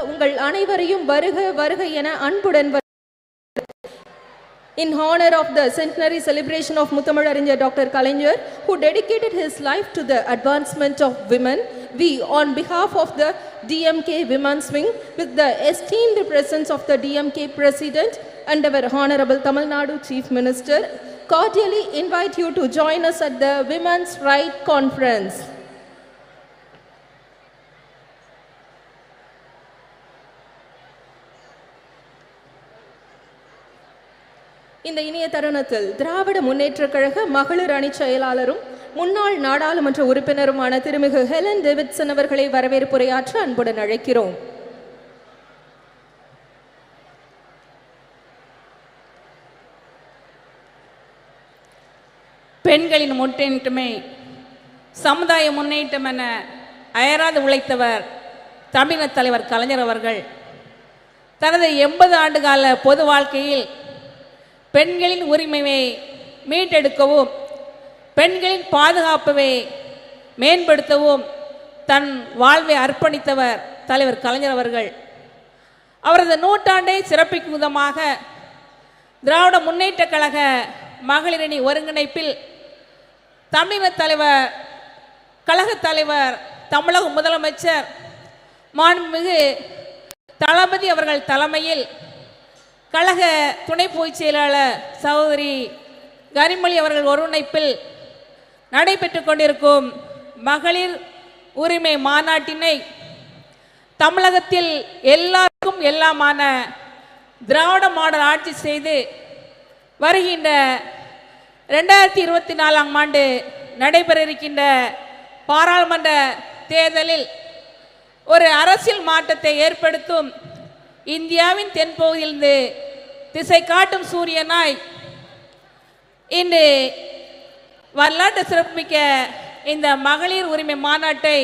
உங்கள் அனைவரையும் வருக வருக என அன்புடன் in honor of the centenary celebration of Muthamazhariஞர் Dr. Kalaignar, who dedicated his life to the advancement of women, we on behalf of the DMK Women's Wing, with the esteemed presence of the DMK President and our Honorable Tamil Nadu Chief Minister, cordially invite you to join us at the Women's Right Conference. இந்த இனிய தருணத்தில் திராவிட முன்னேற்றக் கழக மகளிர் அணி செயலாளரும் முன்னாள் நாடாளுமன்ற உறுப்பினருமான திருமிகு ஹெலன் டேவிட்சன் அவர்களை வரவேற்புரையாற்ற அன்புடன் அழைக்கிறோம். பெண்களின் முன்னேற்றமே சமுதாய முன்னேற்றம் என அயராது உழைத்தவர் தமிழக தலைவர் கலைஞர் அவர்கள் தனது 80 ஆண்டுகால பொது வாழ்க்கையில் பெண்களின் உரிமையை மீட்டெடுக்கவும் பெண்களின் பாதுகாப்பை மேம்படுத்தவும் தன் வாழ்வை அர்ப்பணித்தவர் தலைவர் கலைஞர் அவர்கள். அவரது நூற்றாண்டை சிறப்பிக்கும் விதமாக திராவிட முன்னேற்றக் கழக மகளிரணி ஒருங்கிணைப்பில் தமிழக தலைவர் கழகத் தலைவர் தமிழக முதலமைச்சர் மாண்புமிகு தளபதி அவர்கள் தலைமையில் கழக துணை பொதுச் செயலாளர் சகோதரி கனிமொழி அவர்கள் ஒருங்கிணைப்பில் நடைபெற்று கொண்டிருக்கும் மகளிர் உரிமை மாநாட்டினை தமிழகத்தில் எல்லாருக்கும் எல்லாமான திராவிட மாடல் ஆட்சி செய்து வருகின்ற 2024ஆம் ஆண்டு நடைபெற இருக்கின்ற பாராளுமன்ற தேர்தலில் ஒரு அரசியல் மாற்றத்தை ஏற்படுத்தும் இந்தியாவின் தென்பகுதியிலிருந்து திசை காட்டும் சூரியனாய் இன்று வரலாற்று சிறப்புமிக்க இந்த மகளிர் உரிமை மாநாட்டை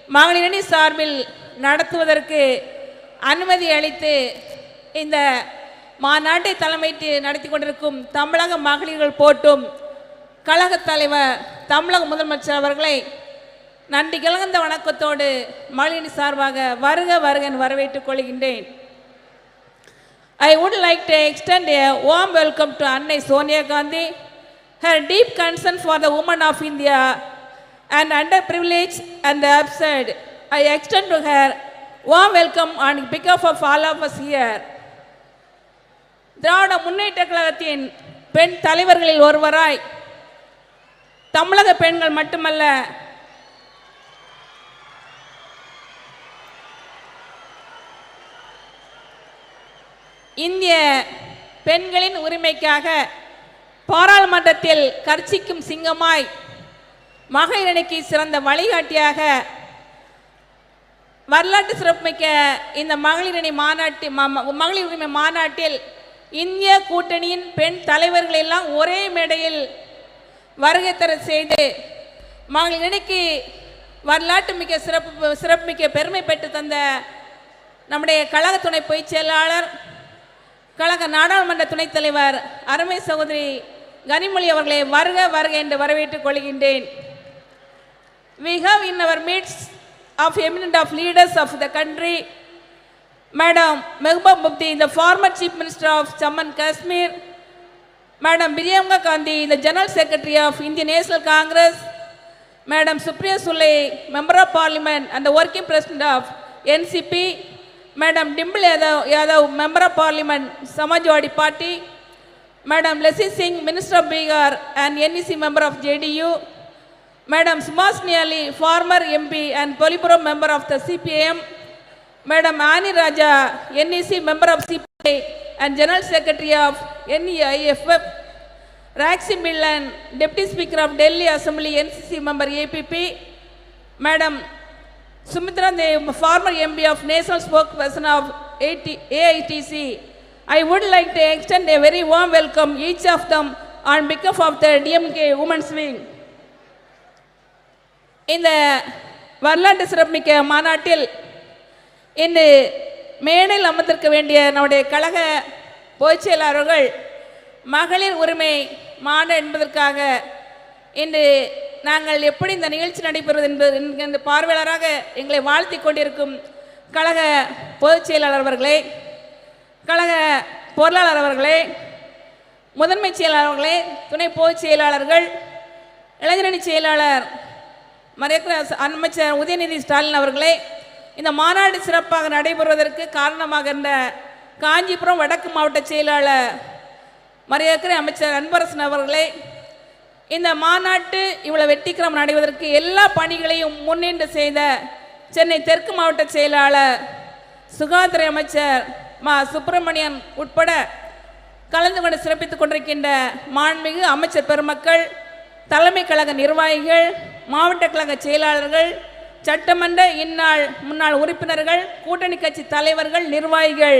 மகளிரணி சார்பில் நடத்துவதற்கு அனுமதி அளித்து இந்த மாநாட்டை தலைமைத்து நடத்தி கொண்டிருக்கும் தமிழக மகளிர்கள் போட்டும் கழகத் தலைவர் தமிழக முதலமைச்சர் அவர்களை நன்றி கலந்த வணக்கத்தோடு மகளிரணி சார்பாக வருக வருக வரவேற்றுக் கொள்கின்றேன். I would like to extend a warm welcome to Anna Sonia Gandhi. Her deep concern for the women of India and underprivileged and the absurd, I extend to her warm welcome on behalf of all of us here. Dravida Munnetra கழகத்தின் பெண் தலைவர்களில் ஒருவராய் தமிழக பெண்கள் மட்டுமல்ல இந்திய பெண்களின் உரிமைக்காக பாராளுமன்றத்தில் கர்ச்சிக்கும் சிங்கமாய் மகளிரணிக்கு சிறந்த வழிகாட்டியாக வரலாற்று சிறப்புமிக்க இந்த மகளிரணி மகளிர் உரிமை மாநாட்டில் இந்திய கூட்டணியின் பெண் தலைவர்கள் எல்லாம் ஒரே மேடையில் வருகை தர செய்து மகளிரணிக்கு வரலாற்று மிக்க சிறப்புமிக்க பெருமை பெற்று தந்த நம்முடைய கழக துணை பொதுச் செயலாளர் கழக நாடாளுமன்ற துணைத் தலைவர் அருமை சகோதரி கனிமொழி அவர்களை வருக வருக என்று வரவேற்றுக் கொள்கின்றேன். We have in our midst of eminent of leaders of the country, Madam Mehbooba Mufti, the former Chief Minister of Jammu and Kashmir, Madam Priyanka Gandhi, the General Secretary of Indian National Congress, Madam Supriya Sule, Member of Parliament and the Working President of NCP, Madam Dimple Yadav, Member of Parliament, Samajwadi Party, Madam Leslie Singh, Minister of Bihar and NEC Member of JDU, Madam Suhasini Ali, former MP and Politburo Member of the CPIM, Madam Ani Raja, NEC Member of CPI and General Secretary of NEIFF, Raxi Millan, Deputy Speaker of Delhi Assembly, NCC Member APP, Madam Sumitra Dev, former MP of National Spokesperson of AITC. I would like to extend a very warm welcome each of them on behalf of the DMK Women's Wing. இந்த வரலாற்று சிறப்புமிக்க மாநாட்டில் இன்று மேடையில் அமர்ந்திருக்க வேண்டிய நம்முடைய கழக பொதுச் செயலாளர்கள் மகளிர் உரிமை மாநாடு என்பதற்காக இன்று நாங்கள் எப்படி இந்த நிகழ்ச்சி நடைபெறுவது என்பது பார்வையாளராக எங்களை வாழ்த்தி கொண்டிருக்கும் கழக பொதுச் செயலாளர் அவர்களே, கழக பொருளாளர் அவர்களே, முதன்மை செயலாளர் அவர்களே, துணை பொதுச் செயலாளர்கள், இளைஞரணி செயலாளர் மறைக்கிற அமைச்சர் உதயநிதி ஸ்டாலின் அவர்களே, இந்த மாநாடு சிறப்பாக நடைபெறுவதற்கு காரணமாக இருந்த காஞ்சிபுரம் வடக்கு மாவட்ட செயலாளர் மறைக்கிற அமைச்சர் அன்பரசன் அவர்களே, இந்த மாநாட்டு இவ்வளவு வெற்றிகரம் நடைவதற்கு எல்லா பணிகளையும் முன்னின்று செய்த சென்னை தெற்கு மாவட்ட செயலாளர் சுகாதார அமைச்சர் மா சுப்பிரமணியன் உட்பட கலந்து கொண்டு சிறப்பித்துக் கொண்டிருக்கின்ற மாண்புமிகு அமைச்சர் பெருமக்கள், தலைமை கழக நிர்வாகிகள், மாவட்ட கழக செயலாளர்கள், சட்டமன்ற இந்நாள் முன்னாள் உறுப்பினர்கள், கூட்டணி கட்சி தலைவர்கள், நிர்வாகிகள்,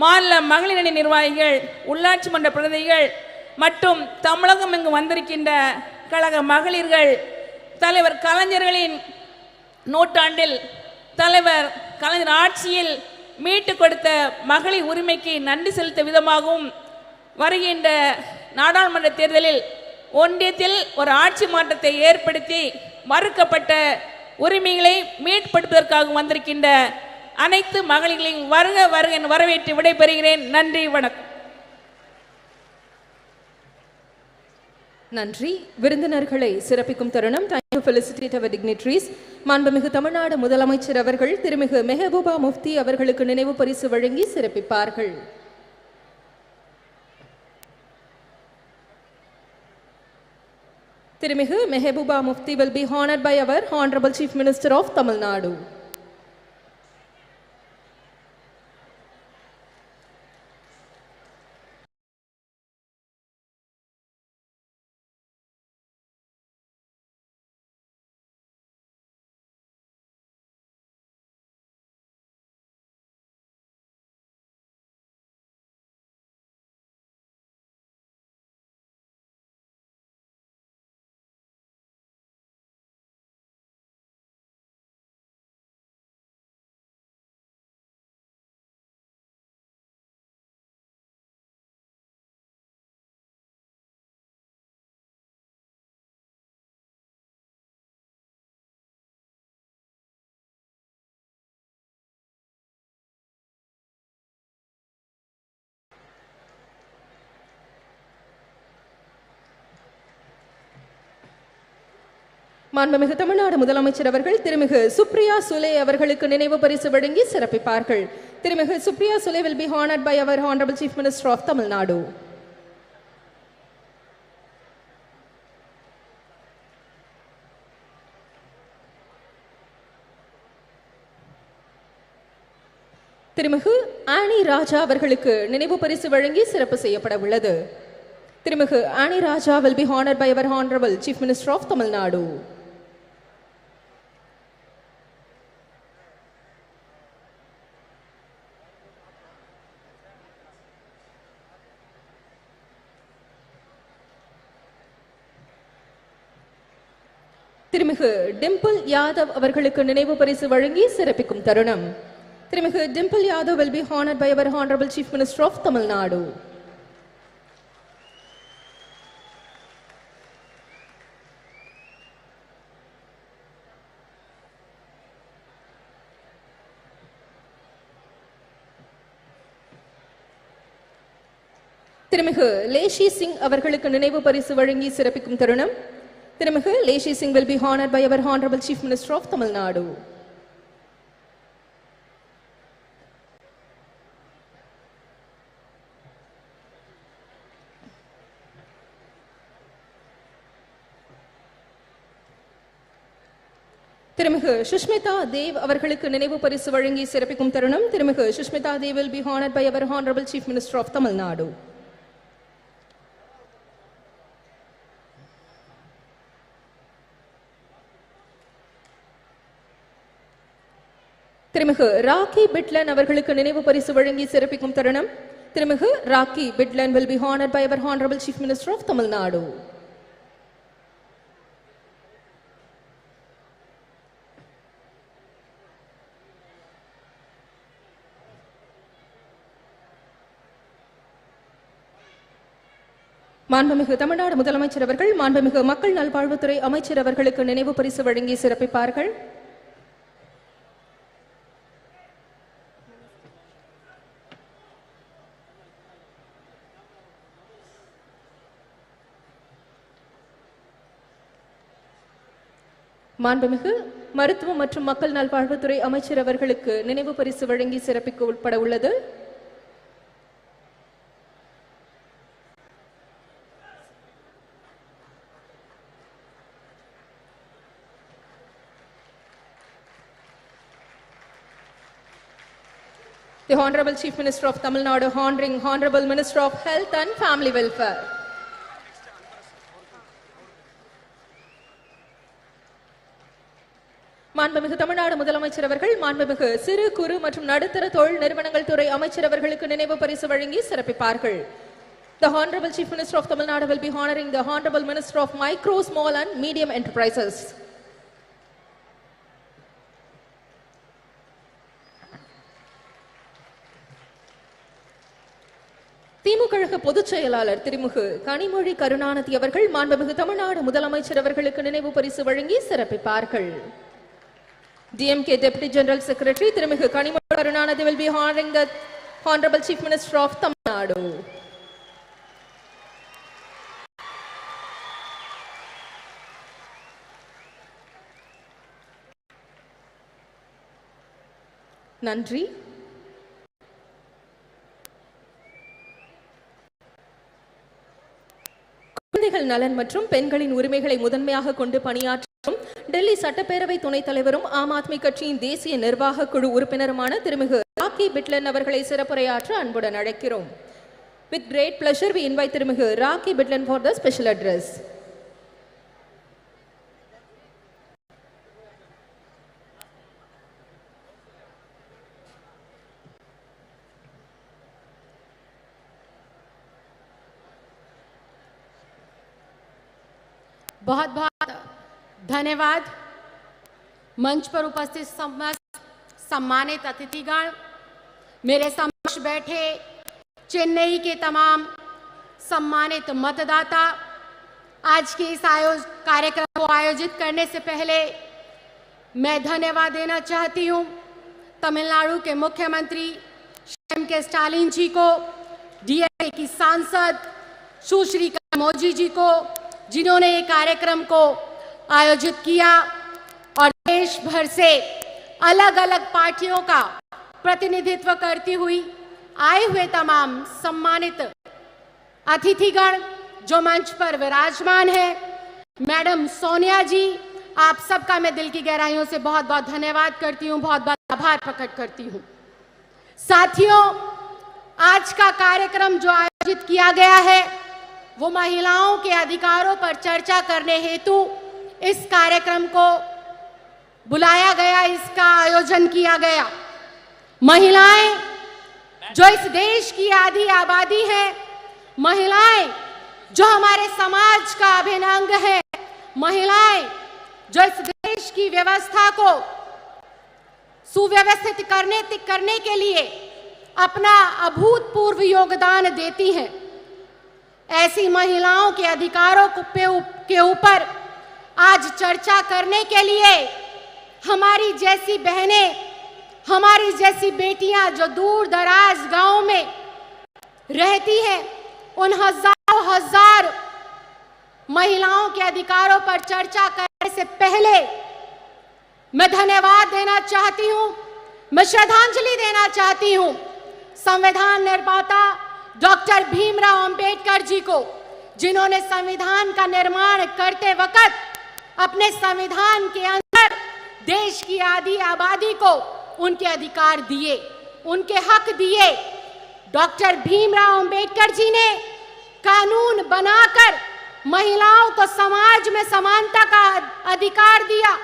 மாநில மகளிரணி நிர்வாகிகள், உள்ளாட்சி மன்ற பிரதிநிதிகள் மற்றும் தமிழகம் இங்கு வந்திருக்கின்ற கழக மகளிர்கள், தலைவர் கலைஞர்களின் நூற்றாண்டில் தலைவர் கலைஞர் ஆட்சியில் மீட்டு கொடுத்த மகளிர் உரிமைக்கு நன்றி செலுத்த விதமாகவும் வருகின்ற நாடாளுமன்ற தேர்தலில் ஒன்றியத்தில் ஒரு ஆட்சி மாற்றத்தை ஏற்படுத்தி மறுக்கப்பட்ட உரிமைகளை மீட்படுத்துவதற்காக வந்திருக்கின்ற அனைத்து மகளிர்களையும் வருக வருக என வரவேற்று விடைபெறுகிறேன். நன்றி, வணக்கம். நன்றி. விருந்தினர்களை சிறப்பிக்கும் தருணம். Time to felicitate our dignitaries. மாண்புமிகு தமிழ்நாடு முதலமைச்சர் அவர்கள் திருமிகு மெஹபூபா முஃப்தி அவர்களுக்கு நினைவு பரிசு வழங்கி சிறப்பிப்பார்கள். திருமிகு Mehbooba Mufti will be honored by our Honorable Chief Minister of Tamil Nadu. மாண்புமிகு தமிழ்நாடு முதலமைச்சர் அவர்கள் திருமிகு சுப்ரியா சுலே அவர்களுக்கு நினைவு பரிசு வழங்கி சிறப்பிப்பார்கள். திருமிகு Supriya Sule will be honored by our Honorable Chief Minister of Tamil Nadu. திருமிகு ஆனி ராஜா அவர்களுக்கு நினைவு பரிசு வழங்கி சிறப்பு செய்யப்பட உள்ளது. திருமிகு ஆனி ராஜா will be honored by our honorable Chief Minister of Tamil Nadu. திருமிகு டிம்பிள் யாதவ் அவர்களுக்கு நினைவு பரிசு வழங்கி சிறப்பிக்கும் தருணம். திருமிகு Dimple Yadav will be honored by our honorable Chief Minister of Tamil Nadu. திருமிகு லேஷி சிங் அவர்களுக்கு நினைவு பரிசு வழங்கி சிறப்பிக்கும் தருணம். திருமிகு லேஷி Singh will be honored by our honorable Chief Minister of Tamil Nadu. திருமிகு சுஷ்மிதா தேவ் அவர்களுக்கு நினைவு பரிசு வழங்கி சிறப்பிக்கும் தருணம். திருமிகு Sushmita Dev will be honored by our honorable Chief Minister of Tamil Nadu. திருமிகு ராக்கி பிட்லன் அவர்களுக்கு நினைவு பரிசு வழங்கி சிறப்பிக்கும் தருணம். திருமிகு rakhi பிட்லன் will be honored by our honorable Chief Minister of Tamil Nadu. மாண்புமிகு தமிழ்நாடு முதலமைச்சர் அவர்கள் மாண்புமிகு மக்கள் நல்வாழ்வுத்துறை அமைச்சர் அவர்களுக்கு நினைவு பரிசு வழங்கி சிறப்பிப்பார்கள். மாண்புமிகு மருத்துவ மற்றும் மக்கள் நல்வாழ்வுத்துறை அமைச்சர் அவர்களுக்கு நினைவு பரிசு வழங்கி சிறப்பிக்கப்பட உள்ளது. The Honorable Chief Minister of Tamil Nadu honoring Honorable Minister of Health and Family Welfare. மாண்புமிகு தமிழ்நாடு முதலமைச்சர் அவர்கள் மாண்புமிகு சிறு குறு மற்றும் நடுத்தர தொழில் நிறுவனங்கள் துறை அமைச்சர் அவர்களுக்கு நினைவு பரிசு வழங்கி சிறப்பிப்பார்கள். The Honorable Chief Minister of Tamil Nadu will be honoring the Honorable Minister of Micro, Small and Medium Enterprises. திமுக பொதுச் செயலாளர் திருமிகு கனிமொழி கருணாநிதி அவர்கள் மாண்புமிகு தமிழ்நாடு முதலமைச்சர் அவர்களுக்கு நினைவு பரிசு வழங்கி சிறப்பிப்பார்கள். DMK Deputy General Secretary திருமிகு Kanimozhi Karunanidhi will be honoring the Honorable Chief Minister of Tamil Nadu. நன்றி. குழந்தைகள் நலன் மற்றும் பெண்களின் உரிமைகளை முதன்மையாக கொண்டு பணியாற்றும் டெல்லி சட்டப்பேரவை துணைத் தலைவரும் ஆம் ஆத்மி கட்சியின் தேசிய நிர்வாக குழு உறுப்பினருமான திருமிகு ராக்கி பிட்லன் அவர்களை சிறப்புரையாற்ற அன்புடன் அழைக்கிறோம். With great pleasure we invite திருமிகு rakhi பிட்லன் for the special address. बहुत बहुत धन्यवाद। मंच पर उपस्थित सम्मानित अतिथिगण, मेरे समक्ष बैठे चेन्नई के तमाम सम्मानित मतदाता, आज के इस कार्यक्रम को आयोजित करने से पहले मैं धन्यवाद देना चाहती हूं तमिलनाडु के मुख्यमंत्री श्री के स्टालिन जी को, डीएमके की सांसद सुश्री कमोजी जी को, जिन्होंने ये कार्यक्रम को आयोजित किया, और देश भर से अलग अलग पार्टियों का प्रतिनिधित्व करती हुई आए हुए तमाम सम्मानित अतिथिगण जो मंच पर विराजमान है। मैडम सोनिया जी, आप सबका मैं दिल की गहराइयों से बहुत बहुत धन्यवाद करती हूँ, बहुत बहुत आभार प्रकट करती हूँ। साथियों, आज का कार्यक्रम जो आयोजित किया गया है वो महिलाओं के अधिकारों पर चर्चा करने हेतु इस कार्यक्रम को बुलाया गया, इसका आयोजन किया गया। महिलाएं जो इस देश की आधी आबादी है, महिलाएं जो हमारे समाज का अभिन्न अंग है, महिलाएं जो इस देश की व्यवस्था को सुव्यवस्थित करने के लिए अपना अभूतपूर्व योगदान देती हैं। ऐसी महिलाओं के अधिकारों के ऊपर आज चर्चा करने के लिए हमारी जैसी बहनें, हमारी जैसी बेटियां जो दूर दराज गांव में रहती हैं, उन हजारों हजार महिलाओं के अधिकारों पर चर्चा करने से पहले मैं धन्यवाद देना चाहती हूं, मैं श्रद्धांजलि देना चाहती हूं संविधान निर्माता डॉक्टर भीमराव अंबेडकर जी को, जिन्होंने संविधान का निर्माण करते वक्त अपने संविधान के अंदर देश की आधी आबादी को उनके अधिकार दिए, उनके हक दिए। डॉक्टर भीमराव अंबेडकर जी ने कानून बनाकर महिलाओं को समाज में समानता का अधिकार दिया,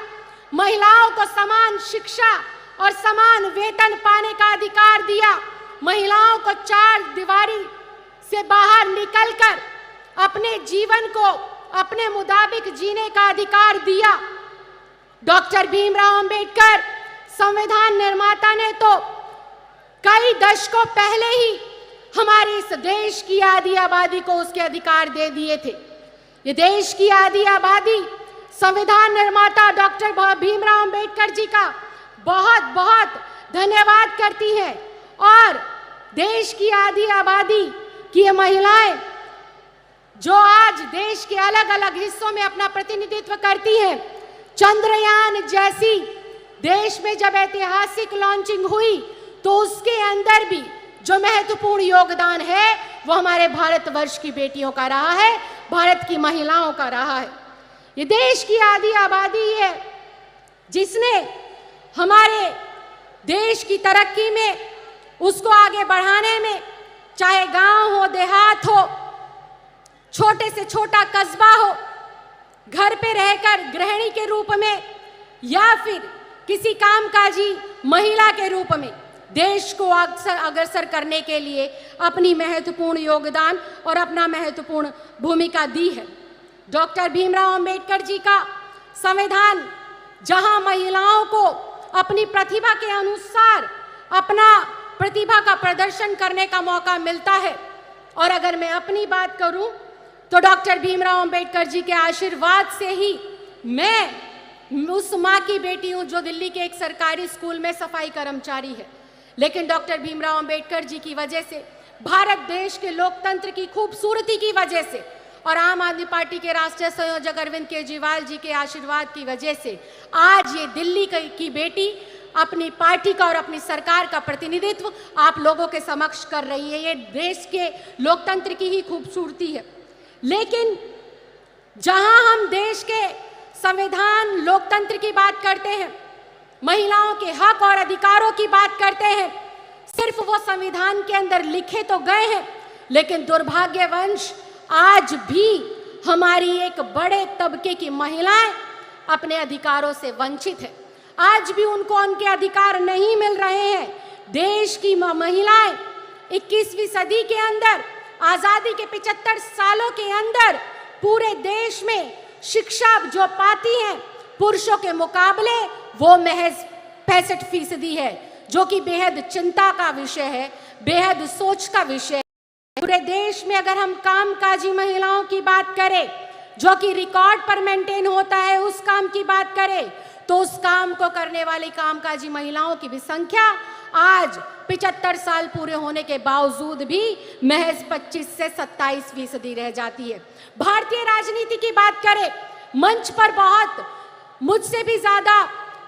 महिलाओं को समान शिक्षा और समान वेतन पाने का अधिकार दिया, महिलाओं को चार दीवारी से बाहर निकलकर अपने जीवन को अपने मुताबिक जीने का अधिकार दिया। डॉक्टर भीमराव अंबेडकर संविधान निर्माता ने तो कई दशकों पहले ही हमारे इस देश की आधी आबादी को उसके अधिकार दे दिए थे। ये देश की आधी आबादी संविधान निर्माता डॉक्टर भीमराव अंबेडकर जी का बहुत बहुत धन्यवाद करती है। और देश की आधी आबादी की ये महिलाएं जो आज देश के अलग अलग हिस्सों में अपना प्रतिनिधित्व करती हैं, चंद्रयान जैसी देश में जब ऐतिहासिक लॉन्चिंग हुई तो उसके अंदर भी जो महत्वपूर्ण योगदान है वो हमारे भारतवर्ष की बेटियों का रहा है, भारत की महिलाओं का रहा है। ये देश की आधी आबादी है जिसने हमारे देश की तरक्की में, उसको आगे बढ़ाने में, चाहे गांव हो, देहात हो, छोटे से छोटा कस्बा हो, घर पे रहकर गृहिणी के रूप में या फिर किसी कामकाजी महिला के रूप में देश को अग्रसर करने के लिए अपनी महत्वपूर्ण योगदान और अपना महत्वपूर्ण भूमिका दी है। डॉक्टर भीमराव अंबेडकर जी का संविधान जहां महिलाओं को अपनी प्रतिभा के अनुसार अपना प्रतिभा का प्रदर्शन करने का मौका मिलता है, और अगर मैं अपनी बात करूं तो डॉक्टर भीमराव अंबेडकर जी के आशीर्वाद से ही मैं उस माँ की बेटी हूं जो दिल्ली के एक सरकारी स्कूल में सफाई कर्मचारी है। लेकिन डॉक्टर भीमराव अंबेडकर जी की वजह से, भारत देश के लोकतंत्र की खूबसूरती की वजह से और आम आदमी पार्टी के राष्ट्रीय संयोजक अरविंद केजरीवाल जी के आशीर्वाद की वजह से आज ये दिल्ली की बेटी अपनी पार्टी का और अपनी सरकार का प्रतिनिधित्व आप लोगों के समक्ष कर रही है। ये देश के लोकतंत्र की ही खूबसूरती है। लेकिन जहां हम देश के संविधान लोकतंत्र की बात करते हैं, महिलाओं के हक और अधिकारों की बात करते हैं, सिर्फ वो संविधान के अंदर लिखे तो गए हैं, लेकिन दुर्भाग्यवश आज भी हमारी एक बड़े तबके की महिलाएं अपने अधिकारों से वंचित है। आज भी उनको उनके अधिकार नहीं मिल रहे हैं। देश की महिलाएं 21वीं सदी के अंदर, आजादी के 75 सालों के अंदर पूरे देश में शिक्षा जो पाती हैं पुरुषों के मुकाबले वो महज 65% है, जो कि बेहद चिंता का विषय है, बेहद सोच का विषय है। पूरे देश में अगर हम कामकाजी महिलाओं की बात करें, जो कि रिकॉर्ड पर मेंटेन होता है, उस काम की बात करें तो उस काम को करने वाली कामकाजी महिलाओं की भी संख्या आज 75 साल पूरे होने के बावजूद भी महज 25 से 27% रह जाती है। भारतीय राजनीति की बात करें, मंच पर बहुत मुझसे भी ज्यादा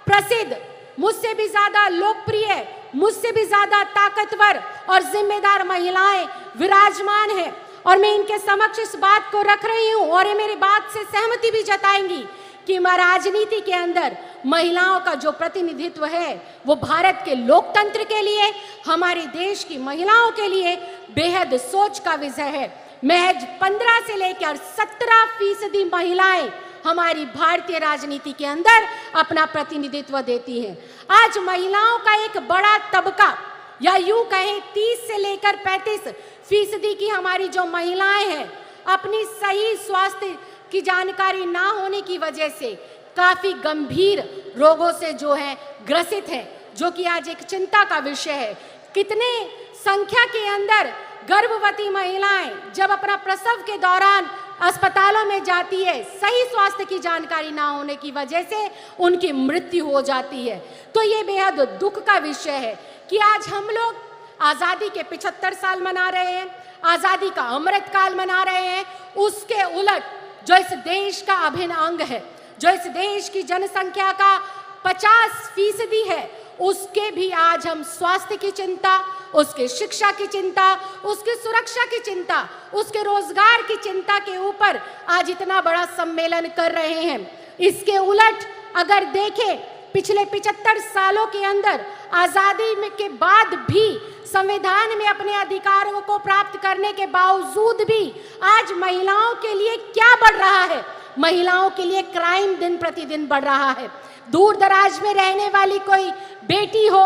प्रसिद्ध, मुझसे भी ज्यादा लोकप्रिय, मुझसे भी ज्यादा ताकतवर और जिम्मेदार महिलाएं विराजमान हैं, और मैं इनके समक्ष इस बात को रख रही हूं और ये मेरी बात से सहमति भी जताएंगी कि राजनीति के अंदर महिलाओं का जो प्रतिनिधित्व है वो भारत के लोकतंत्र के लिए, हमारे देश की महिलाओं के लिए बेहद सोच का विषय है। महज 15 से लेकर 17% महिलाएं हमारी भारतीय राजनीति के अंदर अपना प्रतिनिधित्व देती हैं। आज महिलाओं का एक बड़ा तबका, या यूं कहें 30 से लेकर 35% की हमारी जो महिलाएं हैं, अपनी सही स्वास्थ्य की जानकारी ना होने की वजह से काफी गंभीर रोगों से जो है ग्रसित है, जो कि आज एक चिंता का विषय है। कितने संख्या के अंदर गर्भवती महिलाएं जब अपना प्रसव के दौरान अस्पतालों में जाती है, सही स्वास्थ्य की जानकारी ना होने की वजह से उनकी मृत्यु हो जाती है। तो ये बेहद दुख का विषय है कि आज हम लोग आजादी के 75 साल मना रहे हैं, आजादी का अमृत काल मना रहे हैं। उसके उलट जो इस देश का अभिन्न अंग है, जो इस देश की जनसंख्या का 50% है, उसके भी आज हम स्वास्थ्य की चिंता, उसके शिक्षा की चिंता, उसकी सुरक्षा की चिंता, उसके रोजगार की चिंता के ऊपर आज इतना बड़ा सम्मेलन कर रहे हैं। इसके उलट अगर देखें, पिछले 75 सालों के अंदर आजादी में के बाद भी संविधान में अपने अधिकारों को प्राप्त करने के बावजूद भी आज महिलाओं के लिए क्या बढ़ रहा है? महिलाओं के लिए क्राइम दिन प्रतिदिन बढ़ रहा है। दूर दराज में रहने वाली कोई बेटी हो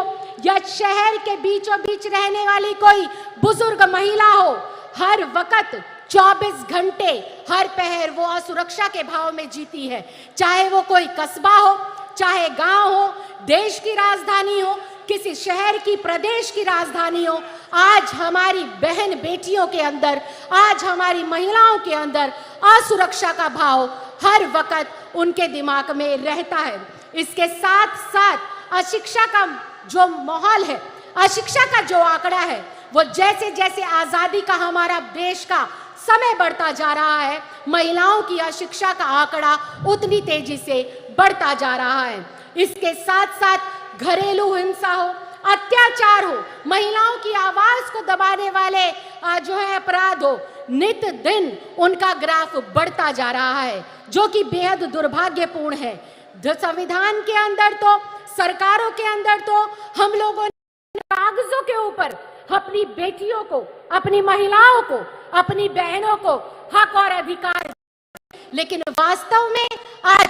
या शहर के बीचों बीच रहने वाली कोई बुजुर्ग महिला हो, हर वक्त 24 घंटे हर पहर वो असुरक्षा के भाव में जीती है। चाहे वो कोई कस्बा हो, चाहे गांव हो, देश की राजधानी हो, किसी शहर की, प्रदेश की राजधानी हो, आज हमारी बहन बेटियों के अंदर, आज हमारी महिलाओं के अंदर असुरक्षा का भाव हर वक्त उनके दिमाग में रहता है। इसके साथ साथ अशिक्षा का जो माहौल है, अशिक्षा का जो आंकड़ा है, वो जैसे जैसे आजादी का हमारा देश का समय बढ़ता जा रहा है, महिलाओं की अशिक्षा का आंकड़ा उतनी तेजी से बढ़ता जा रहा है। इसके साथ साथ घरेलू हिंसा हो, अत्याचार हो, महिलाओं की आवाज को दबाने वाले जो है अपराध हो, नित दिन उनका ग्राफ बढ़ता जा रहा है, जो कि बेहद दुर्भाग्यपूर्ण है। संविधान के अंदर तो, सरकारों के अंदर तो हम लोगों ने कागजों के ऊपर अपनी बेटियों को, अपनी महिलाओं को, अपनी बहनों को हक और अधिकार, लेकिन वास्तव में आज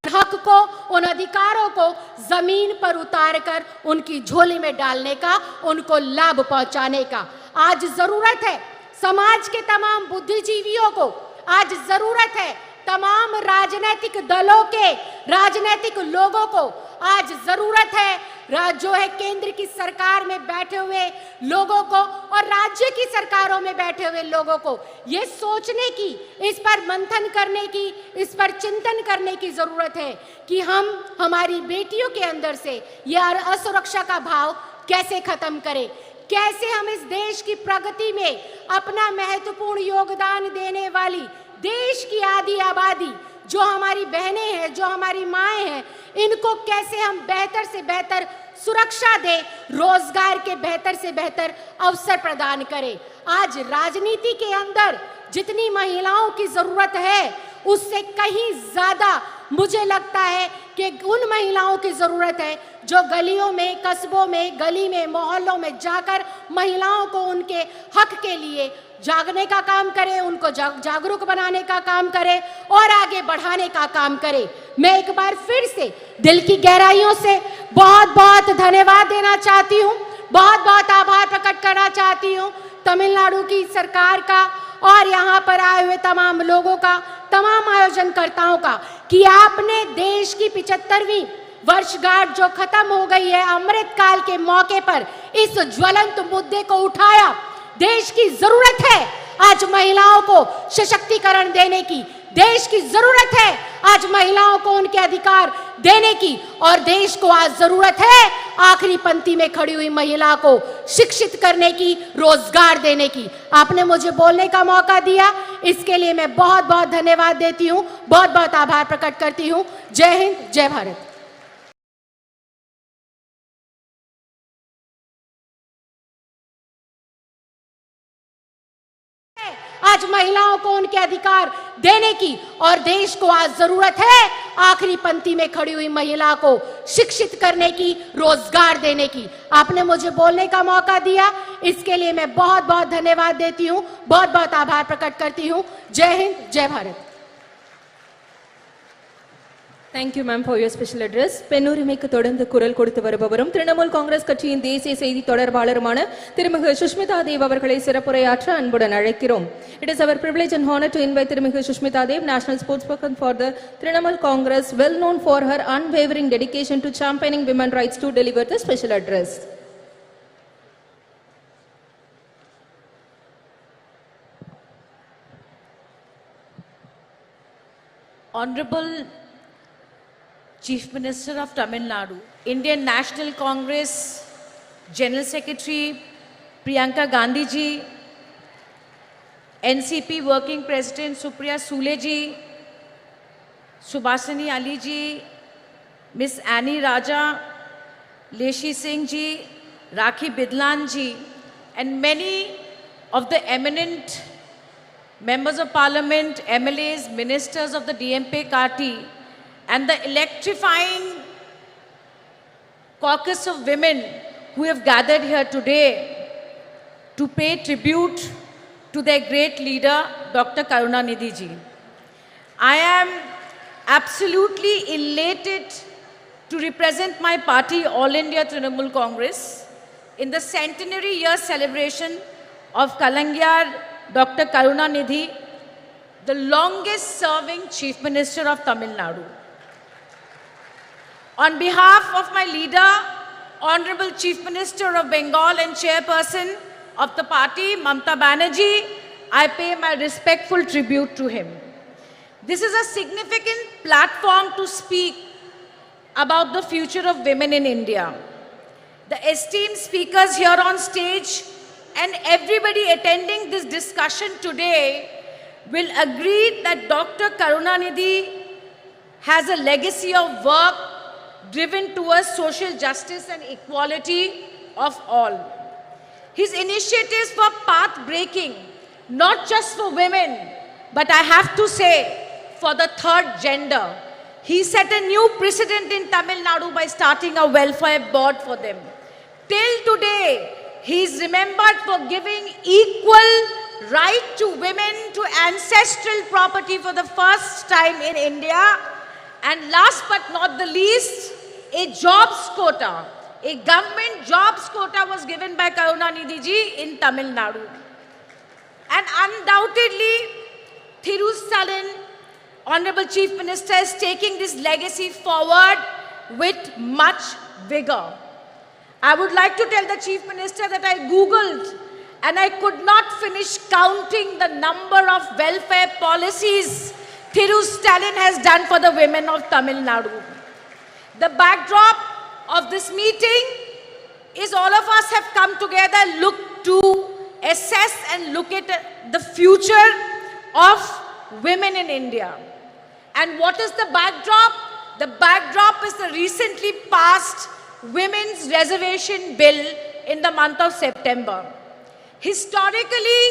हक को, उन अधिकारों को जमीन पर उतारकर उनकी झोली में डालने का, उनको लाभ पहुंचाने का आज जरूरत है। समाज के तमाम बुद्धिजीवियों को आज जरूरत है, तमाम राजनीतिक दलों के, राजनीतिक लोगों को आज जरूरत है, जो है केंद्र की सरकार में बैठे हुए लोगों को और राज्य की सरकारों में बैठे हुए लोगों को ये सोचने की, इस पर मंथन करने की, इस पर चिंतन करने की जरूरत है कि हम हमारी बेटियों के अंदर से यह असुरक्षा का भाव कैसे खत्म करें, कैसे हम इस देश की प्रगति में अपना महत्वपूर्ण योगदान देने वाली देश की आधी आबादी, जो हमारी बहनें हैं, जो हमारी माएँ हैं, इनको कैसे हम बेहतर से बेहतर सुरक्षा दे, रोजगार के बेहतर से बेहतर अवसर प्रदान करें। आज राजनीति के अंदर जितनी महिलाओं की जरूरत है, उससे कहीं ज्यादा मुझे लगता है कि उन महिलाओं की जरूरत है जो गलियों में, कस्बों में, गली में, मोहल्लों में जाकर महिलाओं को उनके हक के लिए जागने का काम करे, उनको जागरूक बनाने का काम करे और आगे बढ़ाने का काम करे। मैं एक बार फिर से दिल की गहराइयों से बहुत बहुत धन्यवाद देना चाहती हूँ, बहुत बहुत आभार प्रकट करना चाहती हूँ तमिलनाडु की सरकार का और यहाँ पर आए हुए तमाम लोगों का, तमाम आयोजनकर्ताओं का, कि आपने देश की 75वीं वर्षगांठ जो खत्म हो गई है, अमृत काल के मौके पर इस ज्वलंत मुद्दे को उठाया। देश की जरूरत है आज महिलाओं को सशक्तिकरण देने की, देश की जरूरत है आज महिलाओं को उनके अधिकार देने की, और देश को आज जरूरत है आखिरी पंक्ति में खड़ी हुई महिला को शिक्षित करने की, रोजगार देने की। आपने मुझे बोलने का मौका दिया, इसके लिए मैं बहुत बहुत धन्यवाद देती हूँ, बहुत बहुत आभार प्रकट करती हूँ। जय हिंद, जय भारत। आज महिलाओं को उनके के अधिकार देने की, और देश को आज जरूरत है आखिरी पंक्ति में खड़ी हुई महिला को शिक्षित करने की, रोजगार देने की। आपने मुझे बोलने का मौका दिया, इसके लिए मैं बहुत बहुत धन्यवाद देती हूं, बहुत बहुत आभार प्रकट करती हूं। जय हिंद, जय Bharat. Thank you, ma'am, for your special address. பெண்ணுரிமைக்கு தொடர்ந்து குரல் கொடுத்து வருபவரும் திரிணாமுல் காங்கிரஸ் கட்சியின் தேசிய செய்தி தொடர்பாளருமான திருமிகு சுஷ்மிதா தேவ் அவர்களை சிறப்புரையாற்ற அன்புடன் அழைக்கிறோம். It is our privilege and honor to invite திருமிகு Sushmita Dev, national spokesperson for the Trinamool Congress, well known for her unwavering dedication to championing women rights, to deliver the special address. Honorable Chief Minister of Tamil Nadu, Indian National Congress General Secretary Priyanka Gandhi ji, NCP Working President Supriya Sule ji, Subhasini Ali ji, Miss Annie Raja, Leshi Singh ji, Rakhi Bidlan ji, and many of the eminent members of parliament, MLAs, ministers of the DMK party, and the electrifying caucus of women who have gathered here today to pay tribute to their great leader, Dr. Karunanidhi ji. I am absolutely elated to represent my party, All India Trinamool Congress, in the centenary year celebration of Kalangiyar Dr. Karunanidhi, the longest serving Chief Minister of Tamil Nadu. On behalf of my leader, Honorable Chief Minister of Bengal and Chairperson of the party, Mamata Banerjee, I pay my respectful tribute to him. This is a significant platform to speak about the future of women in India. The esteemed speakers here on stage and everybody attending this discussion today will agree that Dr. Karunanidhi has a legacy of work driven towards social justice and equality of all. His initiatives were path-breaking, not just for women, but I have to say, for the third gender. He set a new precedent in Tamil Nadu by starting a welfare board for them. Till today, he is remembered for giving equal right to women to ancestral property for the first time in India. And last but not the least, a jobs quota, a government jobs quota was given by Karunanidhi ji in Tamil Nadu. And undoubtedly, Thiru Stalin, Honorable Chief Minister, is taking this legacy forward with much vigor. I would like to tell the Chief Minister that I Googled and I could not finish counting the number of welfare policies Thiru Stalin has done for the women of Tamil Nadu. The backdrop of this meeting is all of us have come together, look to assess and look at the future of women in India. And what is the backdrop? The backdrop is the recently passed Women's Reservation Bill in the month of September. Historically,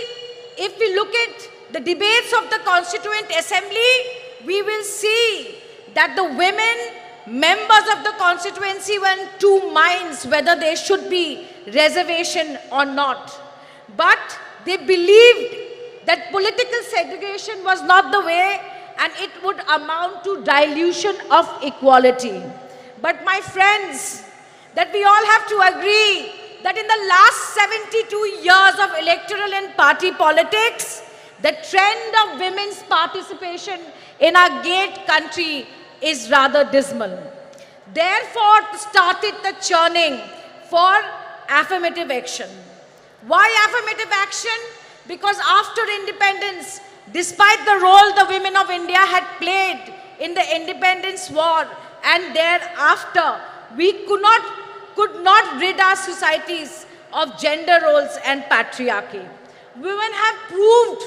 if we look at the debates of the Constituent Assembly, we will see that the women members of the constituency were in two minds whether there should be reservation or not. But they believed that political segregation was not the way and it would amount to dilution of equality. But my friends, that we all have to agree that in the last 72 years of electoral and party politics, the trend of women's participation in our great country is rather dismal. Therefore, started the churning for affirmative action. Why affirmative action? Because after independence, despite the role the women of India had played in the independence war and thereafter, we could not rid our societies of gender roles and patriarchy. Women have proved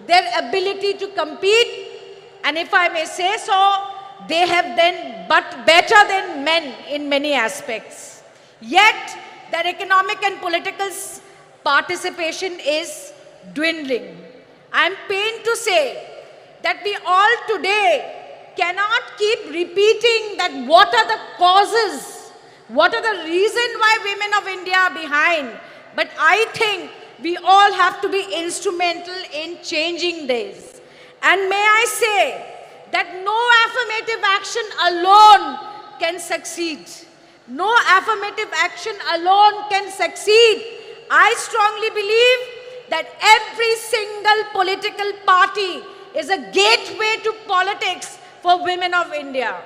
their ability to compete, and if I may say so, they have done but better than men in many aspects. Yet, their economic and political participation is dwindling. I am pained to say that we all today cannot keep repeating that what are the causes, what are the reasons why women of India are behind. But I think we all have to be instrumental in changing this. And may I say that no affirmative action alone can succeed. No affirmative action alone can succeed. I strongly believe that every single political party is a gateway to politics for women of India.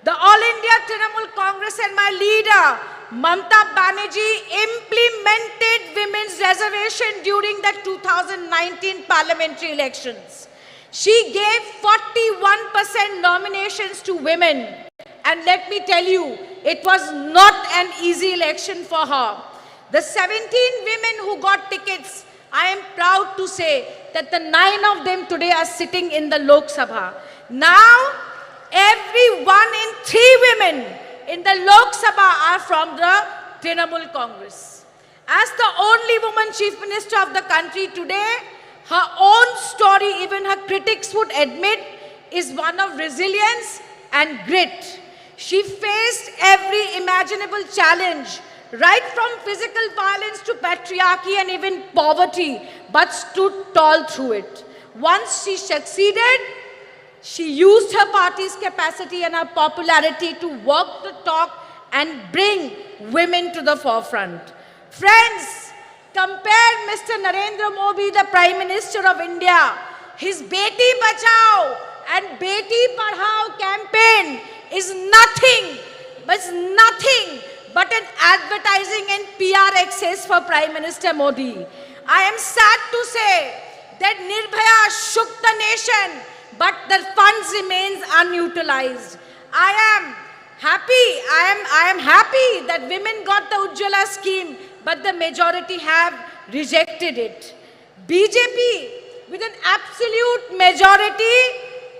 The All India Trinamool Congress and my leader, Mamta Banerjee, implemented women's reservation during the 2019 parliamentary elections. She gave 41% nominations to women. And let me tell you, it was not an easy election for her. The 17 women who got tickets, I am proud to say that the 9 of them today are sitting in the Lok Sabha. Now, every 1 in 3 women in the Lok Sabha are from the Trinamool Congress. As the only woman chief minister of the country today, her own story, even her critics would admit, is one of resilience and grit. She faced every imaginable challenge, right from physical violence to patriarchy and even poverty, but stood tall through it. Once she succeeded, she used her party's capacity and her popularity to walk the talk and bring women to the forefront. Friends, compare Mr. Narendra Modi, the Prime Minister of India. His Beti Bachao and Beti Padhao campaign is nothing but an advertising and PR excess for Prime Minister Modi. I am sad to say that Nirbhaya shook the nation, but the funds remains unutilized. I am happy that women got the Ujjwala scheme, but the majority have rejected it. BJP, with an absolute majority,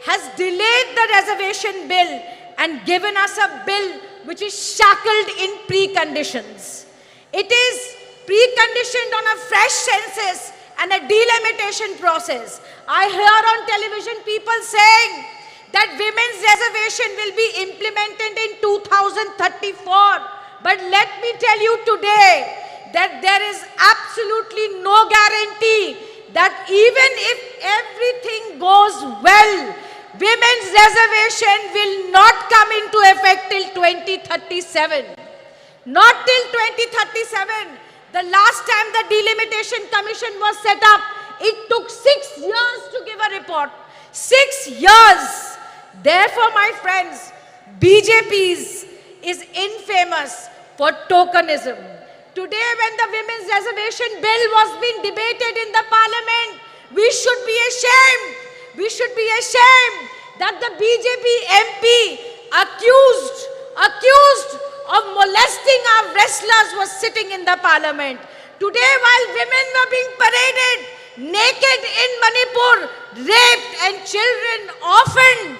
has delayed the reservation bill and given us a bill which is shackled in preconditions. It is preconditioned on a fresh census and a delimitation process. I hear on television people saying that women's reservation will be implemented in 2034. But let me tell you today that there is absolutely no guarantee that even if everything goes well, women's reservation will not come into effect till 2037. Not till 2037. The last time the Delimitation Commission was set up, it took 6 years to give a report. 6 years. Therefore, my friends, BJP is infamous for tokenism. Today, when the women's reservation bill was being debated in the parliament, we should be ashamed. We should be ashamed that the BJP MP accused of molesting our wrestlers was sitting in the parliament. Today, while women were being paraded naked in Manipur, raped and children orphaned,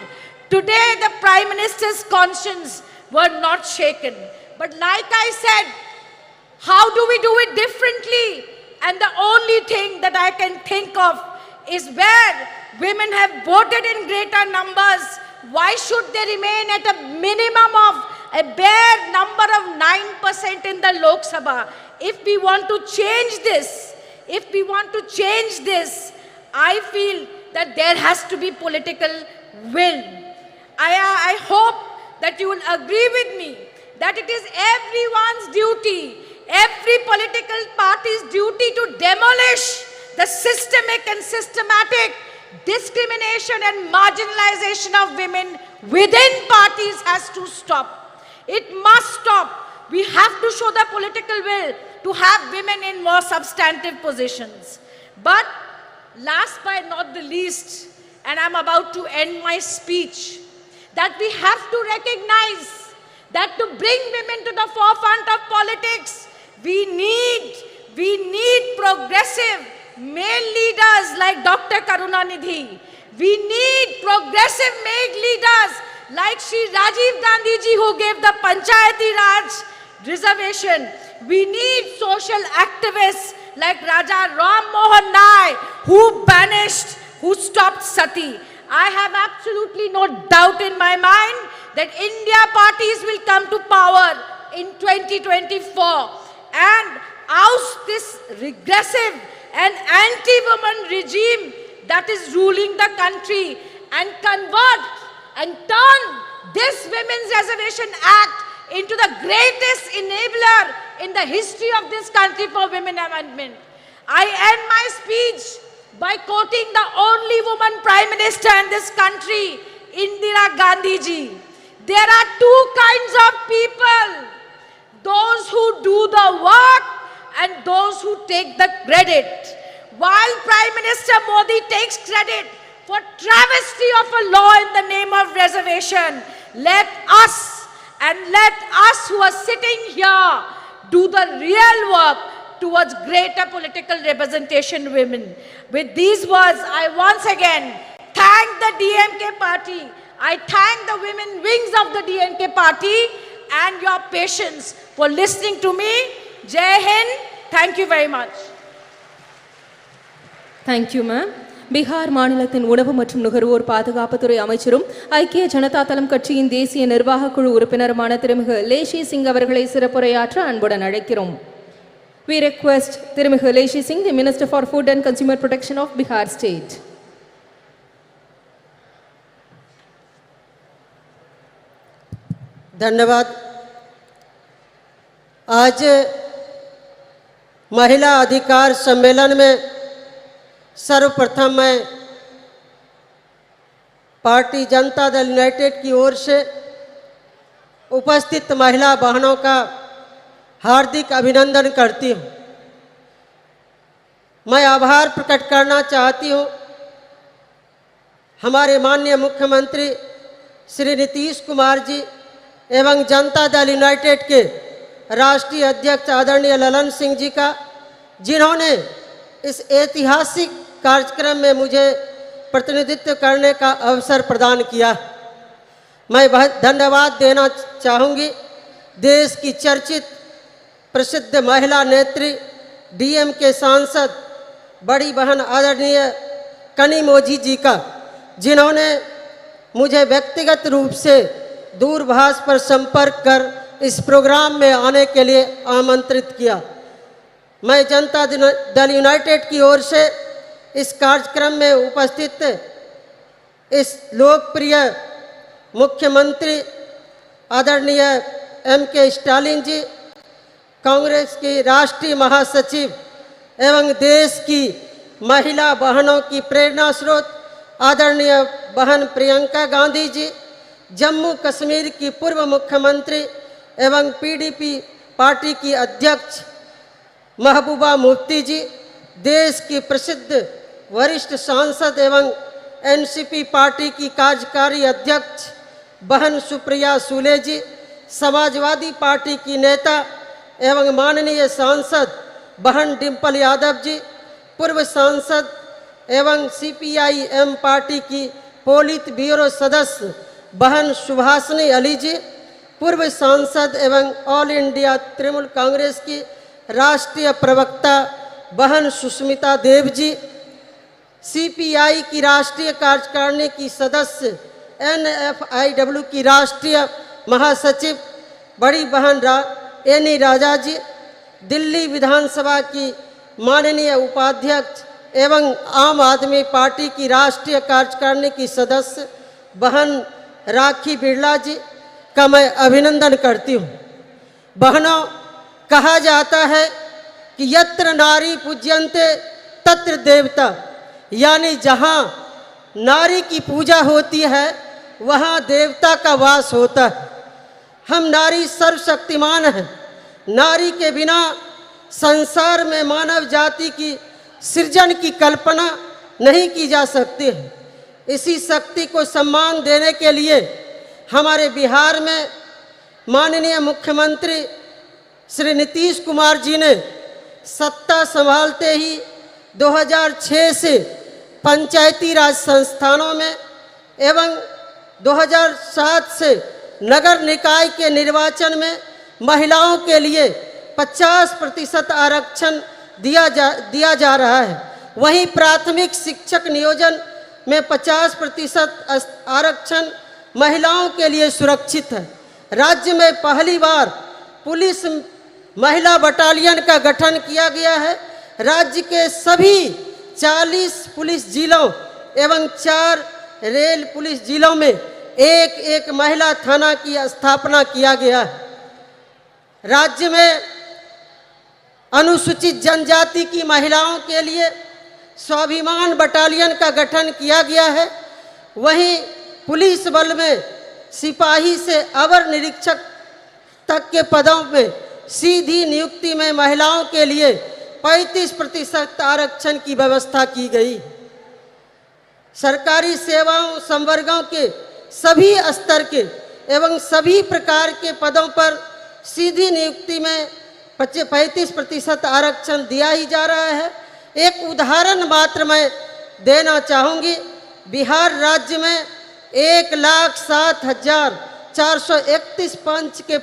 today the Prime Minister's conscience were not shaken. But like I said, how do we do it differently? And the only thing that I can think of is where women have voted in greater numbers, why should they remain at a minimum of a bare number of 9% in the Lok Sabha? If we want to change this, I feel that there has to be political will. I hope that you will agree with me that it is everyone's duty, every political party's duty to demolish the systemic and systematic discrimination and marginalization of women within parties has to stop. It must stop. We have to show the political will to have women in more substantive positions. But last but not the least, and I'm about to end my speech, that we have to recognize that to bring women to the forefront of politics, we need progressive male leaders like Dr. Karunanidhi. We need progressive male leaders like Shri Rajiv Gandhi ji, who gave the Panchayati Raj reservation. We need social activists like Raja Ram Mohan Rai, who stopped sati. I have absolutely no doubt in my mind that India parties will come to power in 2024 and oust this regressive and anti-woman regime that is ruling the country and convert and turn this Women's Reservation Act into the greatest enabler in the history of this country for women amendment. I end my speech by quoting the only woman Prime Minister in this country, Indira Gandhi ji. There are two kinds of people, those who do the work and those who take the credit. While Prime Minister Modi takes credit for travesty of a law in the name of reservation, let us who are sitting here do the real work towards greater political representation women. With these words, I once again thank the DMK party. I thank the women wings of the DMK party and your patience for listening to me. Jai Hind. Thank you very much. Thank you, ma'am. Bihar மாநிலத்தின் உணவு மற்றும் நுகர்வோர் பாதுகாப்புத்துறை அமைச்சரும் ஐக்கிய ஜனதா தளம் கட்சியின் தேசிய நிர்வாக குழு உறுப்பினருமான திருமிகு லேஷி சிங் அவர்களை சிறப்புரையாற்ற அன்புடன் அழைக்கிறோம். We request திருமிகு லேஷி Singh, the Minister for Food and Consumer Protection of Bihar State. धन्यवाद। आज महिला अधिकार सम्मेलन में सर्वप्रथम मैं पार्टी जनता दल यूनाइटेड की ओर से उपस्थित महिला बहनों का हार्दिक अभिनंदन करती हूँ। मैं आभार प्रकट करना चाहती हूँ हमारे माननीय मुख्यमंत्री श्री नीतीश कुमार जी एवं जनता दल यूनाइटेड के राष्ट्रीय अध्यक्ष आदरणीय ललन सिंह जी का, जिन्होंने इस ऐतिहासिक कार्यक्रम में मुझे प्रतिनिधित्व करने का अवसर प्रदान किया। मैं बहुत धन्यवाद देना चाहूँगी देश की चर्चित प्रसिद्ध महिला नेत्री डीएम के सांसद बड़ी बहन आदरणीय कनिमोझी जी का, जिन्होंने मुझे व्यक्तिगत रूप से दूरभाष पर संपर्क कर इस प्रोग्राम में आने के लिए आमंत्रित किया। मैं जनता दल यूनाइटेड की ओर से इस कार्यक्रम में उपस्थित इस लोकप्रिय मुख्यमंत्री आदरणीय M.K. स्टालिन जी, कांग्रेस की राष्ट्रीय महासचिव एवं देश की महिला बहनों की प्रेरणा स्रोत आदरणीय बहन प्रियंका गांधी जी, जम्मू कश्मीर की पूर्व मुख्यमंत्री एवं PDP पार्टी की अध्यक्ष महबूबा मुफ्ती जी, देश की प्रसिद्ध वरिष्ठ सांसद एवं NCP पार्टी की कार्यकारी अध्यक्ष बहन सुप्रिया सूले जी, समाजवादी पार्टी की नेता एवं माननीय सांसद बहन डिम्पल यादव जी, पूर्व सांसद एवं CPI-M पार्टी की पोलित ब्यूरो सदस्य बहन सुभाषिनी अली जी, पूर्व सांसद एवं ऑल इंडिया तृणमूल कांग्रेस की राष्ट्रीय प्रवक्ता बहन सुष्मिता देव जी, CPI की राष्ट्रीय कार्यकारिणी की सदस्य NFIW की राष्ट्रीय महासचिव बड़ी बहन एनी राजा जी, दिल्ली विधानसभा की माननीय उपाध्यक्ष एवं आम आदमी पार्टी की राष्ट्रीय कार्यकारिणी की सदस्य बहन राखी बिरला जी का मैं अभिनंदन करती हूँ। बहनों, कहा जाता है कि यत्र नारी पूज्यन्ते तत्र देवता, यानी जहाँ नारी की पूजा होती है वहाँ देवता का वास होता है। हम नारी सर्वशक्तिमान हैं। नारी के बिना संसार में मानव जाति की सृजन की कल्पना नहीं की जा सकती है। इसी शक्ति को सम्मान देने के लिए हमारे बिहार में माननीय मुख्यमंत्री श्री नीतीश कुमार जी ने सत्ता संभालते ही 2006 से पंचायती राज संस्थानों में एवं 2007 से नगर निकाय के निर्वाचन में महिलाओं के लिए 50% आरक्षण दिया जा रहा है। वहीं प्राथमिक शिक्षक नियोजन में 50% आरक्षण महिलाओं के लिए सुरक्षित है। राज्य में पहली बार पुलिस महिला बटालियन का गठन किया गया है। राज्य के सभी 40 पुलिस जिलों एवं 4 रेल पुलिस जिलों में एक महिला थाना की स्थापना किया गया है। राज्य में अनुसूचित जनजाति की महिलाओं के लिए स्वाभिमान बटालियन का गठन किया गया है। वहीं पुलिस बल में सिपाही से अवर निरीक्षक तक के पदों में सीधी नियुक्ति में महिलाओं के लिए 35% आरक्षण की व्यवस्था की गई। सरकारी सेवाओं संवर्गों के सभी स्तर के एवं सभी प्रकार के पदों पर सीधी नियुक्ति में 35% आरक्षण दिया ही जा रहा है। एक उदाहरण मात्र मैं देना चाहूँगी। बिहार राज्य में 1,07,431 पंच के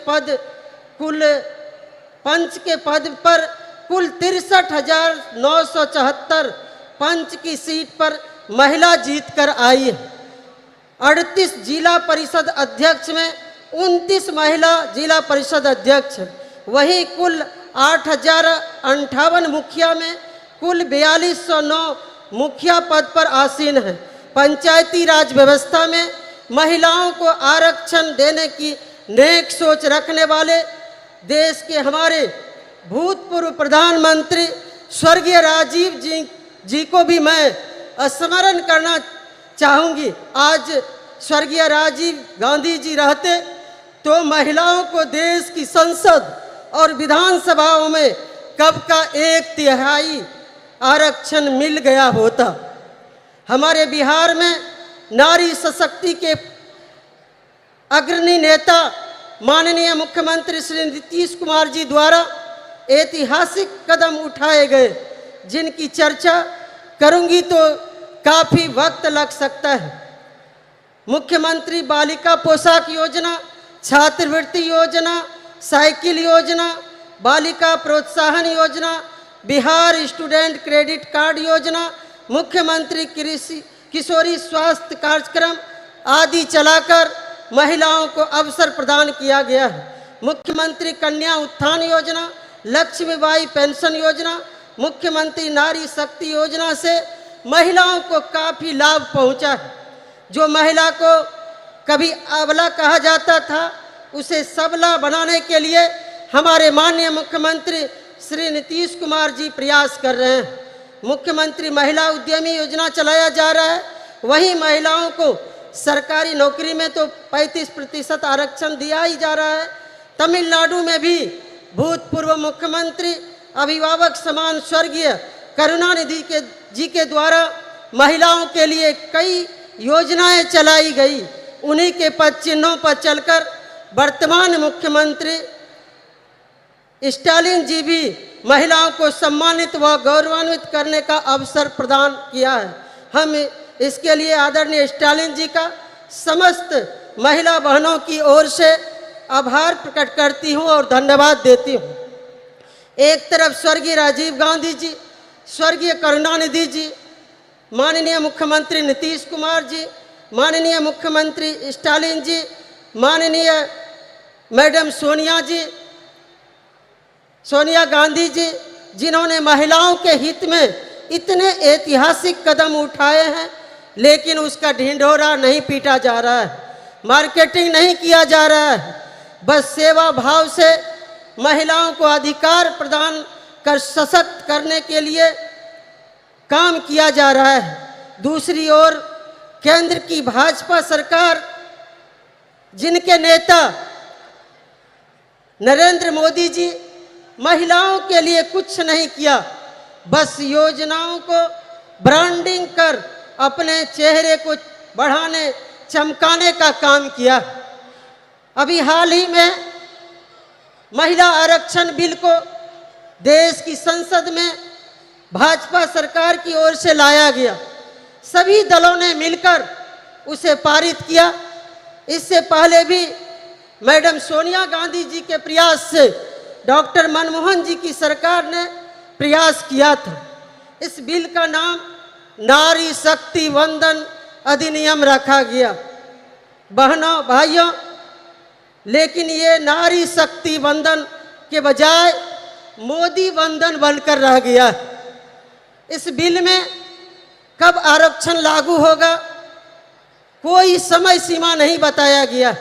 पद पर कुल 63,974 पंच की सीट पर महिला जीतकर आई है। 38 जिला परिषद अध्यक्ष में 29 महिला जिला परिषद अध्यक्ष। वहीं कुल 8,058 मुखिया में कुल 4209 मुखिया पद पर आसीन है। पंचायती राज व्यवस्था में महिलाओं को आरक्षण देने की नेक सोच रखने वाले देश के हमारे भूतपूर्व प्रधानमंत्री स्वर्गीय राजीव जी को भी मैं स्मरण करना चाहूँगी। आज स्वर्गीय राजीव गांधी जी रहते तो महिलाओं को देश की संसद और विधानसभाओं में कब का 1/3 आरक्षण मिल गया होता। हमारे बिहार में नारी सशक्ति के अग्रणी नेता माननीय मुख्यमंत्री श्री नीतीश कुमार जी द्वारा ऐतिहासिक कदम उठाए गए, जिनकी चर्चा करूंगी तो काफ़ी वक्त लग सकता है। मुख्यमंत्री बालिका पोशाक योजना, छात्रवृत्ति योजना, साइकिल योजना, बालिका प्रोत्साहन योजना, बिहार स्टूडेंट क्रेडिट कार्ड योजना, मुख्यमंत्री किशोरी स्वास्थ्य कार्यक्रम आदि चलाकर महिलाओं को अवसर प्रदान किया गया है। मुख्यमंत्री कन्या उत्थान योजना, लक्ष्मीबाई पेंशन योजना, मुख्यमंत्री नारी शक्ति योजना से महिलाओं को काफ़ी लाभ पहुंचा है। जो महिला को कभी अबला कहा जाता था, उसे सबला बनाने के लिए हमारे माननीय मुख्यमंत्री श्री नीतीश कुमार जी प्रयास कर रहे हैं। मुख्यमंत्री महिला उद्यमी योजना चलाया जा रहा है। वहीं महिलाओं को सरकारी नौकरी में तो 35% आरक्षण दिया ही जा रहा है। तमिलनाडु में भी भूतपूर्व मुख्यमंत्री अभिभावक समान स्वर्गीय करुणानिधि जी के द्वारा महिलाओं के लिए कई योजनाएं चलाई गई। उन्हीं के पद चिन्हों पर चलकर वर्तमान मुख्यमंत्री स्टालिन जी भी महिलाओं को सम्मानित व गौरवान्वित करने का अवसर प्रदान किया है। हम इसके लिए आदरणीय स्टालिन जी का समस्त महिला बहनों की ओर से आभार प्रकट करती हूं और धन्यवाद देती हूं। एक तरफ स्वर्गीय राजीव गांधी जी, स्वर्गीय करुणानिधि जी, माननीय मुख्यमंत्री नीतीश कुमार जी, माननीय मुख्यमंत्री स्टालिन जी, माननीय मैडम सोनिया गांधी जी, जिन्होंने महिलाओं के हित में इतने ऐतिहासिक कदम उठाए हैं, लेकिन उसका ढिंढोरा नहीं पीटा जा रहा है, मार्केटिंग नहीं किया जा रहा है। बस सेवा भाव से महिलाओं को अधिकार प्रदान कर सशक्त करने के लिए काम किया जा रहा है। दूसरी ओर केंद्र की भाजपा सरकार, जिनके नेता नरेंद्र मोदी जी महिलाओं के लिए कुछ नहीं किया, बस योजनाओं को ब्रांडिंग कर अपने चेहरे को बढ़ाने चमकाने का काम किया। अभी हाल ही में महिला आरक्षण बिल को देश की संसद में भाजपा सरकार की ओर से लाया गया। सभी दलों ने मिलकर उसे पारित किया। इससे पहले भी मैडम सोनिया गांधी जी के प्रयास से डॉक्टर मनमोहन जी की सरकार ने प्रयास किया था। इस बिल का नाम नारी शक्ति वंदन अधिनियम रखा गया। बहनों भाइयों, लेकिन ये नारी शक्ति वंदन के बजाय मोदी वंदन बनकर रह गया है। इस बिल में कब आरक्षण लागू होगा, कोई समय सीमा नहीं बताया गया।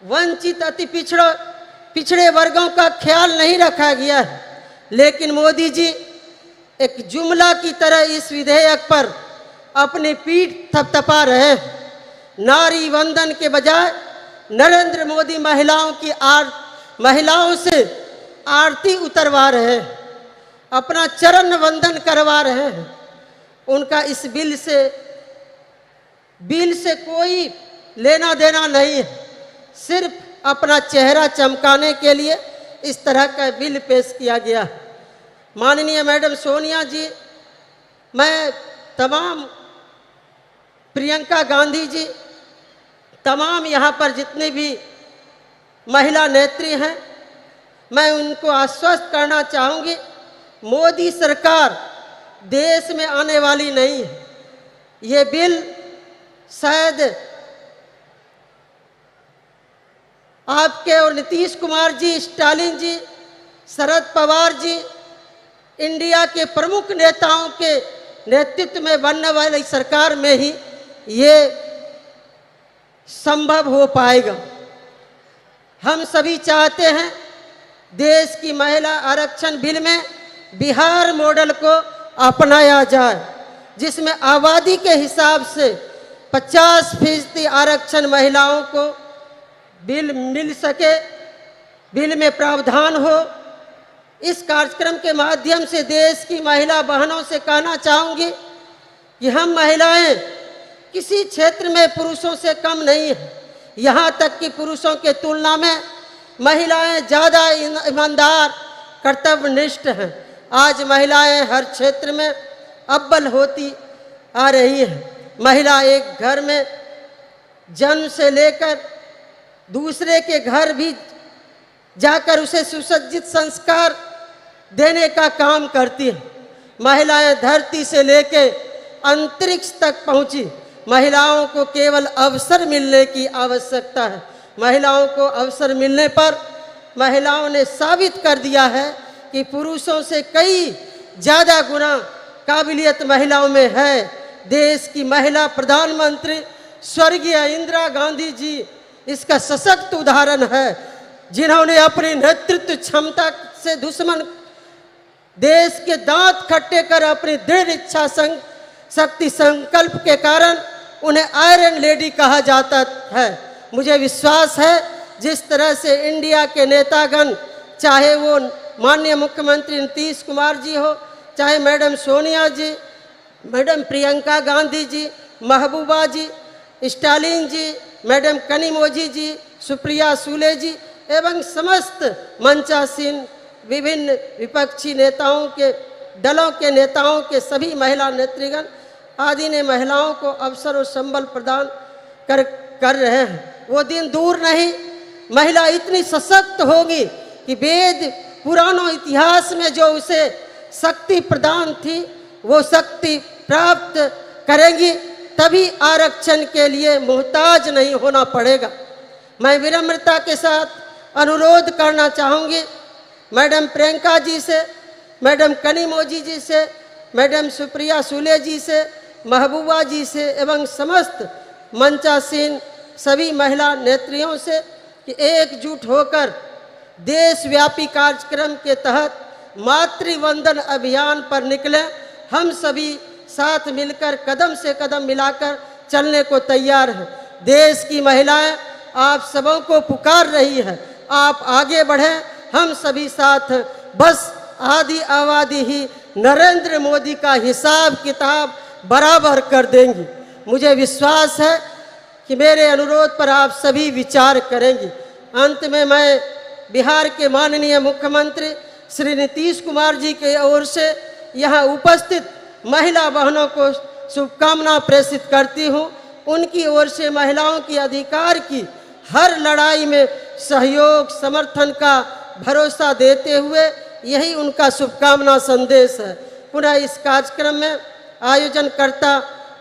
वंचित अति पिछड़े वर्गों का ख्याल नहीं रखा गया है। लेकिन मोदी जी एक जुमला की तरह इस विधेयक पर अपनी पीठ थपथपा रहे हैं। नारी वंदन के बजाय नरेंद्र मोदी महिलाओं से आरती उतरवा रहे हैं, अपना चरण वंदन करवा रहे हैं। उनका इस बिल से कोई लेना देना नहीं है। सिर्फ अपना चेहरा चमकाने के लिए इस तरह का बिल पेश किया गया। माननीय मैडम सोनिया जी, मैं तमाम प्रियंका गांधी जी, तमाम यहाँ पर जितने भी महिला नेत्री हैं, मैं उनको आश्वस्त करना चाहूँगी, मोदी सरकार देश में आने वाली नहीं है। ये बिल शायद आपके और नीतीश कुमार जी, स्टालिन जी, शरद पवार जी, इंडिया के प्रमुख नेताओं के नेतृत्व में बनने वाली सरकार में ही ये संभव हो पाएगा। हम सभी चाहते हैं देश की महिला आरक्षण बिल में बिहार मॉडल को अपनाया जाए, जिसमें आबादी के हिसाब से 50% आरक्षण महिलाओं को बिल मिल सके, बिल में प्रावधान हो। इस कार्यक्रम के माध्यम से देश की महिला बहनों से कहना चाहूँगी कि हम महिलाएं किसी क्षेत्र में पुरुषों से कम नहीं हैं। यहाँ तक कि पुरुषों के तुलना में महिलाएं ज़्यादा ईमानदार, कर्तव्यनिष्ठ हैं। आज महिलाएं हर क्षेत्र में अव्वल होती आ रही हैं। महिला एक घर में जन्म से लेकर दूसरे के घर भी जाकर उसे सुसज्जित संस्कार देने का काम करती है। महिलाएं धरती से लेकर अंतरिक्ष तक पहुंची। महिलाओं को केवल अवसर मिलने की आवश्यकता है। महिलाओं को अवसर मिलने पर महिलाओं ने साबित कर दिया है कि पुरुषों से कई ज़्यादा गुना काबिलियत महिलाओं में है। देश की महिला प्रधानमंत्री स्वर्गीय इंदिरा गांधी जी इसका सशक्त उदाहरण है, जिन्होंने अपनी नेतृत्व क्षमता से दुश्मन देश के दांत खट्टे कर अपनी दृढ़ इच्छा शक्ति संकल्प के कारण उन्हें आयरन लेडी कहा जाता है। मुझे विश्वास है जिस तरह से इंडिया के नेतागण, चाहे वो माननीय मुख्यमंत्री नीतीश कुमार जी हो, चाहे मैडम सोनिया जी, मैडम प्रियंका गांधी जी, महबूबा जी, स्टालिन जी, मैडम कनिमोझी जी, सुप्रिया सूले जी एवं समस्त मंचासीन विभिन्न विपक्षी नेताओं के दलों के नेताओं के सभी महिला नेतृगण आदि ने महिलाओं को अवसर और संबल प्रदान कर रहे हैं। वो दिन दूर नहीं, महिला इतनी सशक्त होगी कि वेद पुरानों इतिहास में जो उसे शक्ति प्रदान थी वो शक्ति प्राप्त करेंगी, तभी आरक्षण के लिए मुहताज नहीं होना पड़ेगा। मैं विनम्रता के साथ अनुरोध करना चाहूँगी मैडम प्रियंका जी से, मैडम कनिमोझी जी से, मैडम सुप्रिया सूले जी से, महबूबा जी से एवं समस्त मंचासीन सभी महिला नेत्रियों से कि एकजुट होकर देशव्यापी कार्यक्रम के तहत मातृवंदन अभियान पर निकलें। हम सभी साथ मिलकर कदम से कदम मिलाकर चलने को तैयार हैं। देश की महिलाएं आप सबों को पुकार रही है, आप आगे बढ़ें, हम सभी साथ हैं। बस आदि आबादी ही नरेंद्र मोदी का हिसाब किताब बराबर कर देंगी। मुझे विश्वास है कि मेरे अनुरोध पर आप सभी विचार करेंगी। अंत में मैं बिहार के माननीय मुख्यमंत्री श्री नीतीश कुमार जी की ओर से यहाँ उपस्थित महिला बहनों को शुभकामना प्रेषित करती हूँ। उनकी ओर से महिलाओं की अधिकार की हर लड़ाई में सहयोग समर्थन का भरोसा देते हुए यही उनका शुभकामना संदेश है। पुनः इस कार्यक्रम में आयोजनकर्ता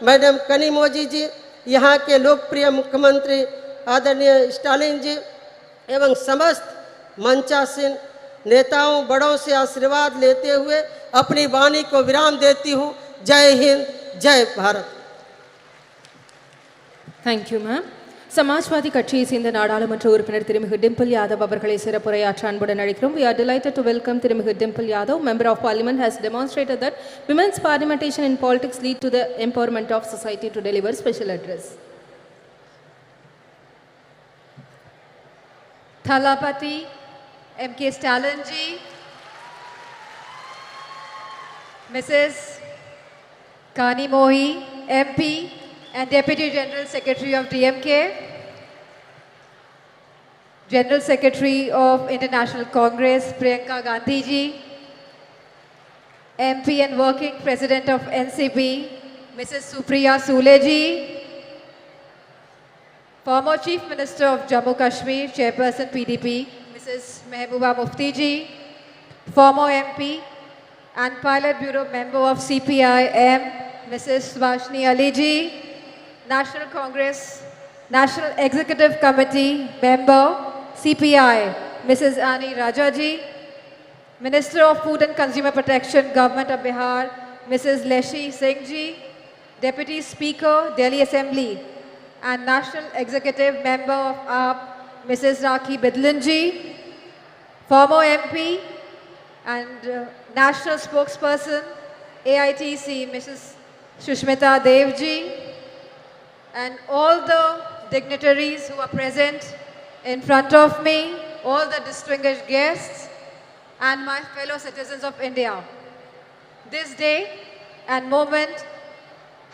मैडम कनिमोजी जी, यहाँ के लोकप्रिय मुख्यमंत्री आदरणीय स्टालिन जी एवं समस्त मंचासीन नेताओं बड़ों से आशीर्वाद लेते हुए अपनी वाणी को विराम देती हूँ। जय हिंद, जय Bharat. Thank you, ma'am. Samajwadi கட்சியை சேர்ந்த நாடாளுமன்ற உறுப்பினர் திருமிகு டிம்பிள் யாதவ் அவர்களை சிறப்புரையாற்ற அன்புடன் அழைக்கிறோம். We are delighted to welcome திருமிகு Dimple Yadav. Member of Parliament has demonstrated that women's parliamentation in politics lead to the empowerment of society to deliver special address. Thalapati M.K. Stalin ji, Mrs. Kani Mohi, MP and Deputy General Secretary of DMK, General Secretary of International Congress Priyanka Gandhi ji, MP and Working President of NCP Mrs. Supriya Sule ji, former Chief Minister of Jammu Kashmir, Chairperson PDP Mrs. Mehbooba Mufti ji, former MP and Pilot Bureau member of CPI-M Mrs. Subhashini Ali ji, National Congress National Executive Committee member CPI Mrs. Ani Raja ji, Minister of Food and Consumer Protection Government of Bihar Mrs. Leshi Singh ji, Deputy Speaker Delhi Assembly and National Executive Member of AAP Mrs. Rakhi Bidlan ji, former MP and National Spokesperson AITC Mrs. Shushmita Dev ji, and all the dignitaries who are present in front of me, all the distinguished guests and my fellow citizens of India. This day and moment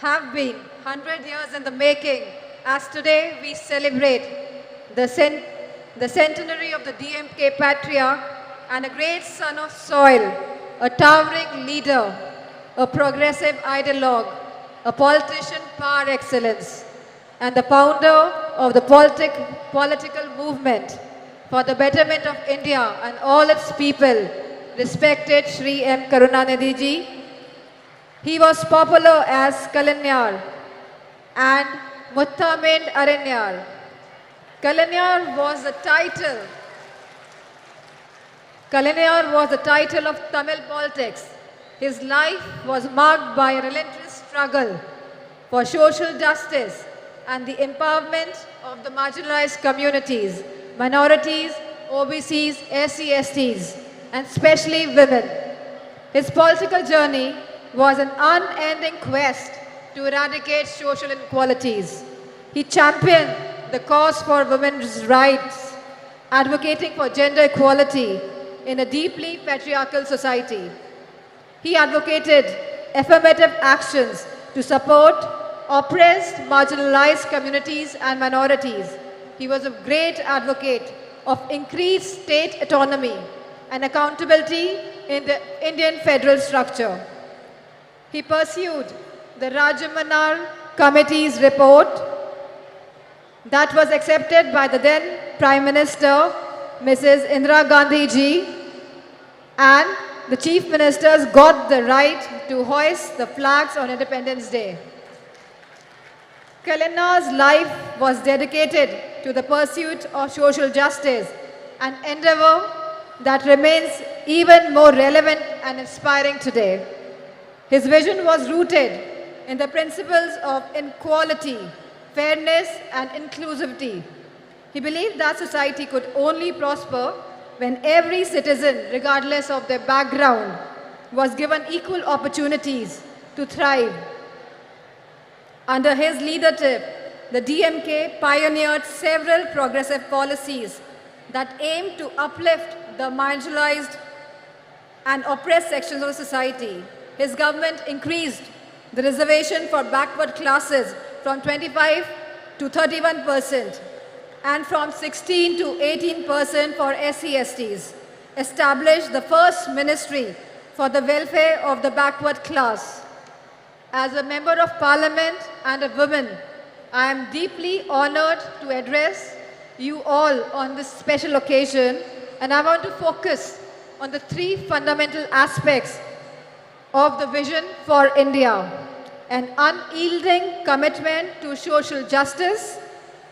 have been 100 years in the making, as today we celebrate the centenary of the DMK patriarch and a great son of soil, a towering leader, a progressive ideologue, a politician par excellence, and the founder of the political movement for the betterment of India and all its people, respected Shri M. Karunanidhi ji. He was popular as Kalanyar and Muttamind Aranyar. Kalanyar was the title of Tamil politics. His life was marked by a relentless struggle for social justice and the empowerment of the marginalized communities, minorities, OBCs, SC/STs, and especially women. His political journey was an unending quest to eradicate social inequalities. He championed the cause for women's rights, advocating for gender equality in a deeply patriarchal society. He advocated affirmative actions to support oppressed, marginalized communities and minorities. He was a great advocate of increased state autonomy and accountability in the Indian federal structure. He pursued the Rajamanar Committee's report that was accepted by the then Prime Minister, Mrs. Indira Gandhi ji, and the Chief Ministers got the right to hoist the flags on Independence Day. Kalanar's life was dedicated to the pursuit of social justice, an endeavor that remains even more relevant and inspiring today. His vision was rooted in the principles of equality, fairness, and inclusivity. He believed that society could only prosper when every citizen, regardless of their background, was given equal opportunities to thrive. Under his leadership, the DMK pioneered several progressive policies that aimed to uplift the marginalized and oppressed sections of society. His government increased the reservation for backward classes from 25 to 31% and from 16 to 18% for SC/STs, established the first ministry for the welfare of the backward class. As a member of parliament and a woman, I am deeply honored to address you all on this special occasion, and I want to focus on the three fundamental aspects of the vision for India: an unyielding commitment to social justice,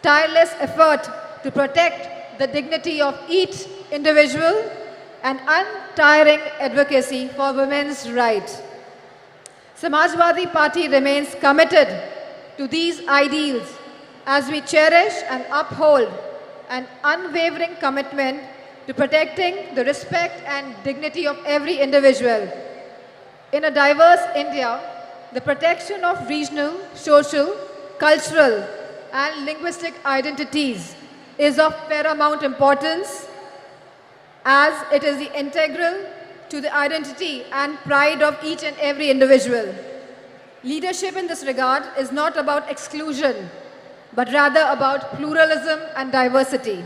tireless effort to protect the dignity of each individual, and untiring advocacy for women's rights. Samajwadi Party remains committed to these ideals as we cherish and uphold an unwavering commitment to protecting the respect and dignity of every individual. In a diverse India, the protection of regional, social, cultural, and linguistic identities is of paramount importance, as it is integral to the identity and pride of each and every individual. Leadership in this regard is not about exclusion, but rather about pluralism and diversity.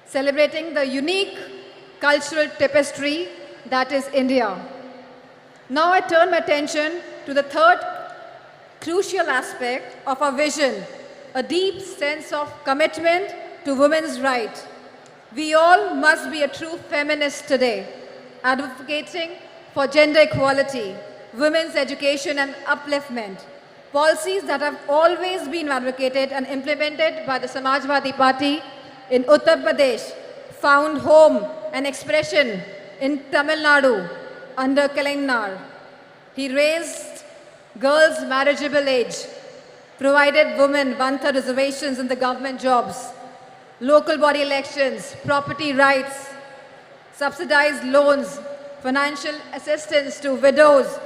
Celebrating the unique cultural tapestry that is India. Now I turn my attention to the third crucial aspect of our vision, a deep sense of commitment to women's rights. We all must be a true feminist today, advocating for gender equality, women's education and upliftment, policies that have always been advocated and implemented by the Samajwadi Party in Uttar Pradesh, found home and expression in Tamil Nadu under Kalainar. He raised girls' marriageable age, provided women one-third reservations in the government jobs, local body elections, property rights, subsidized loans, financial assistance to widows,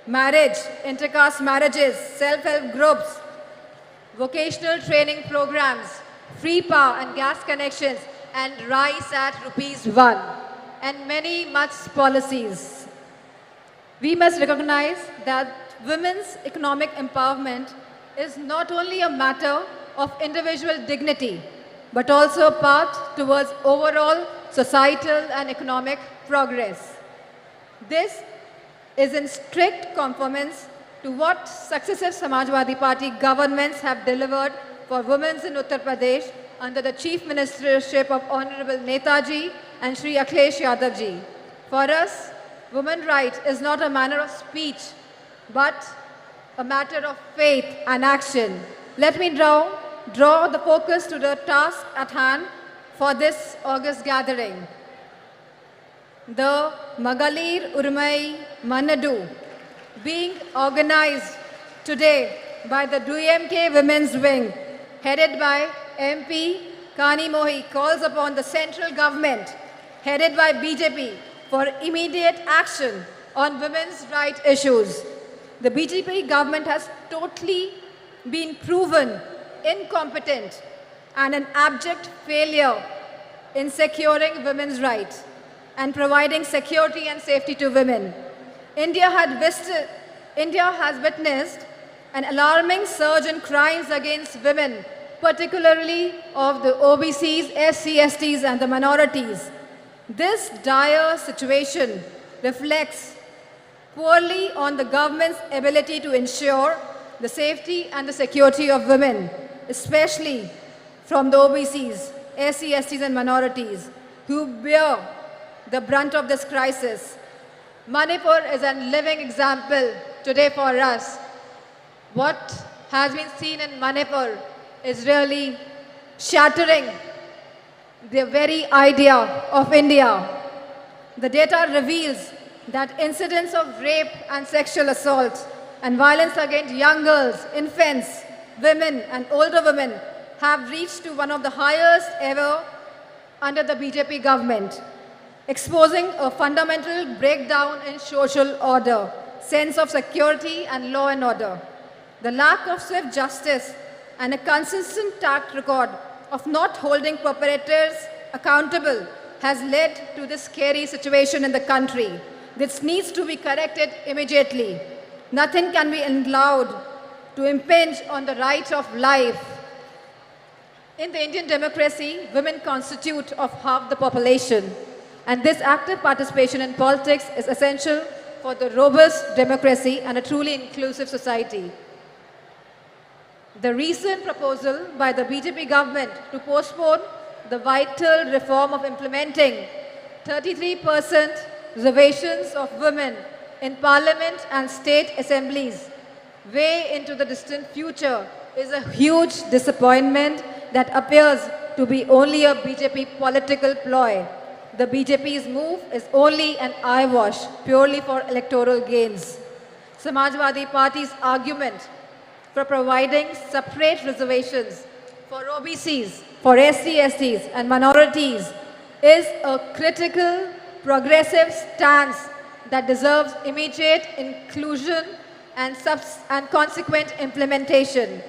marriage, intercaste marriages, self-help groups, vocational training programs, free power and gas connections, and rice at ₹1, and many much policies. We must recognize that women's economic empowerment is not only a matter of individual dignity, but also a path towards overall societal and economic progress. This is in strict conformance to what successive Samajwadi Party governments have delivered for women in Uttar Pradesh under the Chief Ministership of Honorable Netaji and Shri Akhilesh Yadav ji. For us, women's rights is not a manner of speech, but a matter of faith and action. Let me draw the focus to the task at hand for this August gathering. The Magalir Urmai Manadu, being organized today by the DMK Women's Wing, headed by MP Kani Mohi, calls upon the central government, headed by BJP, for immediate action on women's rights issues. The BJP government has totally been proven incompetent and an abject failure in securing women's rights and providing security and safety to women. India has witnessed an alarming surge in crimes against women, particularly of the OBCs, SC, STs and the minorities. This dire situation reflects poorly on the government's ability to ensure the safety and the security of women, especially from the OBCs, SC, STs and minorities, who bear the brunt of this crisis. Manipur is a living example today for us. What has been seen in Manipur is really shattering the very idea of India. The data reveals that incidents of rape and sexual assault and violence against young girls, infants, women and older women have reached to one of the highest ever under the BJP government, exposing a fundamental breakdown in social order, sense of security and law and order. The lack of swift justice and a consistent track record of not holding perpetrators accountable has led to this scary situation in the country. This needs to be corrected immediately. Nothing can be allowed to impinge on the right of life. In the Indian democracy, women constitute of half the population, and this active participation in politics is essential for the robust democracy and a truly inclusive society. The recent proposal by the BJP government to postpone the vital reform of implementing 33% reservations of women in parliament and state assemblies way into the distant future is a huge disappointment that appears to be only a BJP political ploy. The BJP's move is only an eyewash purely for electoral gains. Samajwadi Party's argument for providing separate reservations for OBCs, for SC/STs and minorities is a critical, progressive stance that deserves immediate inclusion and consequent implementation.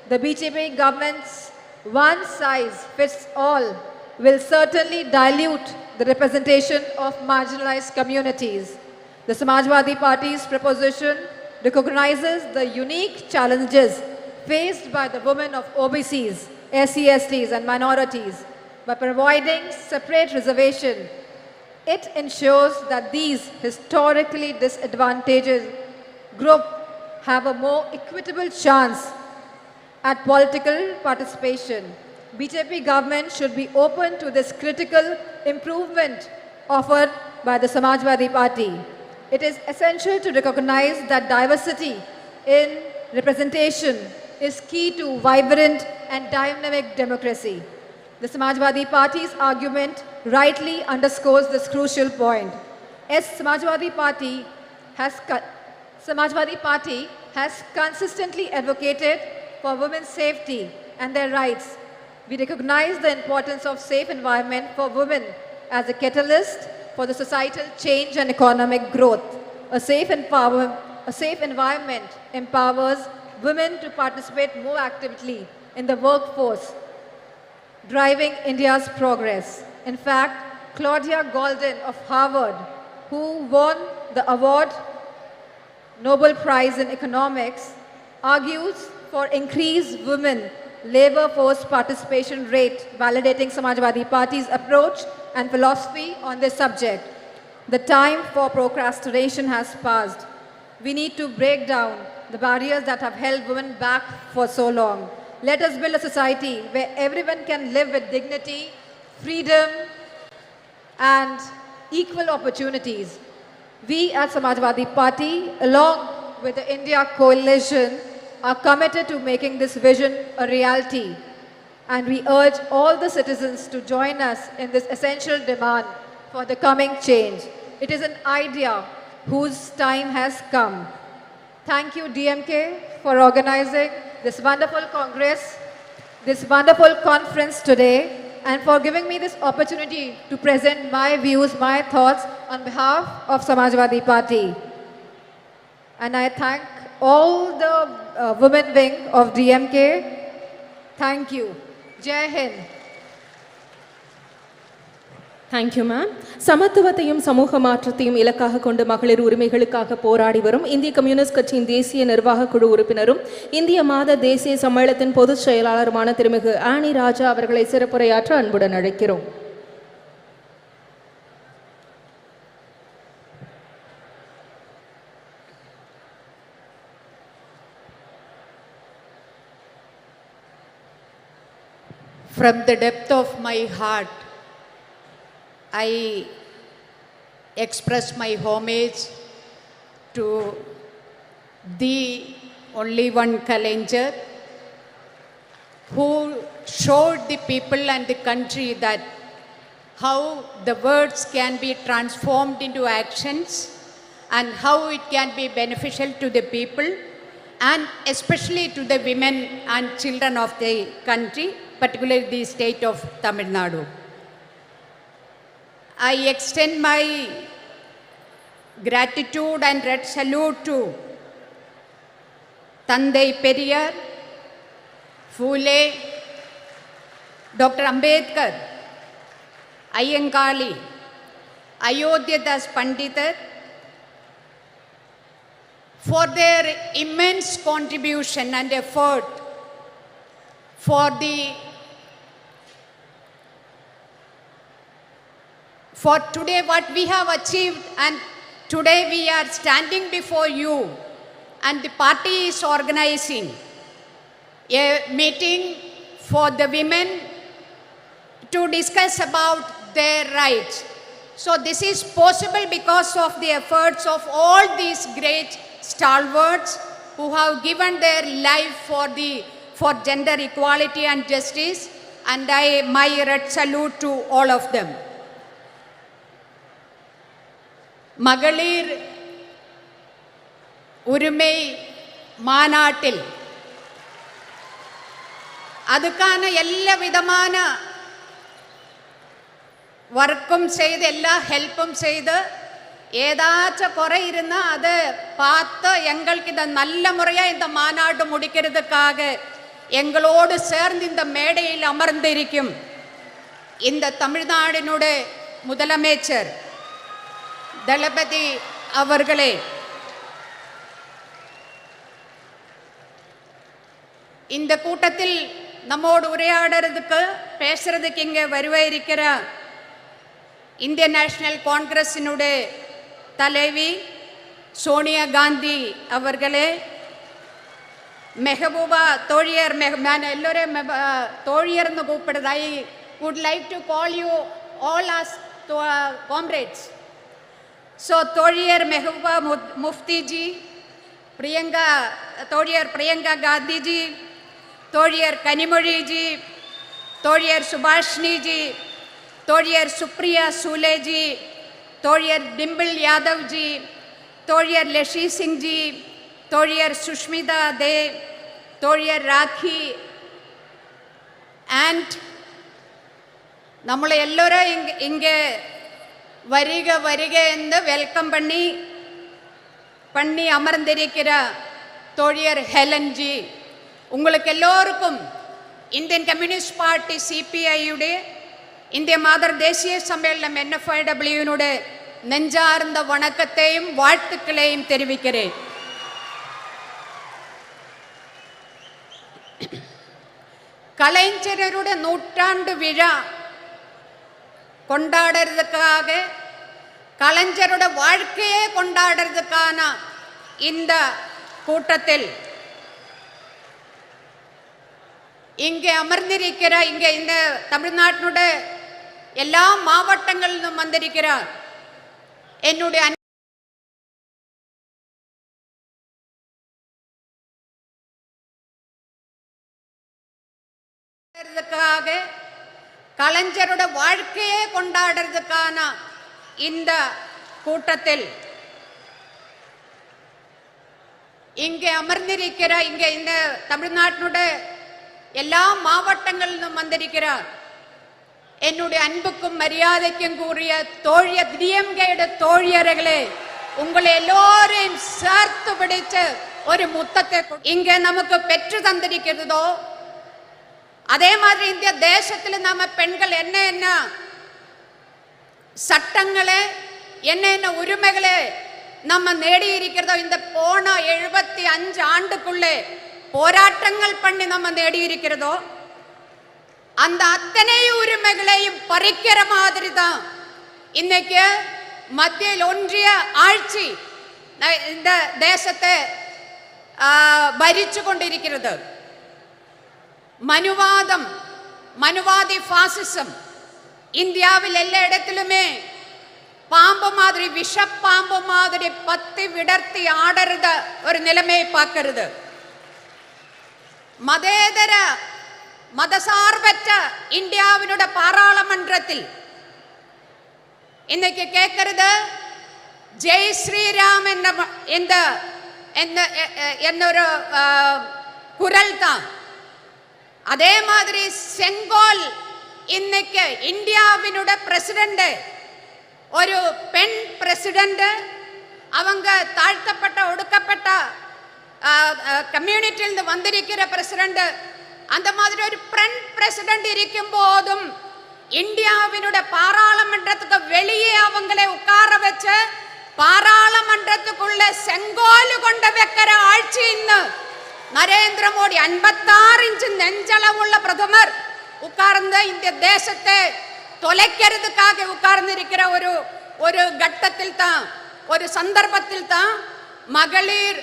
The BJP government's one-size-fits-all will certainly dilute the representation of marginalized communities. The Samajwadi Party's proposition recognizes the unique challenges faced by the women of OBCs, SC/STs and minorities. By providing separate reservation, it ensures that these historically disadvantaged groups have a more equitable chance at political participation. BJP government should be open to this critical improvement offered by the Samajwadi Party. It is essential to recognize that diversity in representation is key to vibrant and dynamic democracy. The Samajwadi Party's argument rightly underscores this crucial point. As Samajwadi Party has consistently advocated for women's safety and their rights. We recognize the importance of safe environment for women as a catalyst for the societal change and economic growth. A safe environment empowers women to participate more actively in the workforce, driving India's progress. In fact, Claudia Golden of Harvard, who won the award Nobel Prize in Economics, argues for increased women labor force participation rate, validating Samajwadi Party's approach and philosophy on this subject. The time for procrastination has passed. We need to break down the barriers that have held women back for so long. Let us build a society where everyone can live with dignity, freedom, and equal opportunities. We at Samajwadi Party, along with the India Coalition, are committed to making this vision a reality. And we urge all the citizens to join us in this essential demand for the coming change. It is an idea whose time has come. Thank you, DMK, for organizing this wonderful congress, this wonderful conference today, and for giving me this opportunity to present my views, my thoughts on behalf of Samajwadi Party. And I thank all the women wing of DMK. Thank you. Jai Hind. Thank you, ma'am. சமத்துவத்தையும் சமூக மாற்றத்தையும் இலக்காக கொண்டு மகளிர் உரிமைகளுக்காக போராடி வரும் இந்திய communist கட்சியின் தேசிய நிர்வாக குழு உறுப்பினரும் இந்திய மாத தேசிய சம்மேளனத்தின் பொதுச் செயலாளருமான திருமிகு ஆனி ராஜா அவர்களை சிறப்புரையாற்ற அன்புடன் அழைக்கிறோம். From the depth of my heart, I express my homage to the only one Kalaignar who showed the people and the country that how the words can be transformed into actions and how it can be beneficial to the people and especially to the women and children of the country, particularly the state of Tamil Nadu. I extend my gratitude and red salute to Tandai Periyar, Phule, Dr. Ambedkar, Ayyankali, Ayodhyadas Pandita for their immense contribution and effort for today what we have achieved, and today we are standing before you and the party is organizing a meeting for the women to discuss about their rights. So this is possible because of the efforts of all these great stalwarts who have given their life for gender equality and justice, and my red salute to all of them. மகளிர் உரிமை மாநாட்டில் அதுக்கான எல்லா விதமான വർക്കും ചെയ്ത് എല്ലാ ഹെൽപ്പും ചെയ്ത് ஏதாச்சும் குறை இருந்தால் அதை பார்த்து எங்களுக்கு இந்த நல்ல முறையாக இந்த மாநாடு முடிக்கிறதுக்காக எங்களோடு சேர்ந்து இந்த மேடையில் அமர்ந்திருக்கும் இந்த தமிழ்நாடினுடைய முதலமைச்சர் தளபதி அவர்களே, இந்த கூட்டத்தில் நம்மோடு உரையாடுறதுக்கு பேசுறதுக்கு இங்கே வருவாயிருக்கிற இந்தியன் நேஷனல் காங்கிரஸினுடைய தலைவி சோனியா காந்தி அவர்களே, மெஹபூபா தோழியர், நான் எல்லோரும் தோழியர் கூப்பிடுறது. I would like to call you all as comrades. So தோழியர் மெஹபூபா முஃப்திஜி, தோழியர் பிரியங்கா காந்திஜி, தோழியர் கனிமொழிஜி, தோழியர் சுபாஷினிஜி, தோழியர் சுப்ரியா சூலேஜி, தோழியர் டிம்பிள் யாதவ்ஜி, தோழியர் லெஷி சிங்ஜி, தோழியர் சுஷ்மிதா தே, தோழியர் ராக்கி, அண்ட் நம்மளை எல்லோரும் இங்கே வருக வருக என்று வெல்கம் பண்ணி அமர்ந்திருக்கிற தோழியர் ஹெலன்ஜி, உங்களுக்கு எல்லோருக்கும் இந்தியன் கம்யூனிஸ்ட் பார்ட்டி சிபிஐயுடைய இந்திய மாதர் தேசிய சம்மேளனம் NFIWனுடைய நெஞ்சார்ந்த வணக்கத்தையும் வாழ்த்துக்களையும் தெரிவிக்கிறேன். கலைஞருடைய நூற்றாண்டு விழா கொண்டாடுறதுக்காக, கலைஞருடைய வாழ்க்கையே கொண்டாடுறதுக்கான இந்த கூட்டத்தில் இங்கே அமர்ந்திருக்கிற இந்த தமிழ்நாட்டினுடைய எல்லா மாவட்டங்களிலும் வந்திருக்கிறார் என்னுடைய கலைஞருடைய வாழ்க்கையே கொண்டாடுறதுக்கான இந்த கூட்டத்தில் இங்கே அமர்ந்திருக்கிற இந்த தமிழ்நாட்டினுடைய எல்லா மாவட்டங்களிலும் வந்திருக்கிறார் என்னுடைய அன்புக்கும் மரியாதைக்கும் கூறிய தோழியர் டிஎம்கேட தோழியர்களே, உங்களை எல்லோரையும் சேர்த்து பிடிச்ச ஒரு முத்தத்தை இங்கே நமக்கு பெற்று தந்திருக்கிறதோ, அதே மாதிரி இந்த தேசத்தில் நம்ம பெண்கள் என்ன சட்டங்களே என்ன உரிமைகளே நம்ம நேடி இருக்கிறதோ, இந்த போன 75 ஆண்டுக்குள்ளே போராட்டங்கள் பண்ணி நம்ம நேடி இருக்கிறதோ, அந்த அத்தனை உரிமைகளையும் பறிக்கிற மாதிரி தான் இன்னைக்கு மத்தியில் ஒன்றிய ஆட்சி இந்த தேசத்தை ഭരിച്ചു கொண்டிருக்கிறது. மனுவாதி பாசிசம் இந்தியாவில் எல்லா இடத்திலுமே பாம்பு மாதிரி, விஷப்பாம்பு மாதிரி பத்தி விடர்த்தி ஆடுறத ஒரு நிலைமையை பார்க்கிறது. மதேதர மதசார்பற்ற இந்தியாவினுடைய பாராளுமன்றத்தில் இன்னைக்கு கேட்கிறது ஜெய் ஸ்ரீராம் എന്നൊരു குரல் தான். அதே மாதிரி செங்கோல் இன்னைக்கு இந்தியாவினுடைய பிரசிடென்ட், ஒரு பெண் பிரசிடென்ட், அவங்க தாழ்த்தப்பட்ட ஒடுக்கப்பட்ட கம்யூனிட்டியிலிருந்து வந்திருக்கிற பிரசிடென்ட், அந்த மாதிரி ஒரு பெண் பிரசிடென்ட் இருக்கும் போதும் இந்தியாவினுடைய பாராளுமன்றத்துக்கு வெளியே அவங்களை உட்கார வச்சு பாராளுமன்றத்துக்குள்ள செங்கோல் கொண்டு வைக்கிற ஆட்சி இன்னு நரேந்திர மோடி 56 இன்ச்சு நெஞ்சளவுள்ள பிரதமர் உட்கார்ந்து இந்த தேசத்தை தொலைக்கிறதுக்காக உட்கார்ந்து இருக்கிற ஒரு கட்டத்தில் தான், ஒரு சந்தர்ப்பத்தில் தான் மகளிர்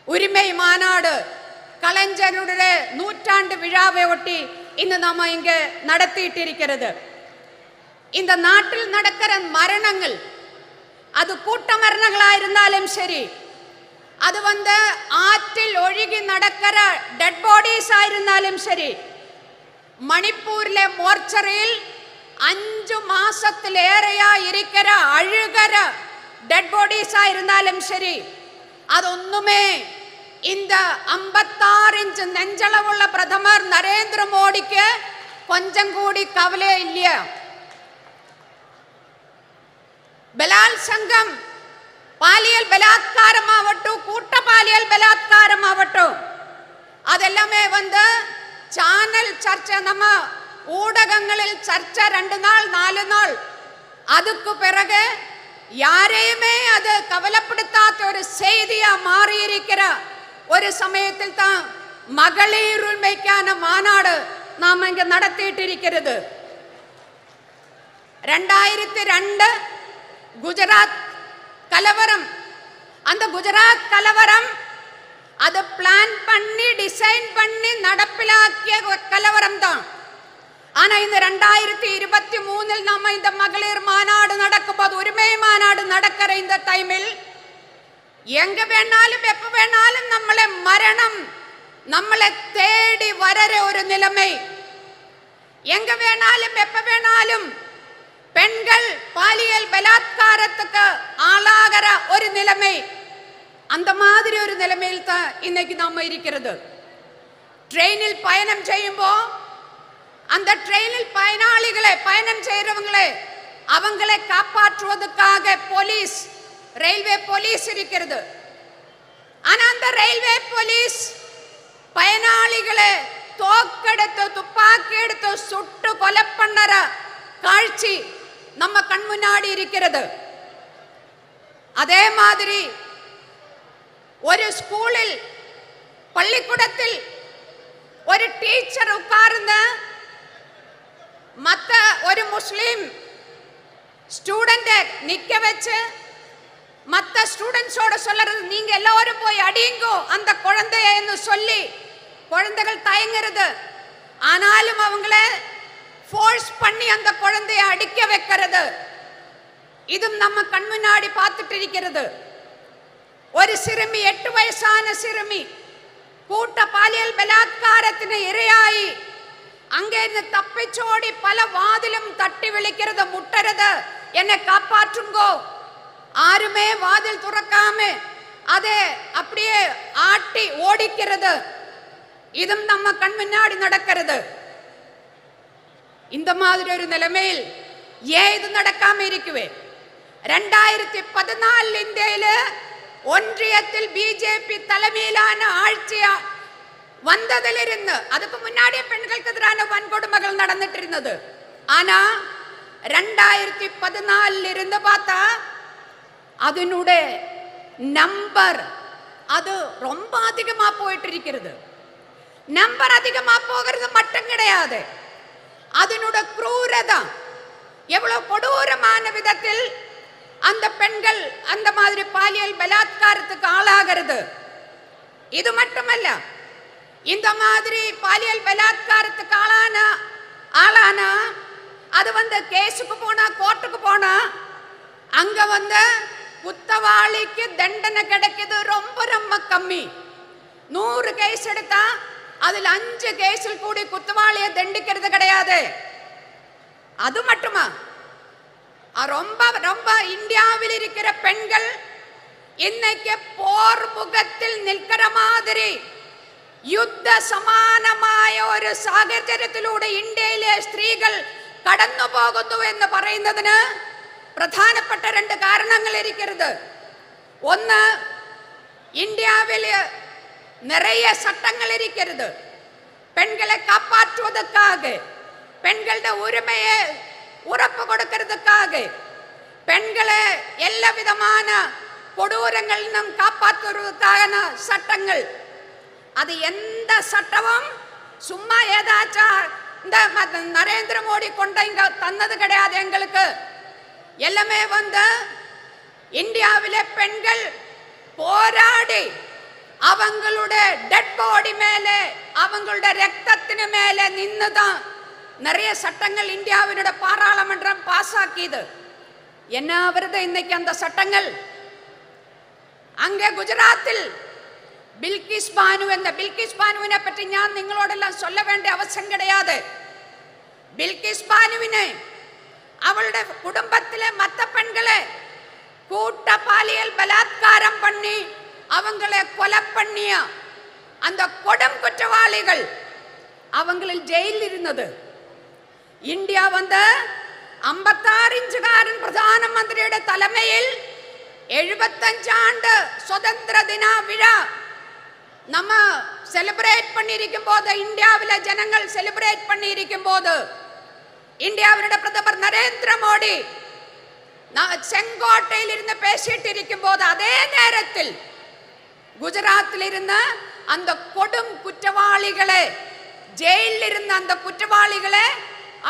உரிமை மாநாடு கலைஞருடைய 100ஆண்டு விழாவை ஒட்டி இன்று நாம இங்கே நடத்திட்டு இருக்கிறது. இந்த நாட்டில் நடக்கிற மரணங்கள், அது கூட்ட மரணங்களாயிருந்தாலும் சரி, அது ஆற்றில் ஒழுகி நடக்கிற டெட் பாடிஸ் ஆயிருந்தாலும் சரி, மணிப்பூரிലെ മോർച്ചറിയിൽ 5 മാസത്തിലേറെയാ ഇരിക്കുന്ന അഴുകര ഡെഡ് ബോഡീസ് ആയിരുന്നാലും ശരി, അതൊന്നുമേ இந்த 56 ഇഞ്ച് നെഞ്ചളവുള്ള പ്രഥമർ നരേന്ദ്രമോദിക്ക് கொஞ்சம் കൂടി കവലേ ഇല്ല. ബലാത്സംഗം, പാലിയൽ ബലാത്കാരമാവട്டும், കൂട്ടപാലിയൽ ബലാത്കാരമാവട്டும், അതെല്ലാമേ ചാനൽ ചർച്ച, നമ്മ ஊடகங்களில் சர்ச்சை 2 நாள் 4 நாள். அதுக்கு பிறகு யாரையுமே அது கவலைப்படுத்தாத ஒரு செய்தியா மாறியிருக்கிற ஒரு சமயத்தில் தான் மகளிர் உரிமைக்கான மாநாடு நாம் இங்க நடத்திட்டு இருக்கிறது. 2002 குஜராத் கலவரம், அந்த குஜராத் கலவரம் அது பிளான் பண்ணி டிசைன் பண்ணி நடப்பிலாக்கிய கலவரம் தான். ஆனா இந்த 2023 நம்ம இந்த மகளிர் மாநாடு நடக்கும்போது, உரிமை மாநாடு நடக்கிற இந்த டைமில் எங்க வேணாலும் எப்ப வேணாலும் നമ്മളെ மரணம் നമ്മളെ தேடி வர ஒரு நிலைமை, எங்க வேணாலும் எப்ப வேணாலும் பெண்கள் பாலியல் பலாத்காரத்துக்கு ஆளாகிற ஒரு நிலைமை, அந்த மாதிரி ஒரு நிலைமையில் தான் இன்னைக்கு நாம இருக்கிறது. ட்ரெயினில் பயணம் செய்யும்போ அந்த ட்ரெயினில் பயனாளிகளை, பயணம் செய்யறவங்களே, அவங்களை காப்பாற்றுவதற்காக போலீஸ், ரயில்வே போலீஸ் இருக்கிறது. ஆனா அந்த ரயில்வே போலீஸ் பயனாளிகளை தோக்கெடுத்து துப்பாக்கி எடுத்து சுட்டு கொலை பண்ணற காட்சி நம்ம கண் முன்னாடி இருக்கிறது. அதே மாதிரி ஒரு ஸ்கூலில், பள்ளிக்கூடத்தில் ஒரு டீச்சர் உட்கார்ந்த மத்த ஒரு முஸ்லிம் ஸ்டூடெண்ட் நிக்க வச்சு மத்த ஸ்டூடெண்ட்ஸோட சொல்றது, நீங்க எல்லாரும் போய் அடிங்கோ அந்த குழந்தைன்னு சொல்லி குழந்தைகள் தயங்குறது. ஆனாலும் அவங்கள ஃபோர்ஸ் பண்ணி அந்த குழந்தையை அடிக்க வைக்கிறது, இதுவும் நம்ம கண் முன்னாடி பார்த்துட்டு இருக்கிறது. ஒரு சிறுமி, 8 வயசான சிறுமி கூட்ட பாலியல் பலாத்காரത്തിന് ഇരയായി அங்கிருந்து தப்பிச்சோடி பல வாதிலும் தட்டி விழிக்கிறது, முட்டறது, என்னை காப்பாற்றுங்கோ. ஆருமே வாதில் துறக்காம அதே அப்படியே ஆட்டி ஓடிக்கிறது, இதுவும் நம்ம கண் முன்னாடி நடக்கிறது. இந்த மாதிரி ஒரு நிலைமையில் ஏன் இது நடக்காம இருக்குவே? 2014 ഇന്ത്യയിൽ ஒன்றியத்தில் பிஜேபி தலைமையிலான ஆட்சியா வந்ததிலிருந்து, அதுக்கு முன்னாடியே பெண்களுக்கு எதிரான வன்கொடுமைகள் நடந்துட்டு இருந்தது. ஆனா 2014 இருந்து பார்த்தா அதனுடைய நம்பர் அது ரொம்ப அதிகமா போயிட்டு இருக்கிறது. நம்பர் அதிகமா போகிறது மட்டும் கிடையாது, அதனுடைய க்ரூரதா எவ்வளவு கொடூரமான விதத்தில் அந்த பெண்கள் அந்த மாதிரி பாலியல் பலாத்காரத்துக்கு ஆளாகிறது. இது மட்டுமல்ல, இந்த மாதிரி பாலியல் பலாத்காரத்துக்கு ஆளான அது கேஸுக்கு போனா, கோர்ட்டுக்கு போனா, அங்க குத்தவாளிக்கு தண்டனை கிடைக்குது ரொம்ப ரொம்ப கம்மி. 100 கேஸ் எடுத்தா அதில் 5 கேஸில் கூடி குத்தவாளியை தண்டிக்கிறது கிடையாது. அது மட்டுமா, ரொம்ப ரொம்ப இந்தியாவில் இருக்கிற பெண்கள் இன்னைக்கு போர் முகத்தில் நிற்கிற மாதிரி യുദ്ധ സമാനമായ ഒരു സാഹചര്യത്തിലൂടെ ഇന്ത്യയിലെ സ്ത്രീകൾ കടന്നു പോകുന്നു എന്ന് പറയുന്നതിന് പ്രധാനപ്പെട്ട 2 കാരണങ്ങൾ ഇരിക്കുന്നത്. ഒന്ന്, ഇന്ത്യയിൽ നിറയെ ചട്ടങ്ങൾ ഇരിക്കരുത്. പെൺകളെ കാപ്പാറ്റുവதற்காக, പെൺകളുടെ ഉரிமையை ഉറപ്പ് കൊടുக்கிறதுக்காக, പെൺകളെ എല്ലാ വിധமான கொடூரங்களில் നിന്നും காப்பாற்றுவதற்கான சட்டங்கள். அது எந்த சட்டமும் சும்மா ஏதாச்சும் இந்த நரேந்திர மோடி கொண்ட இங்க தந்தது கிடையாது. எங்களுக்கு எல்லாமே இந்தியாவிலே பெண்கள் போராடி அவங்களுடைய டெட் பாடி மேலே, அவங்களுடைய ரத்தத்தின் மேலே நின்னுதான் நிறைய சட்டங்கள் இந்தியாவினுடைய பாராளுமன்றம் പാസ്സാക്കിയത്. എന്നാ വെറുതെ ഇന്നേക്ക് അന്ത സട്ടങ്ങൾ. അങ്ങ് ഗുജറാത്തിൽ ബിൽക്കിസ് ബാനുവിനെ പറ്റി ഞാൻ നിങ്ങളോടെല്ലാം சொல்ல വേണ്ട അവസരം கிடையாது. ബിൽക്കിസ് ബാനുവിനെ அவளுடைய குடும்பத்திலே மற்ற பெண்களை கூட்ட பாலியல் பலாத்காரம் பண்ணி அவங்களை கொலை பண்ணிய அந்த கொடும் குற்றவாளிகள் அவங்களில் ஜெயிலில் இருந்தது. இந்தியா வந்து 56 ഇഞ്ചുകാരൻ പ്രധാനമന്ത്രിയുടെ തലമയിൽ 75 ആണ്ട് സ്വതന്ത്ര ദിന വിഴ നമ്മ സെലിബ്രേറ്റ് பண்ணியிருக்கும்போது இந்தியாவில ஜனங்கள் செலிப்ரேட் பண்ணியிருக்கும்போது இந்தியாவுடைய பிரதமர் நரேந்திர மோடி செங்கோட்டையில் இருந்து பேசிட்டு இருக்கும்போது அதே நேரத்தில் குஜராத்தில் இருந்த அந்த கொடும் குற்றவாளிகளை ஜெயிலில் இருந்த அந்த குற்றவாளிகளை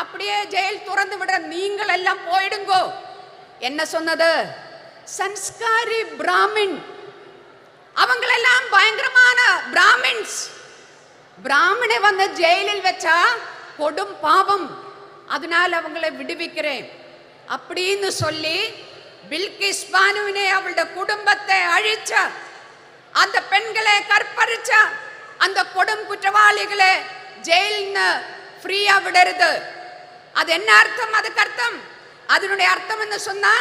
அப்படியே ஜெயில் துறந்து விட நீங்கள் எல்லாம் போயிடுங்கோ என்ன சொன்னது? சன்ஸ்காரி பிராமின் அவங்களெல்லாம் பயங்கரமான பிராமின்ஸ். பிராமணை வந்து ஜெயிலில் வச்சா கொடும் பாவம், அதனால் அவங்களை விடுவிக்கிறேன் அப்படின்னு சொல்லி பில்கிஸ் பானுவினை அவளுடைய குடும்பத்தை அழிச்ச அந்த பெண்களை கற்பழிச்ச அந்த கொடும் குற்றவாளிகளை ஜெயில்னு ஃப்ரீயா விடுறது. அது என்ன அர்த்தம்? அதுக்கு அர்த்தம், அதனுடைய அர்த்தம் என்ன சொன்னா,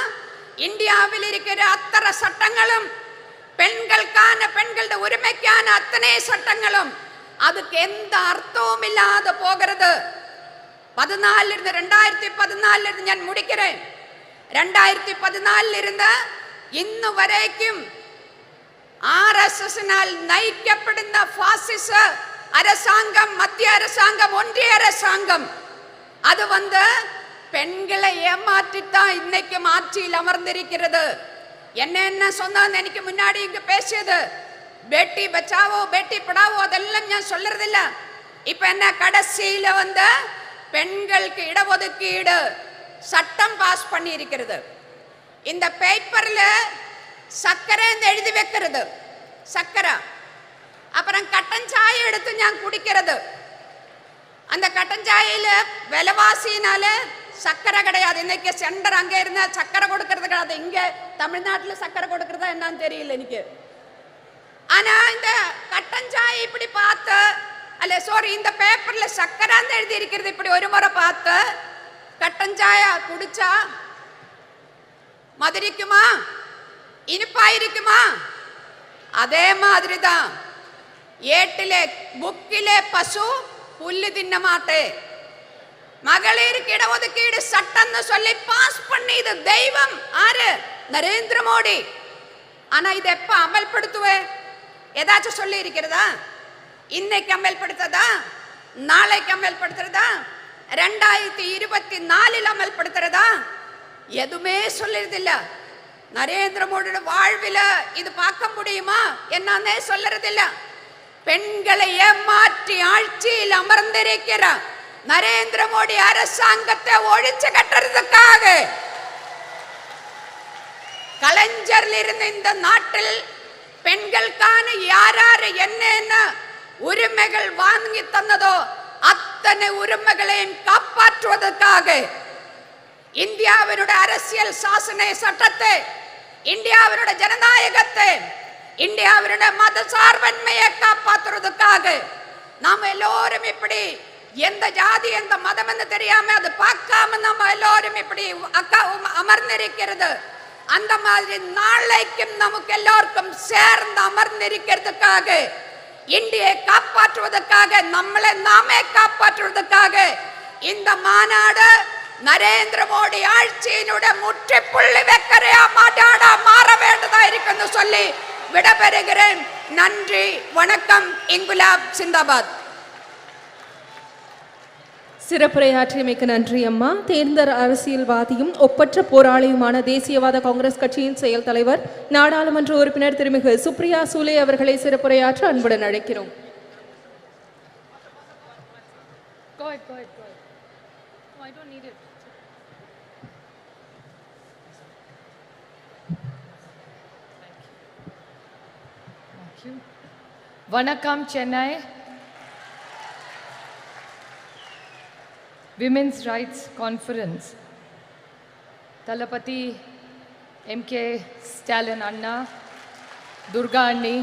இந்தியாவில் இருக்கிற அத்தனை சட்டங்களும் பெண்களுக்கான பெண்களுடைய உரிமைக்கான அத்தனை சட்டங்களும் அதுக்கு எந்த அர்த்தமும் இல்லாத போகிறது. 2014 இருந்து ഞാൻ முடிக்கிறேன். 2014 இருந்து ഇന്ന് വരേക്കും RSSനാൽ നയിക്കപ്പെടുന്ന ഫാസിസ அரசாங்கம், மத்திய அரசாங்கம், ஒன்றிய அரசாங்கம் அது வந்து பெண்களை ஏமாற்றித்தான் இன்னைக்கு ஆட்சியில் அமர்ந்திருக்கிறது. என்ன சொன்னான்னு எனக்கு முன்னாடி இங்க பேசியது பேட்டி பச்சாவோ பேட்டி படாவோ அதெல்லாம் நான் சொல்றதில்ல. இப்ப என்ன கடைசியில வந்து பெண்களுக்கு இடஒதுக்கீடு சட்டம் பாஸ் பண்ணி இருக்கிறது. இந்த பேப்பர்ல சக்கரை எழுதி வைக்கிறது, சக்கரை. அப்புறம் கட்டன் சாயை எடுத்து நான் குடிக்கிறது. அந்த கட்டன் சாயில விலைவாசினால சக்கரை கிடையாது. இன்னைக்கு சென்டர் அங்க இருந்த சக்கரை கொடுக்கறது கிடையாது. இங்க தமிழ்நாட்டில் சக்கரை கொடுக்கறதா என்னன்னு தெரியல எனக்கு. ஆனா இந்த கட்டன் சாய் இப்படி பார்த்து, அல்ல சாரி, இந்த பேப்பர்ல சக்கரான்னு எழுதி இருக்கிறது இப்படி ஒரு முறை பார்த்து கட்டன் சாயா குடிச்சா மதுரிக்குமா, இனிப்பாயிருக்குமா? அதே மாதிரிதான் ஏட்டிலே புக்கிலே பசு புல்லு தின்ன மாட்டே. மகளிருக்கு இடஒதுக்கீடு சட்டம்னு சொல்லி பாஸ் பண்ணிது தெய்வம் ஆறு? நரேந்திர மோடி. ஆனா இதை எப்ப அமல்படுத்துவே? ஏதாச்சும் சொல்லி இருக்கிறதா? இன்னைக்கு அமல்படுத்ததா? நாளைக்கு அமல்படுத்துறதா? 2024 அமல்படுத்துறதா? எதுவுமே சொல்லுறதில்ல. நரேந்திர மோடியோட வாழ்வில இது பார்க்க முடியுமா என்னன்னே சொல்லுறதில்ல. பெண்களை ஏமாற்றி ஆட்சியில் அமர்ந்திருக்கிற நரேந்திர மோடி அரசாங்கத்தை ஒழிச்சு கட்டுறதுக்காக கலைஞரில் இருந்த இந்த நாட்டில் பெண்களுக்கான யார் என்ன உரிமைகள் வாங்கி தந்ததோ அத்தனை உரிமைகளையும் காப்பாற்றுவதற்காக இந்தியாவினுடைய அரசியல் சாசன சட்டத்தை, இந்தியாவினுடைய ஜனநாயகத்தை, இந்தியாவினுடைய மத சார்பன்மையை காப்பாற்றுவதற்காக நாம் எல்லோரும் இப்படி எந்த ஜாதி எந்த மதம் என்று தெரியாம அது பார்க்காம நம்ம எல்லோரும் இப்படி அமர்ந்திருக்கிறது. அந்த மாதிரி நாளைக்கும் நமக்கு எல்லோருக்கும் சேர்ந்து அமர்ந்திருக்கிறதுக்காக, இந்தியை காப்பாற்றுவதற்காக, நம்மளை நாமே காப்பாற்றுவதற்காக இந்த மாநாடு நரேந்திர மோடி ஆட்சியினுடைய முற்றுப்புள்ளி வைக்கிற மாநாடா மாற வேண்டதா இருக்குன்னு சொல்லி விடைபெறுகிறேன். நன்றி, வணக்கம். இன்குலாப் சிந்தாபாத். சிறப்புரையாற்றியமைக்கு நன்றி அம்மா. தேர்ந்த அரசியல்வாதியும் ஒப்பற்ற போராளியுமான தேசியவாத காங்கிரஸ் கட்சியின் செயல் தலைவர், நாடாளுமன்ற உறுப்பினர் திருமிகு சுப்ரியா சூலே அவர்களை சிறப்புரையாற்ற அன்புடன் அழைக்கிறோம். Vanakkam Chennai. Women's Rights Conference. Talapati, MK Stalin Anna, Durga Anni,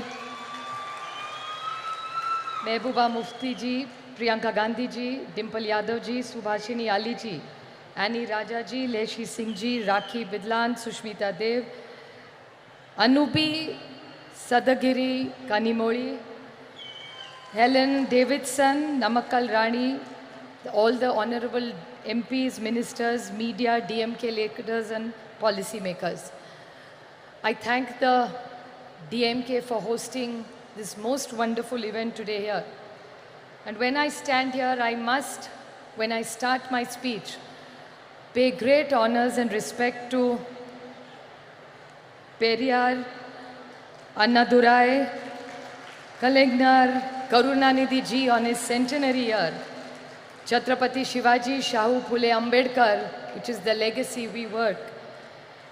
Mehbooba Mufti ji, Priyanka Gandhi ji, Dimple Yadav ji, Subhashini Ali ji, Annie Raja ji, Leshi Singh ji, Rakhi Bidlan, Sushmita Dev, Anubi Sadagiri Kanimoli, Helen Davidson, Namakkal Rani, all the honorable MPs, ministers, media, DMK leaders and policy makers. I thank the DMK for hosting this most wonderful event today here. And when I stand here, I must, when I start my speech, pay great honors and respect to Periyar, Annadurai, Kalingnar, Karunanidhi ji on his centenary year, Chhatrapati Shivaji Shahu Phule Ambedkar, which is the legacy we work,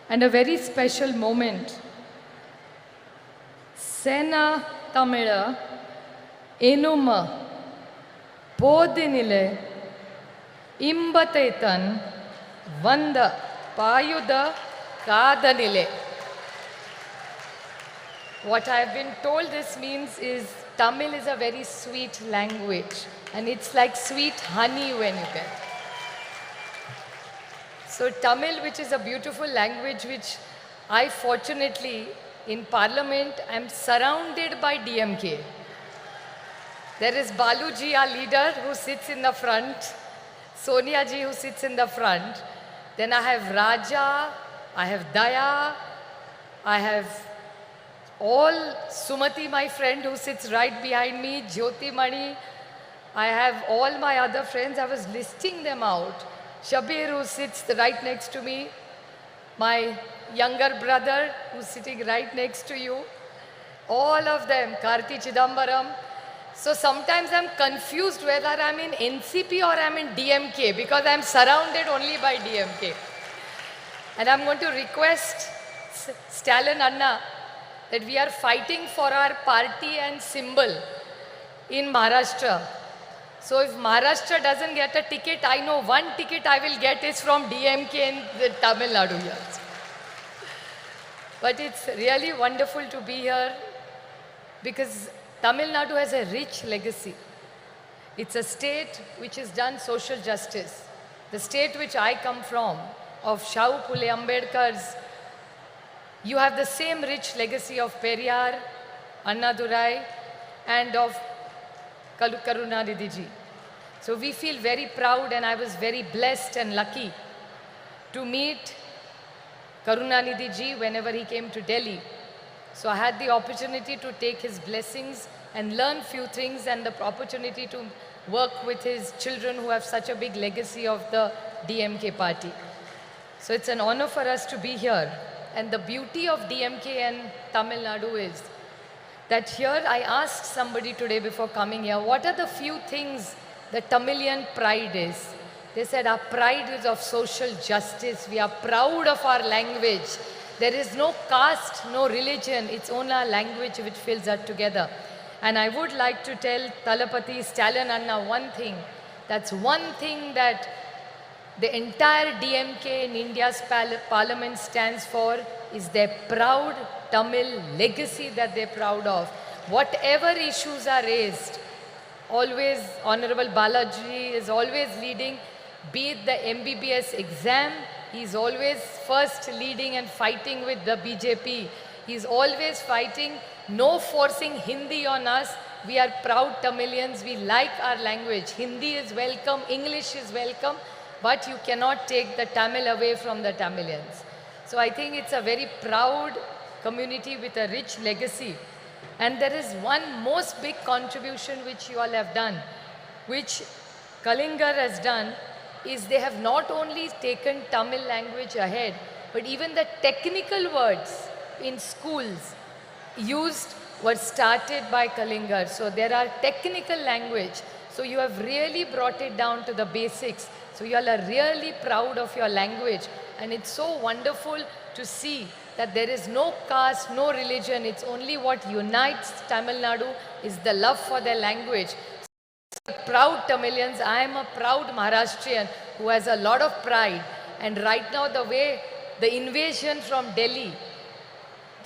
and a very special moment. Sena Tamila Enuma Podinile Imbatetan Vanda Payuda Kadanile. What I have been told this means is Tamil is a very sweet language and it's like sweet honey when you get. So Tamil, which is a beautiful language, which I fortunately in Parliament am surrounded by DMK. There is Baluji, our leader, who sits in the front, Soniya ji, who sits in the front. Then I have Raja, I have Daya, I have all Sumati, my friend, who sits right behind me, Jyoti Mani. I have all my other friends. I was listing them out. Shabir, who sits right next to me. My younger brother, who's sitting right next to you. All of them, Karti Chidambaram. So sometimes I'm confused whether I'm in NCP or I'm in DMK because I'm surrounded only by DMK. And I'm going to request Stalin Anna that we are fighting for our party and symbol in Maharashtra. So if Maharashtra doesn't get a ticket, I know one ticket I will get is from DMK in the Tamil Nadu here. But it's really wonderful to be here because Tamil Nadu has a rich legacy. It's a state which has done social justice. The state which I come from, of Shahu Phule Ambedkar's, you have the same rich legacy of Periyar, Annadurai, and of Karunanidhi ji. So we feel very proud, and I was very blessed and lucky to meet Karunanidhi ji whenever he came to Delhi. So I had the opportunity to take his blessings and learn few things, and the opportunity to work with his children who have such a big legacy of the DMK party. So it's an honor for us to be here. And the beauty of DMK and Tamil Nadu is that here I asked somebody today before coming here, what are the few things the Tamilian pride is? They said our pride is of social justice. We are proud of our language. There is no caste, no religion. It's only our language which fills us together. And I would like to tell Talapati Stalin Anna one thing. That's one thing that the entire DMK in India's parliament stands for is their proud Tamil legacy that they're proud of. Whatever issues are raised, always Honorable Balaji is always leading, be it the MBBS exam, he's always first leading and fighting with the BJP. He's always fighting, no forcing Hindi on us. We are proud Tamilians, we like our language. Hindi is welcome, English is welcome, but you cannot take the Tamil away from the Tamilians. So I think it's a very proud community with a rich legacy. And there is one most big contribution which you all have done, which Kalingar has done, is they have not only taken Tamil language ahead, but even the technical words in schools used were started by Kalingar. So there are technical language. So you have really brought it down to the basics. So you all are really proud of your language. And it's so wonderful to see that there is no caste, no religion. It's only what unites Tamil Nadu is the love for their language. So, proud Tamilians, I am a proud Maharashtrian who has a lot of pride. And right now the way the invasion from Delhi,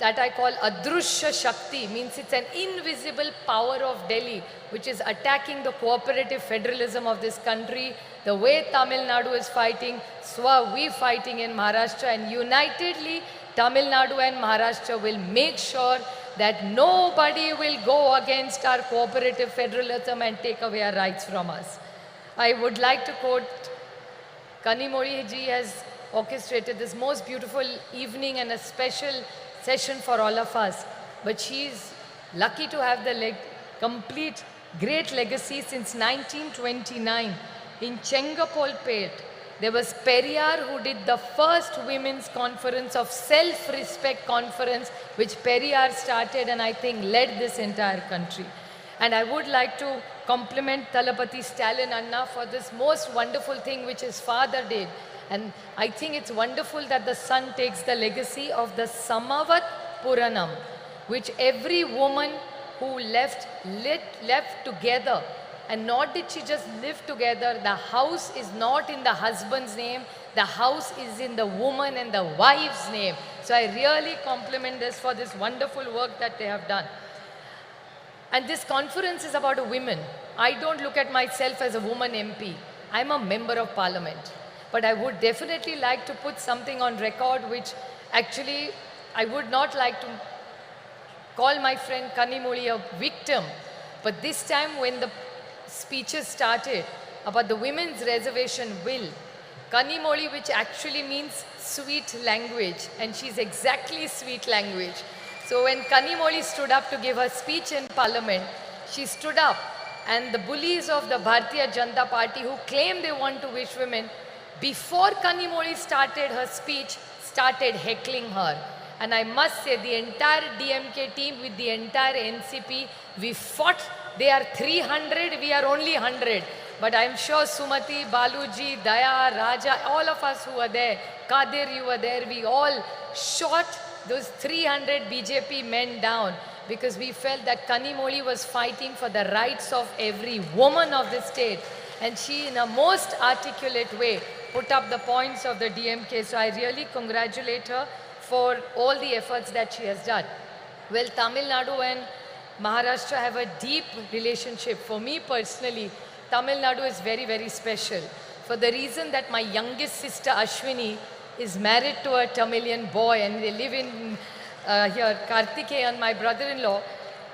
that I call Adrushya Shakti, means it's an invisible power of Delhi which is attacking the cooperative federalism of this country. The way Tamil Nadu is fighting, so are we fighting in Maharashtra, and unitedly Tamil Nadu and Maharashtra will make sure that nobody will go against our cooperative federalism and take away our rights from us. I would like to quote, Kanimozhi ji has orchestrated this most beautiful evening and a special session for all of us. But she is lucky to have the complete great legacy since 1929. In Chengapolpet, there was Periyar who did the first women's conference of self-respect conference, which Periyar started and I think led this entire country. And I would like to compliment Thalapathy Stalin Anna for this most wonderful thing which his father did. And I think it's wonderful that the son takes the legacy of the Samavat Puranam, which every woman who left together. And not did she just live together, the house is not in the husband's name, the house is in the woman and the wife's name. So I really compliment this for this wonderful work that they have done. And this conference is about women. I don't look at myself as a woman MP. I'm a member of parliament. But I would definitely like to put something on record which actually I would not like to call my friend Kanimozhi a victim. But this time when the speeches started about the women's reservation bill, Kanimozhi, which actually means sweet language, and she's exactly sweet language. So when Kanimozhi stood up to give her speech in parliament, she stood up and the bullies of the Bharatiya Janata Party who claim they want to wish women, before Kanimozhi started her speech, started heckling her. And I must say the entire DMK team with the entire NCP, we fought. They are 300, we are only 100. But I'm sure Sumati, Baluji, Daya, Raja, all of us who were there, Kadir, you were there, we all shot those 300 BJP men down because we felt that Kanimozhi was fighting for the rights of every woman of the state. And she, in a most articulate way, put up the points of the DMK. So I really congratulate her for all the efforts that she has done. Well, Tamil Nadu and Maharashtra have a deep relationship. For me personally, Tamil Nadu is very, very special. For the reason that my youngest sister Ashwini is married to a Tamilian boy and they live in here. Karthikeyan, my brother-in-law,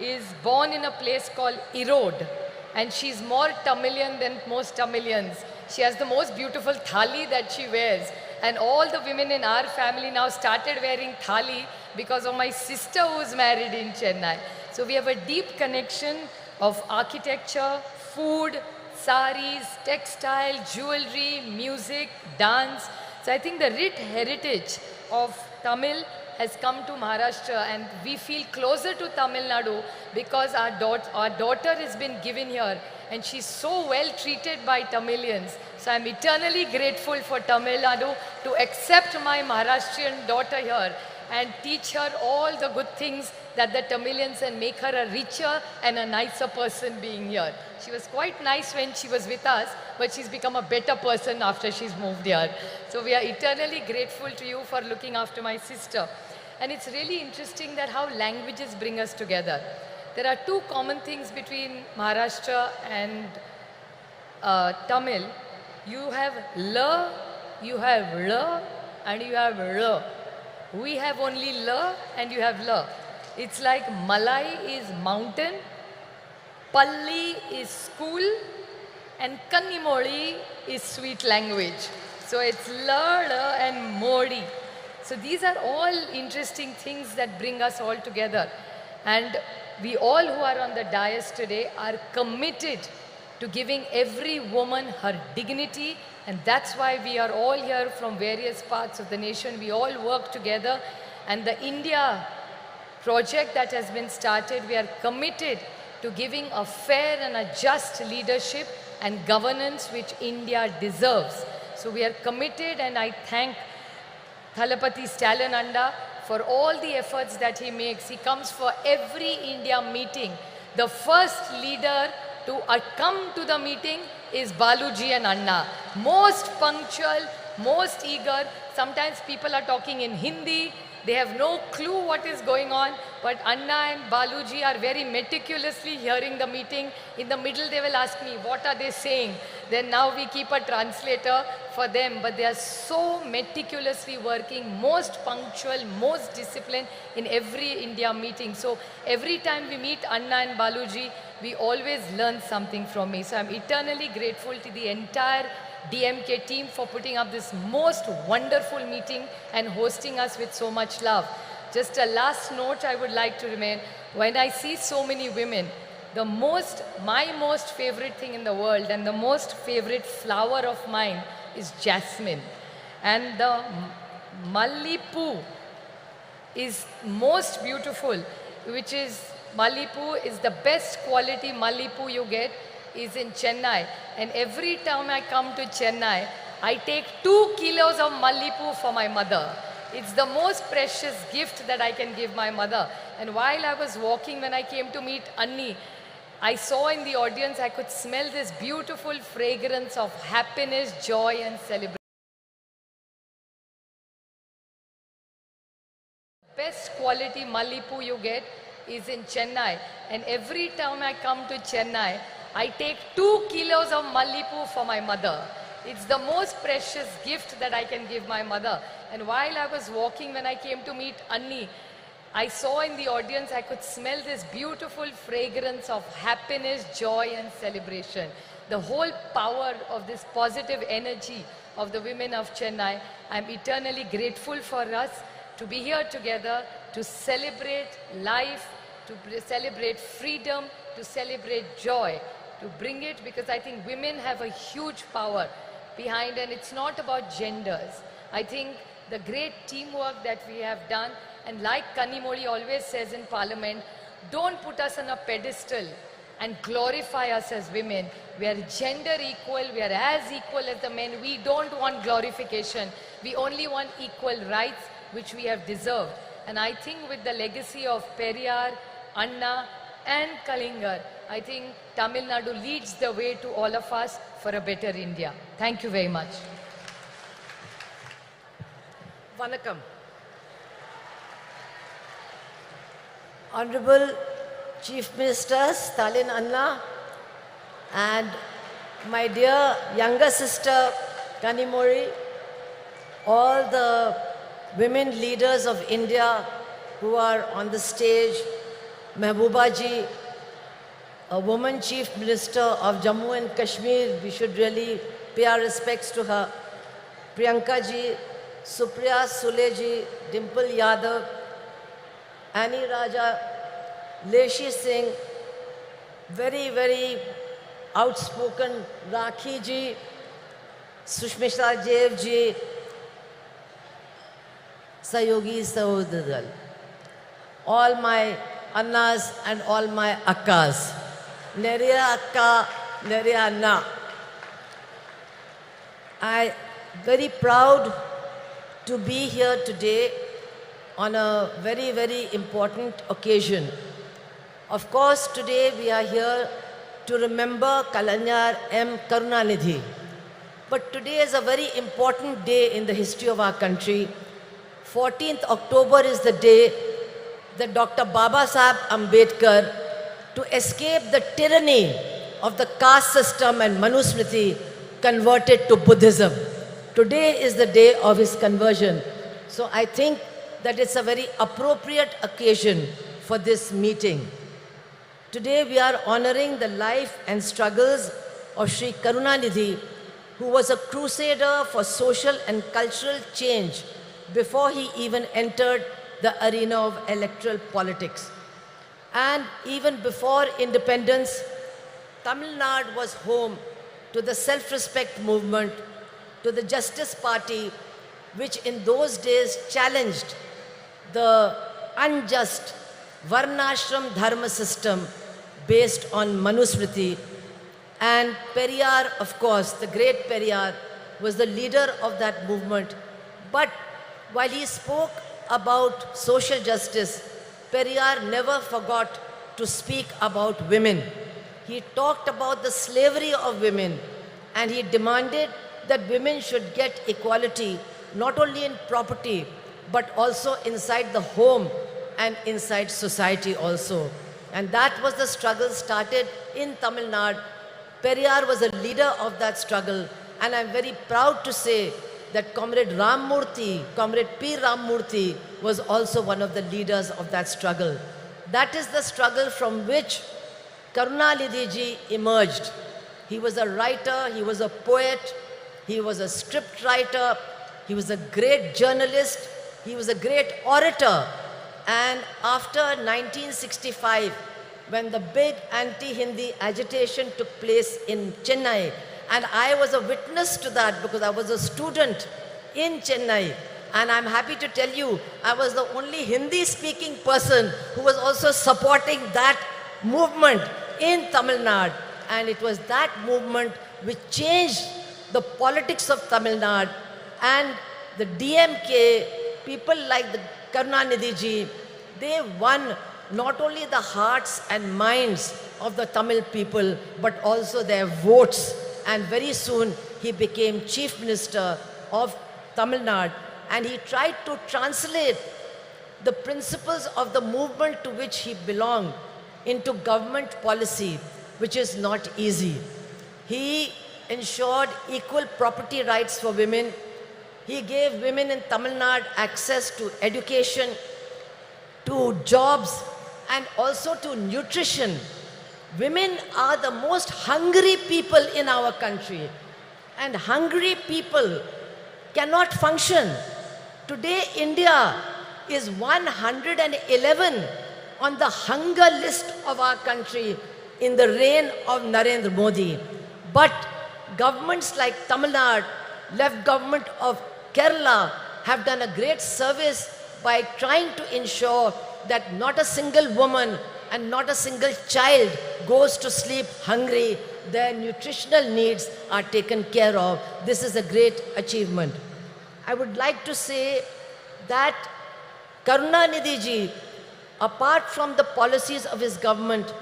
is born in a place called Erode. And she's more Tamilian than most Tamilians. She has the most beautiful thali that she wears. And all the women in our family now started wearing thali because of my sister who's married in Chennai. So we have a deep connection of architecture, food, saris, textile, jewelry, music, dance. So I think the rich heritage of Tamil has come to Maharashtra and we feel closer to Tamil Nadu because our daughter has been given here and she's so well treated by Tamilians. So I'm eternally grateful for Tamil Nadu to accept my Maharashtrian daughter here and teach her all the good things that the Tamilians and make her a richer and a nicer person being here. She was quite nice when she was with us, but she's become a better person after she's moved here. So we are eternally grateful to you for looking after my sister. And it's really interesting that how languages bring us together. There are two common things between Maharashtra and Tamil. You have L, you have L, and you have R. We have only L and you have L. It's like Malai is mountain, Palli is school, and Kanimozhi is sweet language. So it's L, L and Modi. So these are all interesting things that bring us all together. And we all who are on the dais today are committed to giving every woman her dignity, and that's why we are all here from various parts of the nation. We all work together, and the India project that has been started, we are committed to giving a fair and a just leadership and governance which India deserves. So we are committed, and I thank Thalapathy Stalin Anda for all the efforts that he makes. He comes for every India meeting. The first leader to come to the meeting is Baluji and Anna. Most punctual, most eager. Sometimes people are talking in Hindi. They have no clue what is going on, but Anna and Baluji are very meticulously hearing the meeting. In the middle, they will ask me, what are they saying? Then now we keep a translator for them, but they are so meticulously working, most punctual, most disciplined in every India meeting. So every time we meet Anna and Baluji, we always learn something from me. So I'm eternally grateful to the entire DMK team for putting up this most wonderful meeting and hosting us with so much love. Just a last note I would like to remain, when I see so many women, my most favorite thing in the world and the most favorite flower of mine is jasmine. And the Mallipu is most beautiful, which is Mallipu is the best quality Mallipu you get is in Chennai. And every time I come to Chennai, I take 2 kilos of Mallipu for my mother. It's the most precious gift that I can give my mother. And while I was walking, when I came to meet Anni, I saw in the audience, I could smell this beautiful fragrance of happiness, joy and celebration. Best quality Mallipu you get is in Chennai. And every time I come to Chennai, I take 2 kilos of Mallipu for my mother. It's the most precious gift that I can give my mother. And while I was walking, when I came to meet Anni, I saw in the audience, I could smell this beautiful fragrance of happiness, joy and celebration. The whole power of this positive energy of the women of Chennai. I'm eternally grateful for us to be here together, to celebrate life, to celebrate freedom, to celebrate joy, to bring it, because I think women have a huge power behind, and it's not about genders. I think the great teamwork that we have done, and like Kanimoli always says in Parliament, don't put us on a pedestal and glorify us as women. We are gender equal, we are as equal as the men. We don't want glorification. We only want equal rights, which we have deserved. And I think with the legacy of Periyar, Anna and Kalingar, I think Tamil Nadu leads the way to all of us for a better India. Thank you very much. Vanakkam. Honorable Chief Minister Stalin Anna and my dear younger sister Kanimori, all the women leaders of India who are on the stage, Mehbooba ji, a woman Chief Minister of Jammu and Kashmir, we should really pay our respects to her, Priyanka ji, Supriya Sule ji, Dimple Yadav, Annie Raja, Leshi Singh, very, very outspoken Rakhi ji, Sushmita Dev ji, Sayogi Sahodadal, all my Annas and all my Akkas, Neriya Akka, Neriya Anna. I am very proud to be here today on a very, very important occasion. Of course, today we are here to remember Kalanyar M. Karunanidhi. But today is a very important day in the history of our country. 14th October is the day that Dr. Baba Saheb Ambedkar, to escape the tyranny of the caste system and Manusmriti, converted to Buddhism. Today is the day of his conversion. So I think that it's a very appropriate occasion for this meeting. Today we are honoring the life and struggles of Sri Karunanidhi, who was a crusader for social and cultural change before he even entered the arena of electoral politics. And even before independence, Tamil Nadu was home to the self-respect movement, to the Justice Party, which in those days challenged the unjust Varnashram Dharma system based on Manusmriti. And Periyar, of course, the great Periyar, was the leader of that movement. But while he spoke about social justice, Periyar never forgot to speak about women. He talked about the slavery of women, and he demanded that women should get equality, not only in property, but also inside the home and inside society also. And that was the struggle started in Tamil Nadu. Periyar was a leader of that struggle, and I'm very proud to say that Comrade Ramurthy, Comrade P. Ramurthy was also one of the leaders of that struggle. That is the struggle from which Karunanidhi ji emerged. He was a writer, he was a poet, he was a script writer, he was a great journalist, he was a great orator. And after 1965, when the big anti-Hindi agitation took place in Chennai, and I was a witness to that because I was a student in Chennai, and I'm happy to tell you, I was the only Hindi-speaking person who was also supporting that movement in Tamil Nadu. And it was that movement which changed the politics of Tamil Nadu, and the DMK, people like the Karunanidhi ji, they won not only the hearts and minds of the Tamil people, but also their votes. And very soon he became Chief Minister of Tamil Nadu, and he tried to translate the principles of the movement to which he belonged into government policy, which is not easy. He ensured equal property rights for women. He gave women in Tamil Nadu access to education, to jobs, and also to nutrition. Women are the most hungry people in our country, and hungry people cannot function. Today, India is 111 on the hunger list of our country in the reign of Narendra Modi. But governments like Tamil Nadu, left government of Kerala have done a great service by trying to ensure that not a single woman and not a single child goes to sleep hungry. Their nutritional needs are taken care of. This is a great achievement. I would like to say that Karunanidhi ji, apart from the policies of his government,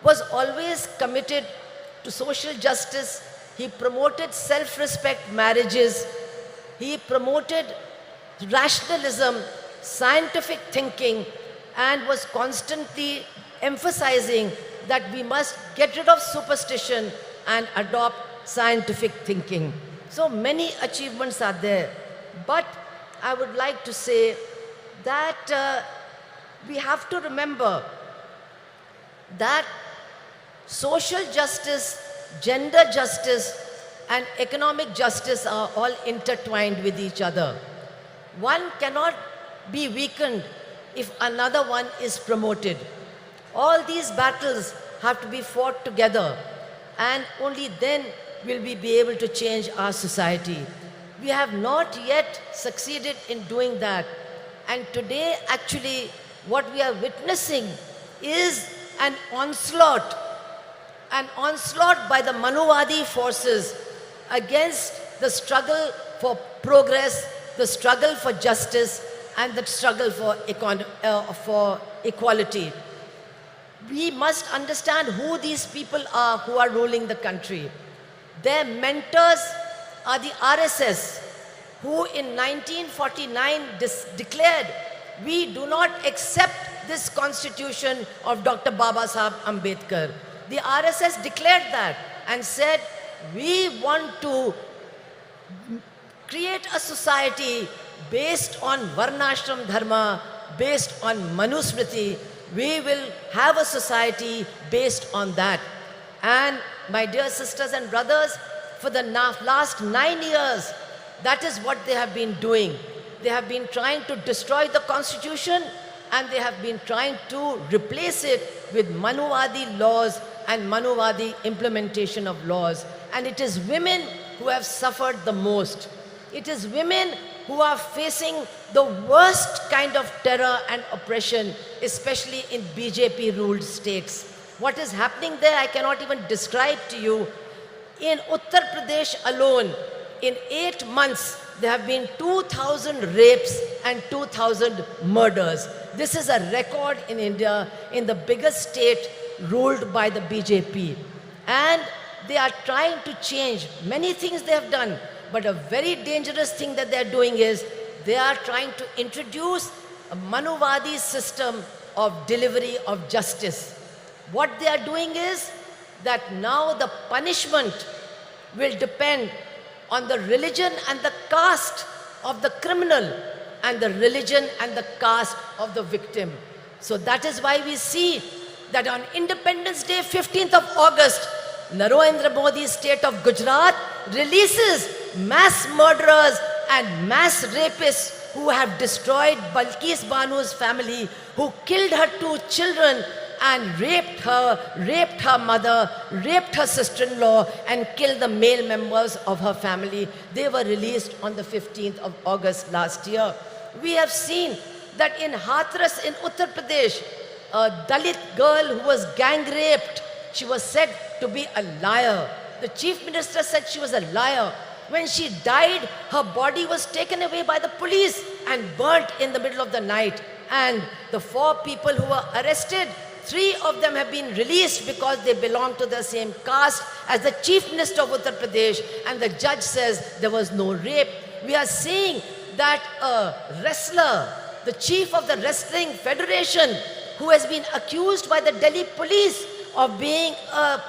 was always committed to social justice. He promoted self-respect marriages. He promoted rationalism, scientific thinking, and was constantly emphasizing that we must get rid of superstition and adopt scientific thinking. So many achievements are there. But I would like to say that we have to remember that social justice, gender justice, and economic justice are all intertwined with each other. One cannot be weakened if another one is promoted. All these battles have to be fought together, and only then will we be able to change our society. We have not yet succeeded in doing that. And today, actually, what we are witnessing is an onslaught by the Manuvadi forces against the struggle for progress, the struggle for justice, and the struggle for equality. We must understand who these people are who are ruling the country. Their mentors are the RSS, who in 1949 declared, we do not accept this constitution of Dr. Baba Saheb Ambedkar. The RSS declared that and said, we want to create a society based on Varnashram Dharma, based on Manusmriti. We will have a society based on that. And my dear sisters and brothers, for the last 9 years, that is what they have been doing. They have been trying to destroy the constitution, and they have been trying to replace it with Manuvadi laws and Manuvadi implementation of laws. And it is women who have suffered the most. It is women who are facing the worst kind of terror and oppression, especially in BJP-ruled states. What is happening there, I cannot even describe to you. In Uttar Pradesh alone, in 8 months, there have been 2,000 rapes and 2,000 murders. This is a record in India, in the biggest state ruled by the BJP. And they are trying to change many things they have done. But a very dangerous thing that they're doing is they are trying to introduce a Manuvadi system of delivery of justice. What they are doing is that now the punishment will depend on the religion and the caste of the criminal and the religion and the caste of the victim. So that is why we see that on Independence Day, 15th of August, Narendra Modi's state of Gujarat releases mass murderers and mass rapists who have destroyed Balkis Banu's family, who killed her 2 children and raped her mother, raped her sister-in-law and killed the male members of her family. They were released on the 15th of August last year. We have seen that in Hathras in Uttar Pradesh, a Dalit girl who was gang raped, she was said to be a liar. The chief minister said she was a liar. When she died, her body was taken away by the police and burnt in the middle of the night. And the 4 people who were arrested, 3 of them have been released because they belong to the same caste as the chief minister of Uttar Pradesh, and the judge says there was no rape. We are seeing that a wrestler, the chief of the wrestling federation, who has been accused by the Delhi police of being a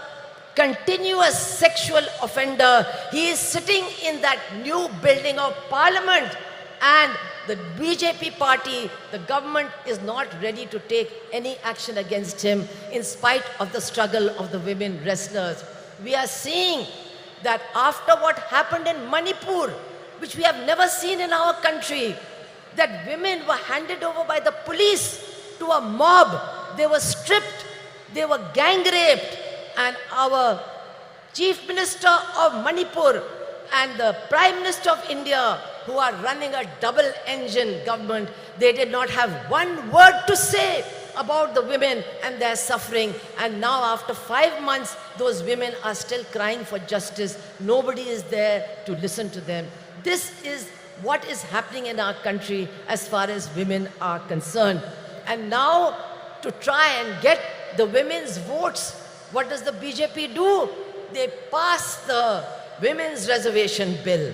continuous sexual offender, he is sitting in that new building of parliament, and the BJP party, the government is not ready to take any action against him in spite of the struggle of the women wrestlers. We are seeing that after what happened in Manipur, which we have never seen in our country, that women were handed over by the police to a mob. They were stripped, they were gang raped, and our Chief Minister of Manipur and the Prime Minister of India, who are running a double-engine government, they did not have one word to say about the women and their suffering. And now after 5 months, those women are still crying for justice. Nobody is there to listen to them. This is what is happening in our country as far as women are concerned. And now, to try and get the women's votes, what does the BJP do? They pass the Women's Reservation Bill.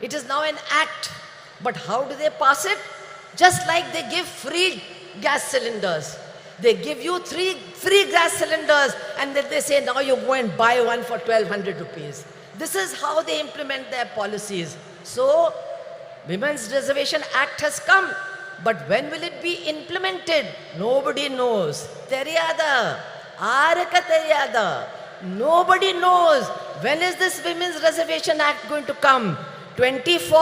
It is now an act. But how do they pass it? Just like they give free gas cylinders. They give you 3 free gas cylinders, and then they say, now you go and buy one for 1,200 rupees. This is how they implement their policies. So, Women's Reservation Act has come. But when will it be implemented? Nobody knows. Teriyada. Araka teriyada. Nobody knows. When is this Women's Reservation Act going to come? 24?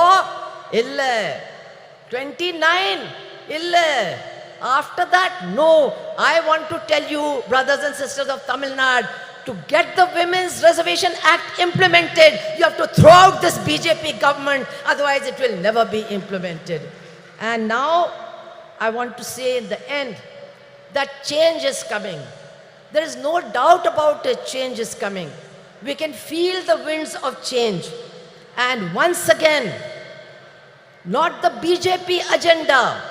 Illa. 29? Illa. After that, no. I want to tell you, brothers and sisters of Tamil Nadu, to get the Women's Reservation Act implemented, you have to throw out this BJP government, otherwise it will never be implemented. And now, I want to say in the end, that change is coming. There is no doubt about it, change is coming. We can feel the winds of change. And once again, not the BJP agenda,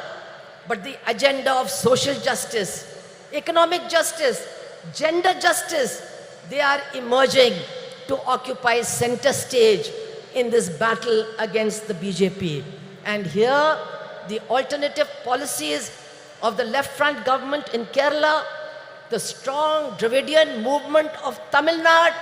but the agenda of social justice, economic justice, gender justice, they are emerging to occupy center stage in this battle against the BJP. And here, the alternative policies of the left front government in Kerala, the strong Dravidian movement of Tamil Nadu,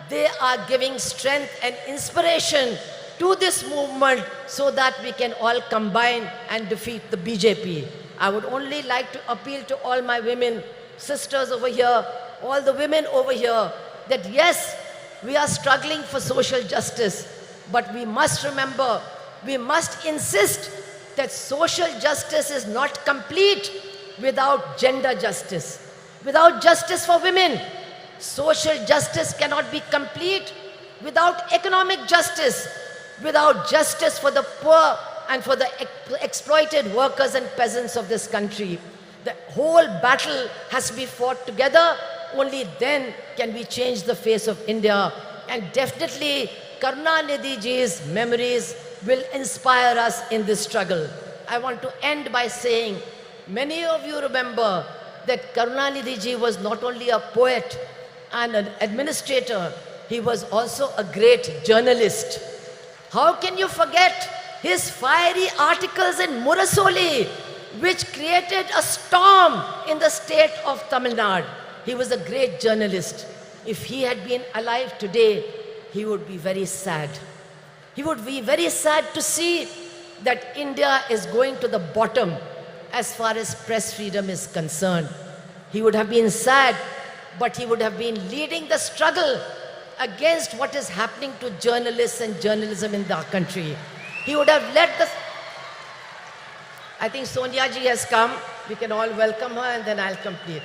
they are giving strength and inspiration to this movement so that we can all combine and defeat the BJP. I would only like to appeal to all my women, sisters over here, all the women over here, that yes, we are struggling for social justice, but we must remember, we must insist that social justice is not complete without gender justice, without justice for women. Social justice cannot be complete without economic justice, without justice for the poor and for the exploited workers and peasants of this country. The whole battle has to be fought together. Only then can we change the face of India. And definitely, Karunanidhi ji's memories will inspire us in this struggle. I want to end by saying, many of you remember that Karunanidhi ji was not only a poet and an administrator, he was also a great journalist. How can you forget his fiery articles in Murasoli, which created a storm in the state of Tamil Nadu? He was a great journalist. If he had been alive today, he would be very sad. He would be very sad to see that India is going to the bottom as far as press freedom is concerned. He would have been sad, but he would have been leading the struggle against what is happening to journalists and journalism in our country. He would have led the... I think Soniya ji has come. We can all welcome her and then I'll complete.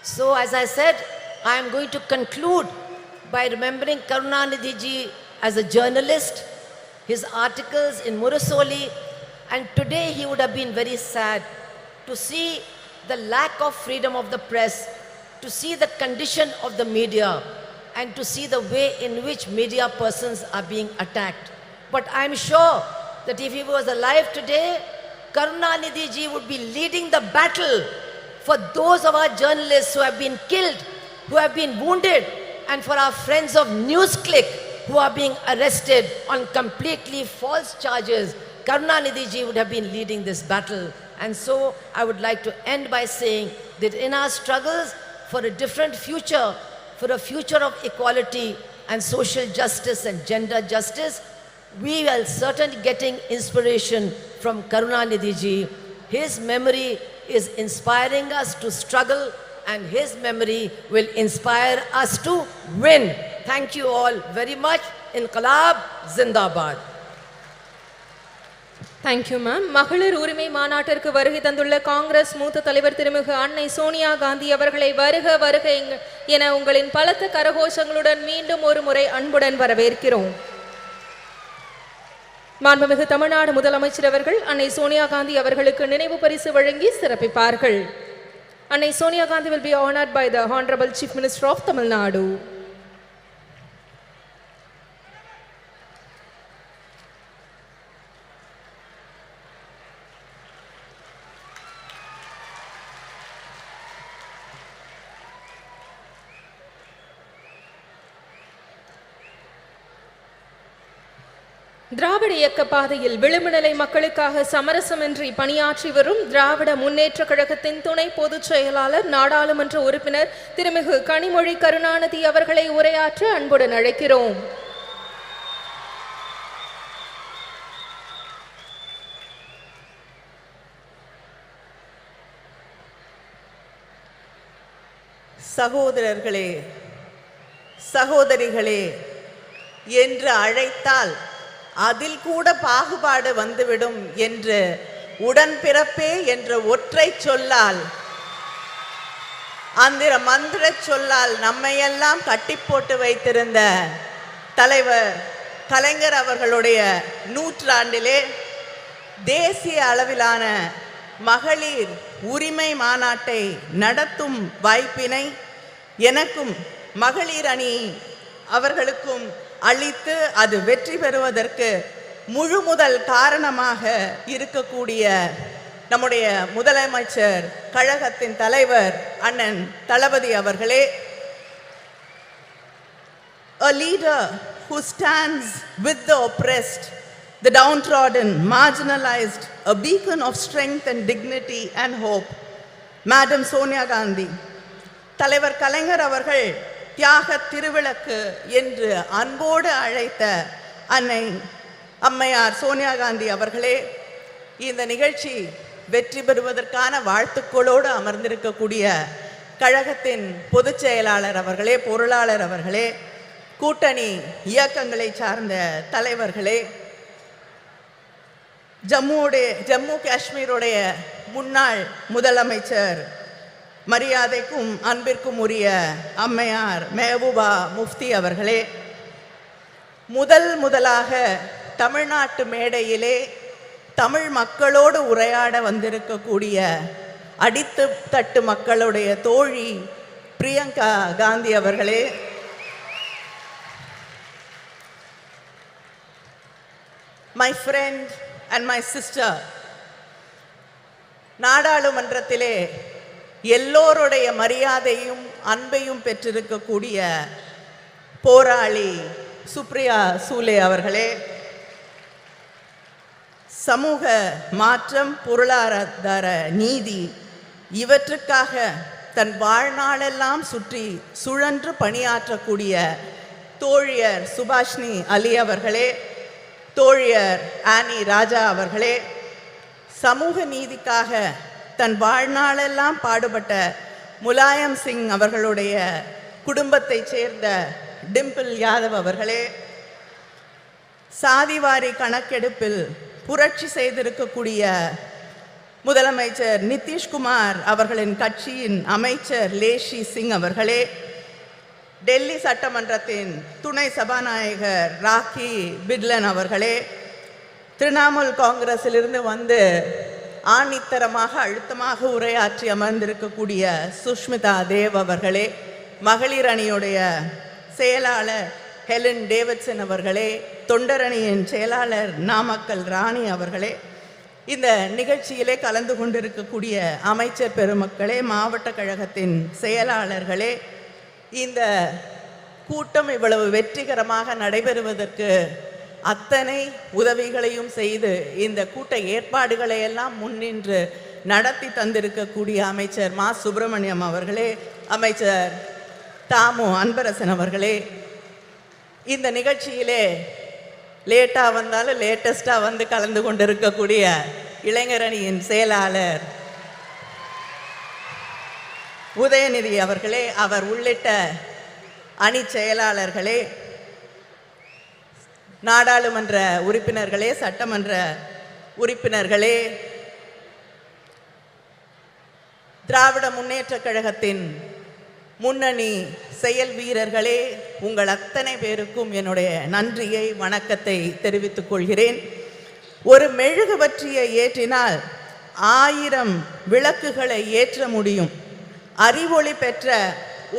So as I said, I am going to conclude by remembering Karunanidhi ji as a journalist, his articles in Murasoli, and today he would have been very sad to see the lack of freedom of the press, to see the condition of the media, and to see the way in which media persons are being attacked. But I am sure that if he was alive today, Karunanidhi ji would be leading the battle for those of our journalists who have been killed, who have been wounded, and for our friends of NewsClick who are being arrested on completely false charges. Karunanidhi ji would have been leading this battle. And so I would like to end by saying that in our struggles for a different future, for a future of equality and social justice and gender justice, we are certainly getting inspiration from Karunanidhi ji. His memory is inspiring us to struggle, and his memory will inspire us to win. Thank you all very much. Inqilab Zindabad. Thank you, ma'am. மகளிர் உரிமை மாநாட்டிற்கு வருகை தந்துள்ள காங்கிரஸ் மூத்த தலைவர் திருமிகு அன்னை சோனியா காந்தி அவர்களை வருக வருக என உங்களின் பலத்த கரகோஷங்களுடன் மீண்டும் ஒரு முறை அன்புடன் வரவேற்கிறோம். மாண்புமிகு தமிழ்நாடு முதலமைச்சர் அவர்கள் அன்னை சோனியா காந்தி அவர்களுக்கு நினைவு பரிசு வழங்கி சிறப்பிப்பார்கள். அன்னை Sonia Gandhi will be honored by the Honorable Chief Minister of Tamil Nadu. திராவிட இயக்க பாதையில் விளிம்புநிலை மக்களுக்காக சமரசமின்றி பணியாற்றி வரும் திராவிட முன்னேற்ற கழகத்தின் துணை பொதுச் செயலாளர் நாடாளுமன்ற உறுப்பினர் திருமிகு கனிமொழி கருணாநிதி அவர்களை உரையாற்ற அன்புடன் அழைக்கிறோம். சகோதரர்களே, சகோதரிகளே என்று அழைத்தால் அதில் கூட பாகுபாடு வந்துவிடும் என்று உடன்பிறப்பே என்ற ஒற்றை சொல்லால், அந்த மந்திர சொல்லால் நம்மையெல்லாம் கட்டி போட்டு வைத்திருந்த தலைவர் கலைஞர் அவர்களுடைய நூற்றாண்டிலே தேசிய அளவிலான மகளிர் உரிமை மாநாட்டை நடத்தும் வாய்ப்பினை எனக்கும் மகளிர் அணி அவர்களுக்கும் அளித்து அது வெற்றி பெறுவதற்கு முழு முதல் காரணமாக இருக்கக்கூடிய நம்முடைய முதலமைச்சர் கழகத்தின் தலைவர் அண்ணன் தளபதி அவர்களே, a leader who stands with the oppressed, the downtrodden, marginalized, a beacon of strength and dignity and hope, Madam Sonia Gandhi. தலைவர் கலைஞர் அவர்கள் தியாக திருவிளக்கு என்று அன்போடு அழைத்த அன்னை அம்மையார் சோனியா காந்தி அவர்களே, இந்த நிகழ்ச்சி வெற்றி பெறுவதற்கான வாழ்த்துக்களோடு அமர்ந்திருக்கக்கூடிய கழகத்தின் பொதுச் செயலாளர் அவர்களே, பொருளாளர் அவர்களே, கூட்டணி இயக்கங்களை சார்ந்த தலைவர்களே, ஜம்மு காஷ்மீருடைய முன்னாள் முதலமைச்சர் மரியாதைக்கும் அன்பிற்கும் உரிய அம்மையார் மெஹபூபா முஃப்தி அவர்களே, முதலாக தமிழ்நாட்டு மேடையிலே தமிழ் மக்களோடு உரையாட வந்திருக்கக்கூடிய அடித்து தட்டு மக்களுடைய தோழி பிரியங்கா காந்தி அவர்களே, my friend and my sister, நாடாளுமன்றத்திலே எல்லோருடைய மரியாதையும் அன்பையும் பெற்றிருக்கக்கூடிய போராளி சுப்ரியா சூலே அவர்களே, சமூக மாற்றம், பொருளாதார நீதி இவற்றுக்காக தன் வாழ்நாளெல்லாம் சுழன்று பணியாற்றக்கூடிய தோழியர் சுபாஷினி அலி அவர்களே, தோழியர் ஆனி ராஜா அவர்களே, சமூக நீதிக்காக தன் வாழ்நாளெல்லாம் பாடுபட்ட முலாயம் சிங் அவர்களுடைய குடும்பத்தைச் சேர்ந்த டிம்பிள் யாதவ் அவர்களே, சாதிவாரி கணக்கெடுப்பில் புரட்சி செய்திருக்கக்கூடிய முதலமைச்சர் நிதிஷ்குமார் அவர்களின் கட்சியின் அமைச்சர் லேஷி சிங் அவர்களே, டெல்லி சட்டமன்றத்தின் துணை சபாநாயகர் ராக்கி பிட்லன் அவர்களே, திரிணாமுல் காங்கிரஸிலிருந்து வந்து ஆணித்தரமாக அழுத்தமாக உரையாற்றி அமர்ந்திருக்கக்கூடிய சுஷ்மிதா தேவ் அவர்களே, மகளிர் அணியுடைய செயலாளர் ஹெலன் டேவிட்சன் அவர்களே, தொண்டரணியின் செயலாளர் நாமக்கல் ராணி அவர்களே, இந்த நிகழ்ச்சியிலே கலந்து கொண்டிருக்கக்கூடிய அமைச்சர் பெருமக்களே, மாவட்ட கழகத்தின் செயலாளர்களே, இந்த கூட்டம் இவ்வளவு வெற்றிகரமாக நடைபெறுவதற்கு அத்தனை உதவிகளையும் செய்து இந்த கூட்ட ஏற்பாடுகளை எல்லாம் முன்னின்று நடத்தி தந்திருக்கக்கூடிய அமைச்சர் மா சுப்பிரமணியம் அவர்களே, அமைச்சர் தாமு அன்பரசன் அவர்களே, இந்த நிகழ்ச்சியிலே லேட்டாக வந்தாலும் லேட்டஸ்டாக வந்து கலந்து கொண்டிருக்கக்கூடிய இளைஞரணியின் செயலாளர் உதயநிதி அவர்களே, அவர் உள்ளிட்ட அணி செயலாளர்களே, நாடாளுமன்ற உறுப்பினர்களே, சட்டமன்ற உறுப்பினர்களே, திராவிட முன்னேற்றக் கழகத்தின் முன்னணி செயல் வீரர்களே, உங்கள் அத்தனை பேருக்கும் என்னுடைய நன்றியை வணக்கத்தை தெரிவித்துக் கொள்கிறேன். ஒரு மெழுகுவர்த்தியை ஏற்றினால் 1000 விளக்குகளை ஏற்ற முடியும். அறிவொளி பெற்ற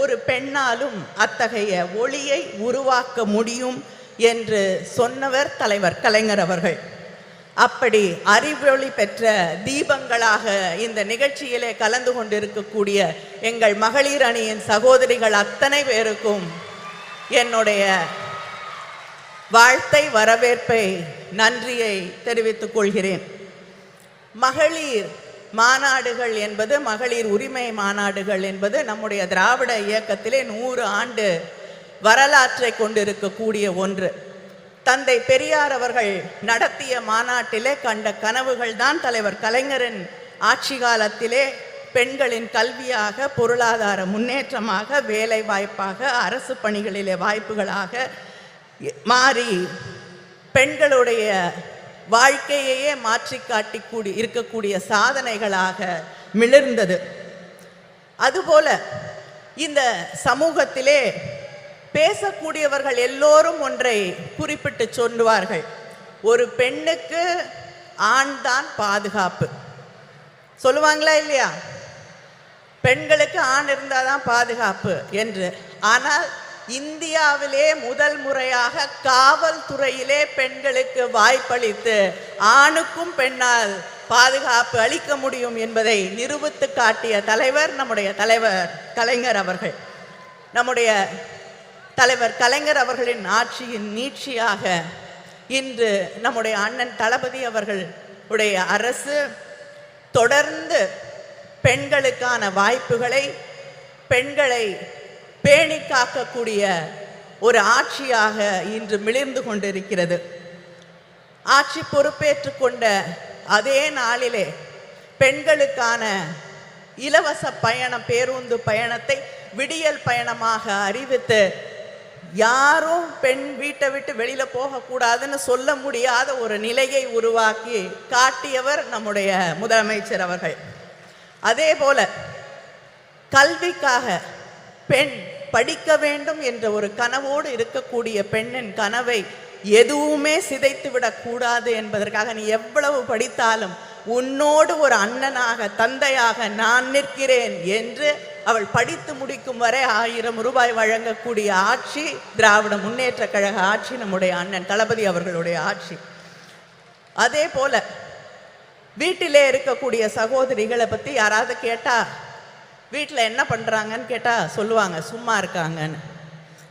ஒரு பெண்ணாலும் அத்தகைய ஒளியை உருவாக்க முடியும் என்று சொன்னவர் தலைவர் கலைஞர் அவர்கள். அப்படி அறிவொளி பெற்ற தீபங்களாக இந்த நிகழ்ச்சியிலே கலந்து கொண்டிருக்கக்கூடிய எங்கள் மகளிர் அணியின் சகோதரிகள் அத்தனை பேருக்கும் என்னுடைய வாழ்த்தை, வரவேற்பை, நன்றியை தெரிவித்துக் கொள்கிறேன். மகளிர் மாநாடுகள் என்பது, மகளிர் உரிமை மாநாடுகள் என்பது நம்முடைய திராவிட இயக்கத்திலே 100 ஆண்டு வரலாற்றை கொண்டிருக்கக்கூடிய ஒன்று. தந்தை பெரியார் அவர்கள் நடத்திய மாநாட்டிலே கண்ட கனவுகள் தான் தலைவர் கலைஞரின் ஆட்சி காலத்திலே பெண்களின் கல்வியாக, பொருளாதார முன்னேற்றமாக, வேலை வாய்ப்பாக, அரசு பணிகளிலே வாய்ப்புகளாக மாறி பெண்களுடைய வாழ்க்கையையே மாற்றி காட்டி இருக்கக்கூடிய சாதனைகளாக மிளிர்ந்தது. அதுபோல இந்த சமூகத்திலே பேசக்கூடியவர்கள் எல்லோரும் ஒன்றை குறிப்பிட்டு சொல்லுவார்கள், ஒரு பெண்ணுக்கு ஆண் தான் பாதுகாப்பு. சொல்லுவாங்களா இல்லையா? பெண்களுக்கு ஆண் இருந்தால் தான் பாதுகாப்பு என்று. ஆனால் இந்தியாவிலே முதல் முறையாக காவல்துறையிலே பெண்களுக்கு வாய்ப்பளித்து ஆணுக்கும் பெண்ணால் பாதுகாப்பு அளிக்க முடியும் என்பதை நிரூபித்து காட்டிய தலைவர் நம்முடைய தலைவர் கலைஞர் அவர்கள். நம்முடைய தலைவர் கலைஞர் அவர்களின் ஆட்சியின் நீட்சியாக இன்று நம்முடைய அண்ணன் தளபதி அவர்களுடைய அரசு தொடர்ந்து பெண்களுக்கான வாய்ப்புகளை, பெண்களை பேணி காக்கக்கூடிய ஒரு ஆட்சியாக இன்று மிளிர்ந்து கொண்டிருக்கிறது. ஆட்சி பொறுப்பேற்று கொண்ட அதே நாளிலே பெண்களுக்கான இலவச பயணம், பேருந்து பயணத்தை விடியல் பயணமாக அறிவித்து யாரும் பெண் வீட்டை விட்டு வெளியில போகக்கூடாதுன்னு சொல்ல முடியாத ஒரு நிலையை உருவாக்கி காட்டியவர் நம்முடைய முதலமைச்சர் அவர்கள். அதே போல கல்விக்காக பெண் படிக்க வேண்டும் என்ற ஒரு கனவோடு இருக்கக்கூடிய பெண்ணின் கனவை எதுவுமே சிதைத்து விடக்கூடாது என்பதற்காக நீ எவ்வளவு படித்தாலும் உன்னோடு ஒரு அண்ணனாக தந்தையாக நான் நிற்கிறேன் என்று அவள் படித்து முடிக்கும் வரை 1000 ரூபாய் வழங்கக்கூடிய ஆட்சி திராவிட முன்னேற்ற கழக ஆட்சி, நம்முடைய அண்ணன் தளபதி அவர்களுடைய ஆட்சி. அதே போல வீட்டிலே இருக்கக்கூடிய சகோதரிகளை பற்றி யாராவது கேட்டா வீட்டில் என்ன பண்ணுறாங்கன்னு கேட்டால் சொல்லுவாங்க சும்மா இருக்காங்கன்னு.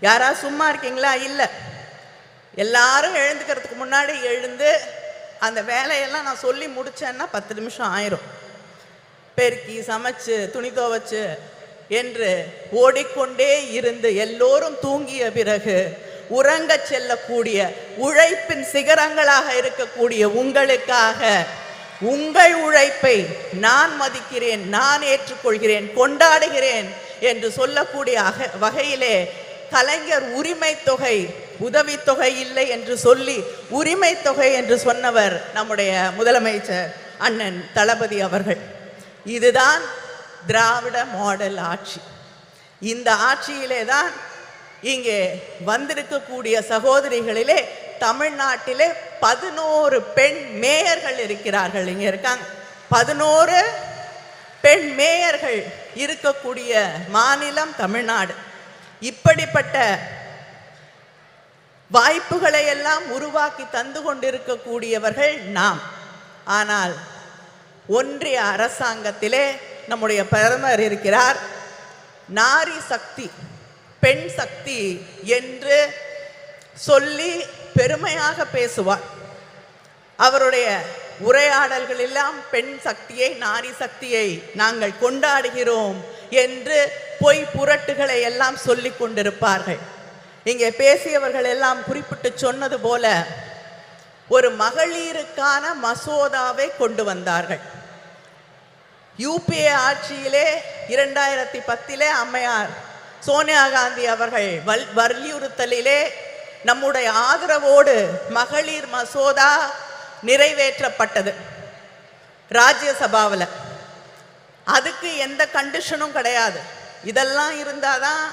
யாராவது சும்மா இருக்கீங்களா? இல்லை. எல்லாரும் எழுந்துக்கிறதுக்கு முன்னாடி எழுந்து அந்த வேலையெல்லாம் நான் சொல்லி முடித்தேன்னா 10 நிமிஷம் ஆயிரும். பெருக்கி சமைச்சு துணி துவைச்சு என்று ஓடிக்கொண்டே இருந்து எல்லோரும் தூங்கிய பிறகு உறங்க செல்லக்கூடிய உழைப்பின் சிகரங்களாக இருக்கக்கூடிய உங்களுக்காக உங்கள் உழைப்பை நான் மதிக்கிறேன், நான் ஏற்றுக்கொள்கிறேன், கொண்டாடுகிறேன் என்று சொல்லக்கூடிய வகையிலே கலைஞர் உரிமை தொகை உதவித்தொகை இல்லை என்று சொல்லி உரிமை தொகை என்று சொன்னவர் நம்முடைய முதலமைச்சர் அண்ணன் தளபதி அவர்கள். இதுதான் திராவிட மாடல் ஆட்சி. இந்த ஆட்சியிலே தான் இங்கே வந்திருக்கக்கூடிய சகோதரிகளிலே தமிழ்நாட்டிலே 11 பெண் மேயர்கள் இருக்கிறார்கள். இங்கே இருக்காங்க 11 பெண் மேயர்கள் இருக்கக்கூடிய மாநிலம் தமிழ்நாடு. இப்படிப்பட்ட வாய்ப்புகளை எல்லாம் உருவாக்கி தந்து கொண்டிருக்கக்கூடியவர்கள் நாம். ஆனால் ஒன்றிய அரசாங்கத்திலே நம்முடைய பிரதமர் இருக்கிறார். நாரி சக்தி, பெண் சக்தி என்று சொல்லி பெருமையாக பேசுவார். அவருடைய உரையாடல்கள் எல்லாம் பெண் சக்தியை, நாரி சக்தியை நாங்கள் கொண்டாடுகிறோம் என்று பொய் புரட்டுகளை எல்லாம் சொல்லிக் கொண்டிருப்பார்கள். இங்கே பேசியவர்கள் எல்லாம் குறிப்பிட்டு சொன்னது போல ஒரு மகளிருக்கான மசோதாவை கொண்டு வந்தார்கள். யூபிஏ ஆட்சியிலே 2010 அம்மையார் சோனியா காந்தி அவர்கள் வலியுறுத்தலிலே நம்முடைய ஆதரவோடு மகளிர் மசோதா நிறைவேற்றப்பட்டது ராஜ்யசபாவில். அதுக்கு எந்த கண்டிஷனும் கிடையாது. இதெல்லாம் இருந்தாதான்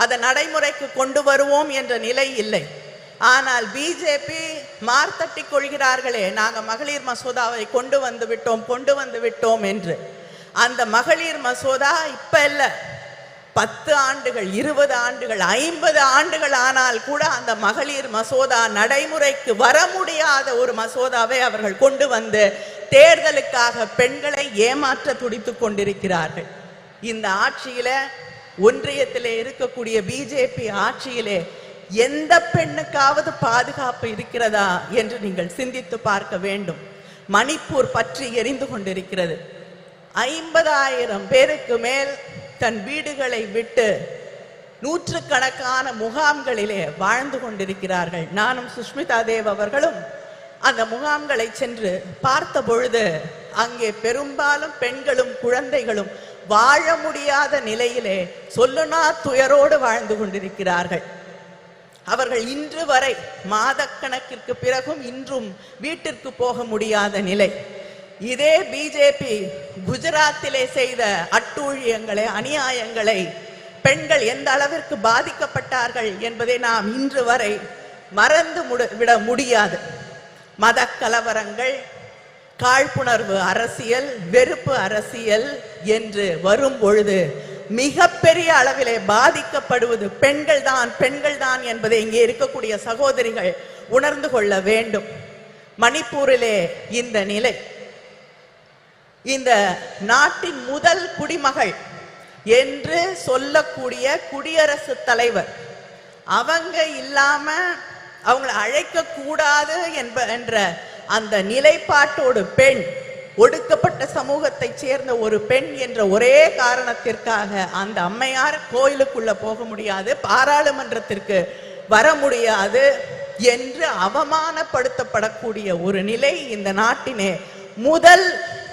அதை நடைமுறைக்கு கொண்டு வருவோம் என்ற நிலை இல்லை. ஆனால் பிஜேபி மார்த்தட்டி கொள்கிறார்களே, நாங்கள் மகளிர் மசோதாவை கொண்டு வந்து விட்டோம் என்று. அந்த மகளிர் மசோதா இப்ப இல்லை, 10 ஆண்டுகள், 20 ஆண்டுகள், 50 ஆண்டுகள் ஆனால் கூட அந்த மகளிர் மசோதா நடைமுறைக்கு வர முடியாத ஒரு மசோதாவை அவர்கள் கொண்டு வந்து தேர்தலுக்காக பெண்களை ஏமாற்ற துடித்து கொண்டிருக்கிறார்கள். இந்த ஆட்சியில, ஒன்றியத்திலே இருக்கக்கூடிய பிஜேபி ஆட்சியிலே எந்த பெண்ணுக்காவது பாதுகாப்பு இருக்கிறதா என்று நீங்கள் சிந்தித்து பார்க்க வேண்டும். மணிப்பூர் பற்றி எரிந்து கொண்டிருக்கிறது. 50,000 பேருக்கு மேல் தன் வீடுகளை விட்டு நூற்றுக்கணக்கான முகாம்களிலே வாழ்ந்து கொண்டிருக்கிறார்கள். நானும் சுஷ்மிதா தேவ் அவர்களும் அந்த முகாம்களை சென்று பார்த்த பொழுது அங்கே பெரும்பாலும் பெண்களும் குழந்தைகளும் வாழ முடியாத நிலையிலே சொல்லுனா துயரோடு வாழ்ந்து கொண்டிருக்கிறார்கள். அவர்கள் இன்று வரை மாதக்கணக்கிற்கு பிறகும் இன்றும் வீட்டிற்கு போக முடியாத நிலை. இதே பிஜேபி குஜராத்திலே செய்த அட்டூழியங்களை, அநியாயங்களை, பெண்கள் எந்த அளவிற்கு பாதிக்கப்பட்டார்கள் என்பதை நாம் இன்று வரை மறந்து விட முடியாது. மத கலவரங்கள், காழ்ப்புணர்வு அரசியல், வெறுப்பு அரசியல் என்று வரும் பொழுது மிகப்பெரிய அளவிலே பாதிக்கப்படுவது பெண்கள் தான் என்பதை இங்கே இருக்கக்கூடிய சகோதரிகள் உணர்ந்து கொள்ள வேண்டும். மணிப்பூரிலே இந்த நிலை. இந்த நாட்டின் முதல் குடிமகள் என்று சொல்லக்கூடிய குடியரசுத் தலைவர், அவங்க இல்லாம அவங்களை அழைக்க கூடாது என்ற அந்த நிலைப்பாட்டோடு பெண், ஒடுக்கப்பட்ட சமூகத்தை சேர்ந்த ஒரு பெண் என்ற ஒரே காரணத்திற்காக அந்த அம்மையார் கோயிலுக்குள்ள போக முடியாது, பாராளுமன்றத்திற்கு வர முடியாது என்று அவமானப்படுத்தப்படக்கூடிய ஒரு நிலை இந்த நாட்டினே முதல்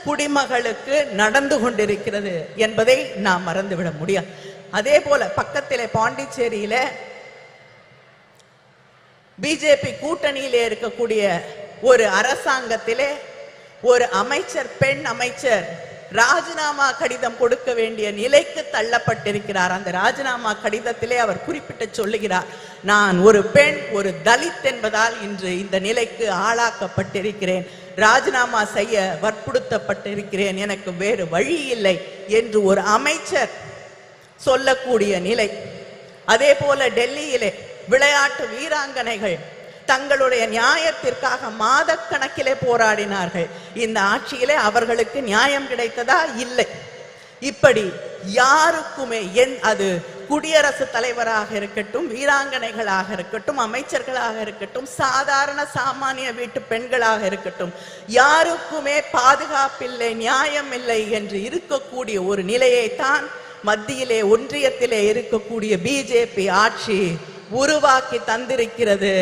குடிமகளுக்கு நடந்து கொண்டிருக்கிறது என்பதை நாம் மறந்துவிட முடியாது. அதே போல பக்கத்திலே பாண்டிச்சேரியில பிஜேபி கூட்டணியிலே இருக்கக்கூடிய ஒரு அரசாங்கத்திலே ஒரு அமைச்சர், பெண் அமைச்சர் ராஜினாமா கடிதம் கொடுக்க வேண்டிய நிலைக்கு தள்ளப்பட்டிருக்கிறார். அந்த ராஜினாமா கடிதத்திலே அவர் குறிப்பிட்டு சொல்லுகிறார், நான் ஒரு பெண், ஒரு தலித் என்பதால் இன்று இந்த நிலைக்கு ஆளாக்கப்பட்டிருக்கிறேன், ராஜினாமா செய்ய வற்புறுத்தப்பட்டிருக்கிறேன், எனக்கு வேறு வழி இல்லை என்று ஒரு அமைச்சர் சொல்லக்கூடிய நிலை. அதே போல டெல்லியிலே விளையாட்டு வீராங்கனைகள் தங்களுடைய நியாயத்திற்காக மாதக்கணக்கிலே போராடினார்கள். இந்த ஆட்சியிலே அவர்களுக்கு நியாயம் கிடைத்ததா? இல்லை. இப்படி யாருக்குமே அது குடியரசுத் தலைவராக இருக்கட்டும், வீராங்கனைகளாக இருக்கட்டும், அமைச்சர்களாக இருக்கட்டும், சாதாரண சாமானிய வீட்டு பெண்களாக இருக்கட்டும், யாருக்குமே பாதுகாப்பில்லை, நியாயம் இல்லை என்று இருக்கக்கூடிய ஒரு நிலையைத்தான் மத்தியிலே ஒன்றியத்திலே இருக்கக்கூடிய பிஜேபி ஆட்சி உருவாக்கி தந்திருக்கிறது.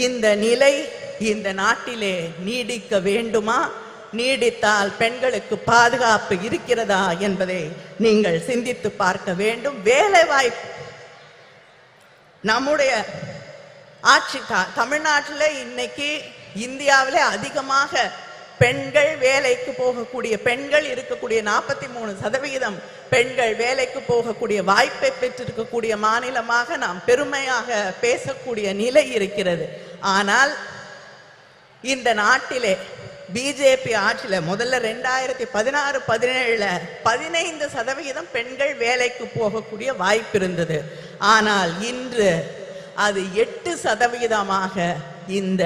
இந்த நிலை இந்த நாட்டிலே நீடிக்க வேண்டுமா? நீடித்தால் பெண்களுக்கு பாதுகாப்பு இருக்கிறதா என்பதை நீங்கள் சிந்தித்து பார்க்க வேண்டும். வேலை வாய்ப்பு நம்முடைய ஆட்சி தமிழ்நாட்டில் இன்னைக்கு இந்தியாவிலே அதிகமாக பெண்கள் வேலைக்கு போகக்கூடிய பெண்கள் இருக்கக்கூடிய 43% பெண்கள் வேலைக்கு போகக்கூடிய வாய்ப்பை பெற்றிருக்கக்கூடிய மாநிலமாக நாம் பெருமையாக பேசக்கூடிய நிலை இருக்கிறது. ஆனால் இந்த நாட்டிலே பிஜேபி ஆட்சியில முதல்ல 2016-17 15% பெண்கள் வேலைக்கு போகக்கூடிய வாய்ப்பு இருந்தது. ஆனால் இன்று அது 8% இந்த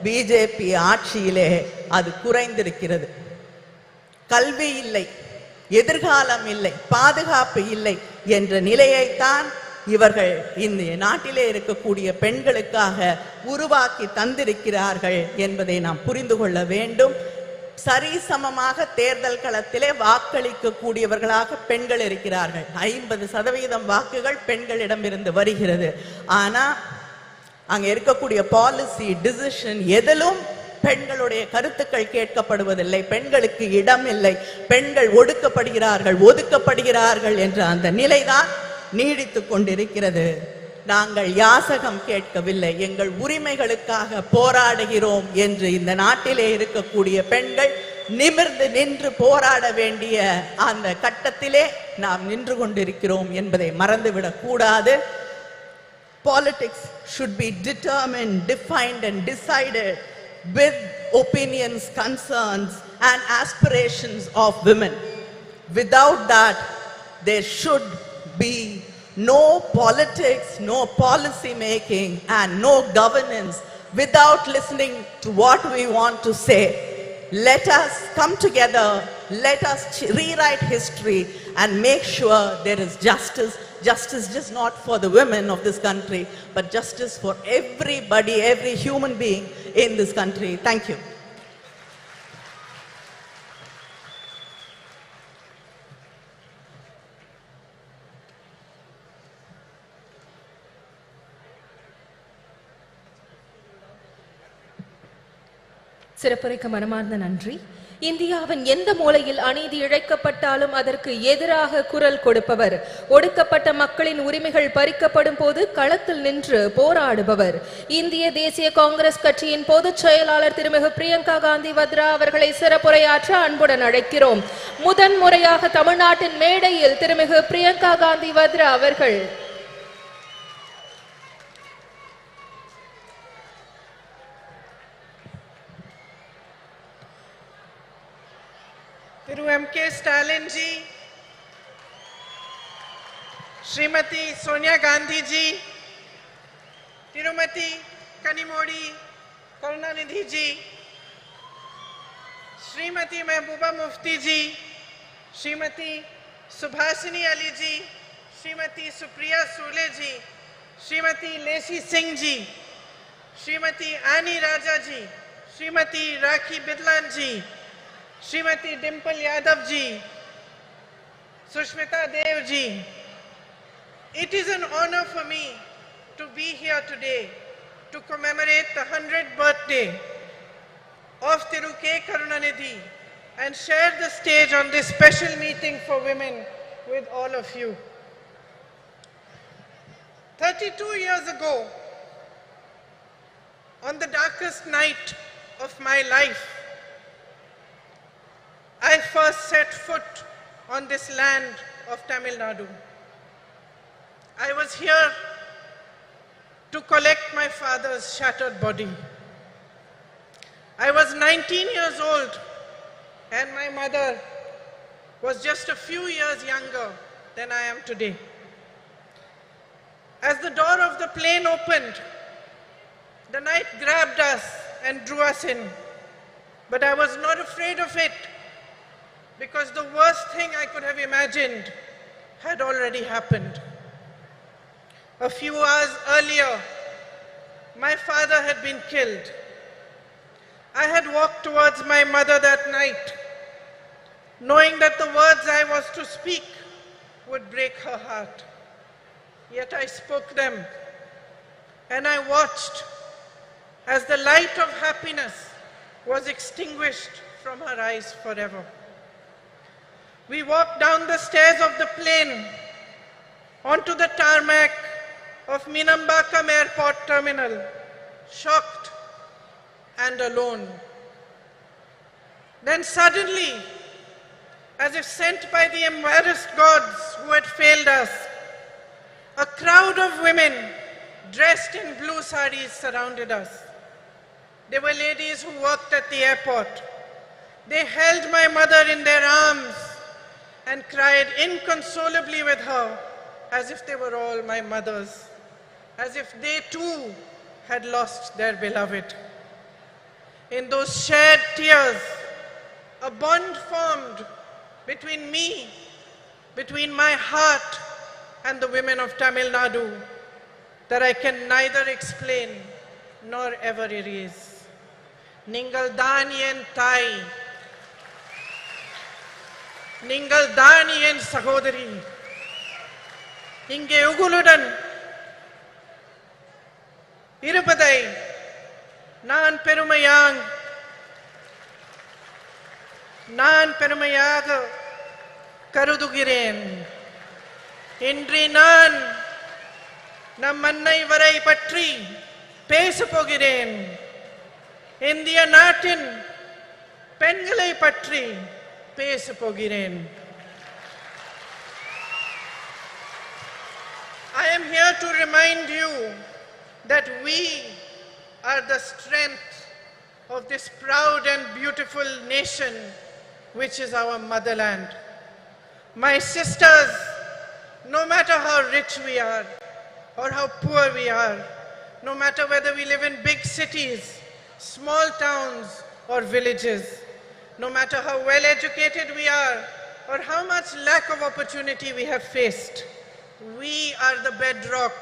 பிஜேபி ஆட்சியிலே அது குறைந்திருக்கிறது. கல்வி இல்லை, எதிர்காலம் இல்லை, பாதுகாப்பு இல்லை என்ற நிலையைத்தான் இவர்கள் இந்த நாட்டிலே இருக்கக்கூடிய பெண்களுக்காக உருவாக்கி தந்திருக்கிறார்கள் என்பதை நாம் புரிந்து கொள்ள வேண்டும். சரிசமமாக தேர்தல் களத்திலே வாக்களிக்க கூடியவர்களாக பெண்கள் இருக்கிறார்கள். 50% வாக்குகள் பெண்களிடமிருந்து வருகிறது. ஆனா அங்க இருக்கக்கூடிய பாலிசி டிசிஷன் எதிலும் பெண்களுடைய கருத்துக்கள் கேட்கப்படுவதில்லை. பெண்களுக்கு இடம் இல்லை, பெண்கள் ஒதுக்கப்படுகிறார்கள் என்ற அந்த நிலைதான் நீடித்து கொண்டிருக்கிறது. நாங்கள் யாசகம் கேட்கவில்லை, எங்கள் உரிமைகளுக்காக போராடுகிறோம் என்று இந்த நாட்டிலே இருக்கக்கூடிய பெண்கள் நிமிர்ந்து நின்று போராட வேண்டிய அந்த கட்டத்திலே நாம் நின்று கொண்டிருக்கிறோம் என்பதை மறந்துவிடக் கூடாது. Politics should be determined, defined and decided with opinions, concerns and aspirations of women. Without that, there should be no politics, no policy making and no governance without listening to what we want to say. Let us come together, let us rewrite history and make sure there is justice. Justice just not for the women of this country, but justice for everybody, every human being in this country. Thank you. சிறப்புரைக்கு மனமார்ந்த நன்றி. இந்தியாவின் எந்த மூலையில் அநீதி இழைக்கப்பட்டாலும் அதற்கு எதிராக குரல் கொடுப்பவர், ஒடுக்கப்பட்ட மக்களின் உரிமைகள் பறிக்கப்படும் போது களத்தில் நின்று போராடுபவர், இந்திய தேசிய காங்கிரஸ் கட்சியின் பொதுச் செயலாளர் திருமிகு பிரியங்கா காந்தி வத்ரா அவர்களை சிறப்புரையாற்ற அன்புடன் அழைக்கிறோம். முதன்முறையாக தமிழ்நாட்டின் மேடையில் திருமிகு பிரியங்கா காந்தி வத்ரா அவர்கள். Thiru M.K. Stalin ji, Srimati Sonia Gandhi ji, Tirumati Kanimodi Karunanidhi ji, Srimati Mehbooba Mufti ji, Srimati Subhasini Ali ji, Srimati Supriya Sule ji, Srimati Lacey Singh ji, Srimati Annie Raja ji, Srimati Rakhi Bidlan ji, Srimati Dimple Yadav ji, Sushmita Dev ji. It is an honor for me to be here today to commemorate the 100th birthday of Thiru K. Karunanidhi and share the stage on this special meeting for women with all of you. 32 years ago, on the darkest night of my life, I first set foot on this land of Tamil Nadu. I was here to collect my father's shattered body. I was 19 years old and my mother was just a few years younger than I am today. As the door of the plane opened, the night grabbed us and drew us in. But I was not afraid of it because the worst thing I could have imagined had already happened. A few hours earlier, my father had been killed. I had walked towards my mother that night, knowing that the words I was to speak would break her heart. Yet I spoke them, and I watched as the light of happiness was extinguished from her eyes forever. We walked down the stairs of the plane onto the tarmac of Minambakam Airport Terminal, shocked and alone. Then suddenly, as if sent by the embarrassed gods who had failed us, a crowd of women dressed in blue saris surrounded us. They were ladies who worked at the airport. They held my mother in their arms and cried inconsolably with her as if they were all my mothers, as if they too had lost their beloved. In those shared tears, a bond formed between me, between my heart and the women of Tamil Nadu that I can neither explain nor ever erase. Ningal Daniyen Thai, Ningal Daniyen Sahodari, Inge Uguludan, இருப்பதை நான் பெருமையாக கருதுகிறேன். இன்று நான் நம் அன்னை வரை பற்றி பேசப் போகிறேன். இந்திய நாட்டின் பெண்களை பற்றி பேசப் போகிறேன். I am here to remind you that we are the strength of this proud and beautiful nation which is our motherland. My sisters, no matter how rich we are or how poor we are, no matter whether we live in big cities, small towns or villages, no matter how well educated we are or how much lack of opportunity we have faced, we are the bedrock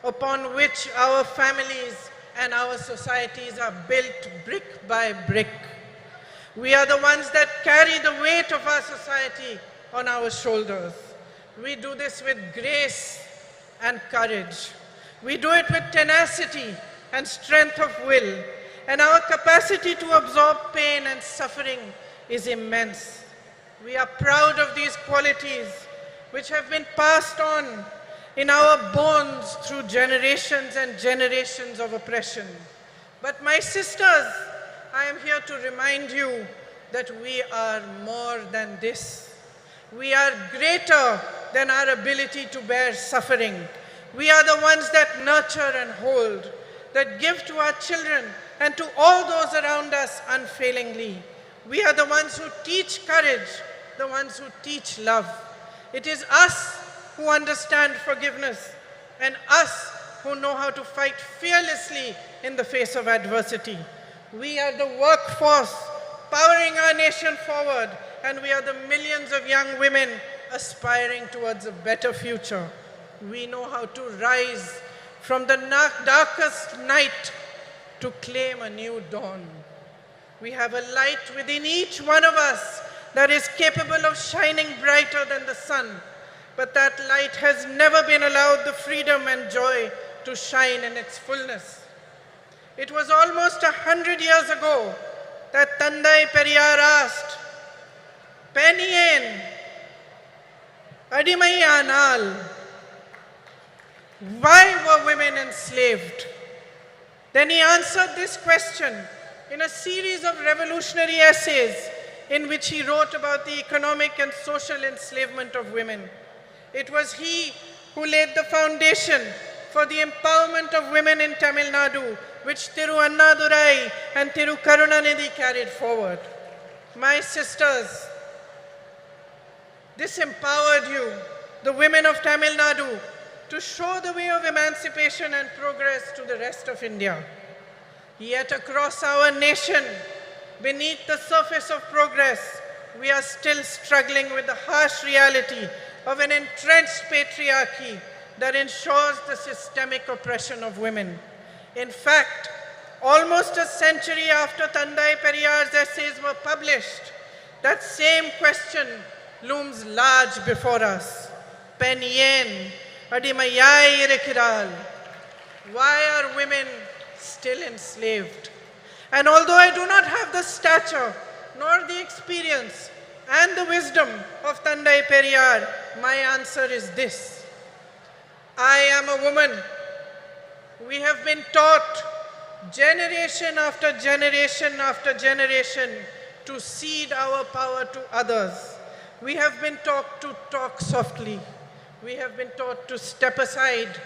upon which our families and our societies are built brick by brick. We are the ones that carry the weight of our society on our shoulders. We do this with grace and courage. We do it with tenacity and strength of will, and our capacity to absorb pain and suffering is immense. We are proud of these qualities which have been passed on in our bones through generations and generations of oppression. But my sisters, I am here to remind you that we are more than this. We are greater than our ability to bear suffering. We are the ones that nurture and hold, that give to our children and to all those around us unfailingly. We are the ones who teach courage, the ones who teach love. It is us who understand forgiveness and us who know how to fight fearlessly in the face of adversity. We are the workforce powering our nation forward, and we are the millions of young women aspiring towards a better future. We know how to rise from the darkest night to claim a new dawn. We have a light within each one of us that is capable of shining brighter than the sun, but that light has never been allowed the freedom and joy to shine in its fullness. It was almost 100 years ago that Tandai Periyar asked, Penien, Adimayanal, why were women enslaved? Then he answered this question in a series of revolutionary essays in which he wrote about the economic and social enslavement of women. It was he who laid the foundation for the empowerment of women in Tamil Nadu, which Thiru Annadurai and Thiru Karunanidhi carried forward. My sisters, this empowered you, the women of Tamil Nadu, to show the way of emancipation and progress to the rest of India. Yet across our nation, beneath the surface of progress, we are still struggling with the harsh reality of an entrenched patriarchy that ensures the systemic oppression of women. In fact, almost a century after Tandai Periyar's essays were published, that same question looms large before us. Pen yen, adimayai irekiral. Why are women still enslaved? And although I do not have the stature, nor the experience, and the wisdom of Tandai Periyar, my answer is this. I am a woman. We have been taught generation after generation after generation to cede our power to others. We have been taught to talk softly. We have been taught to step aside,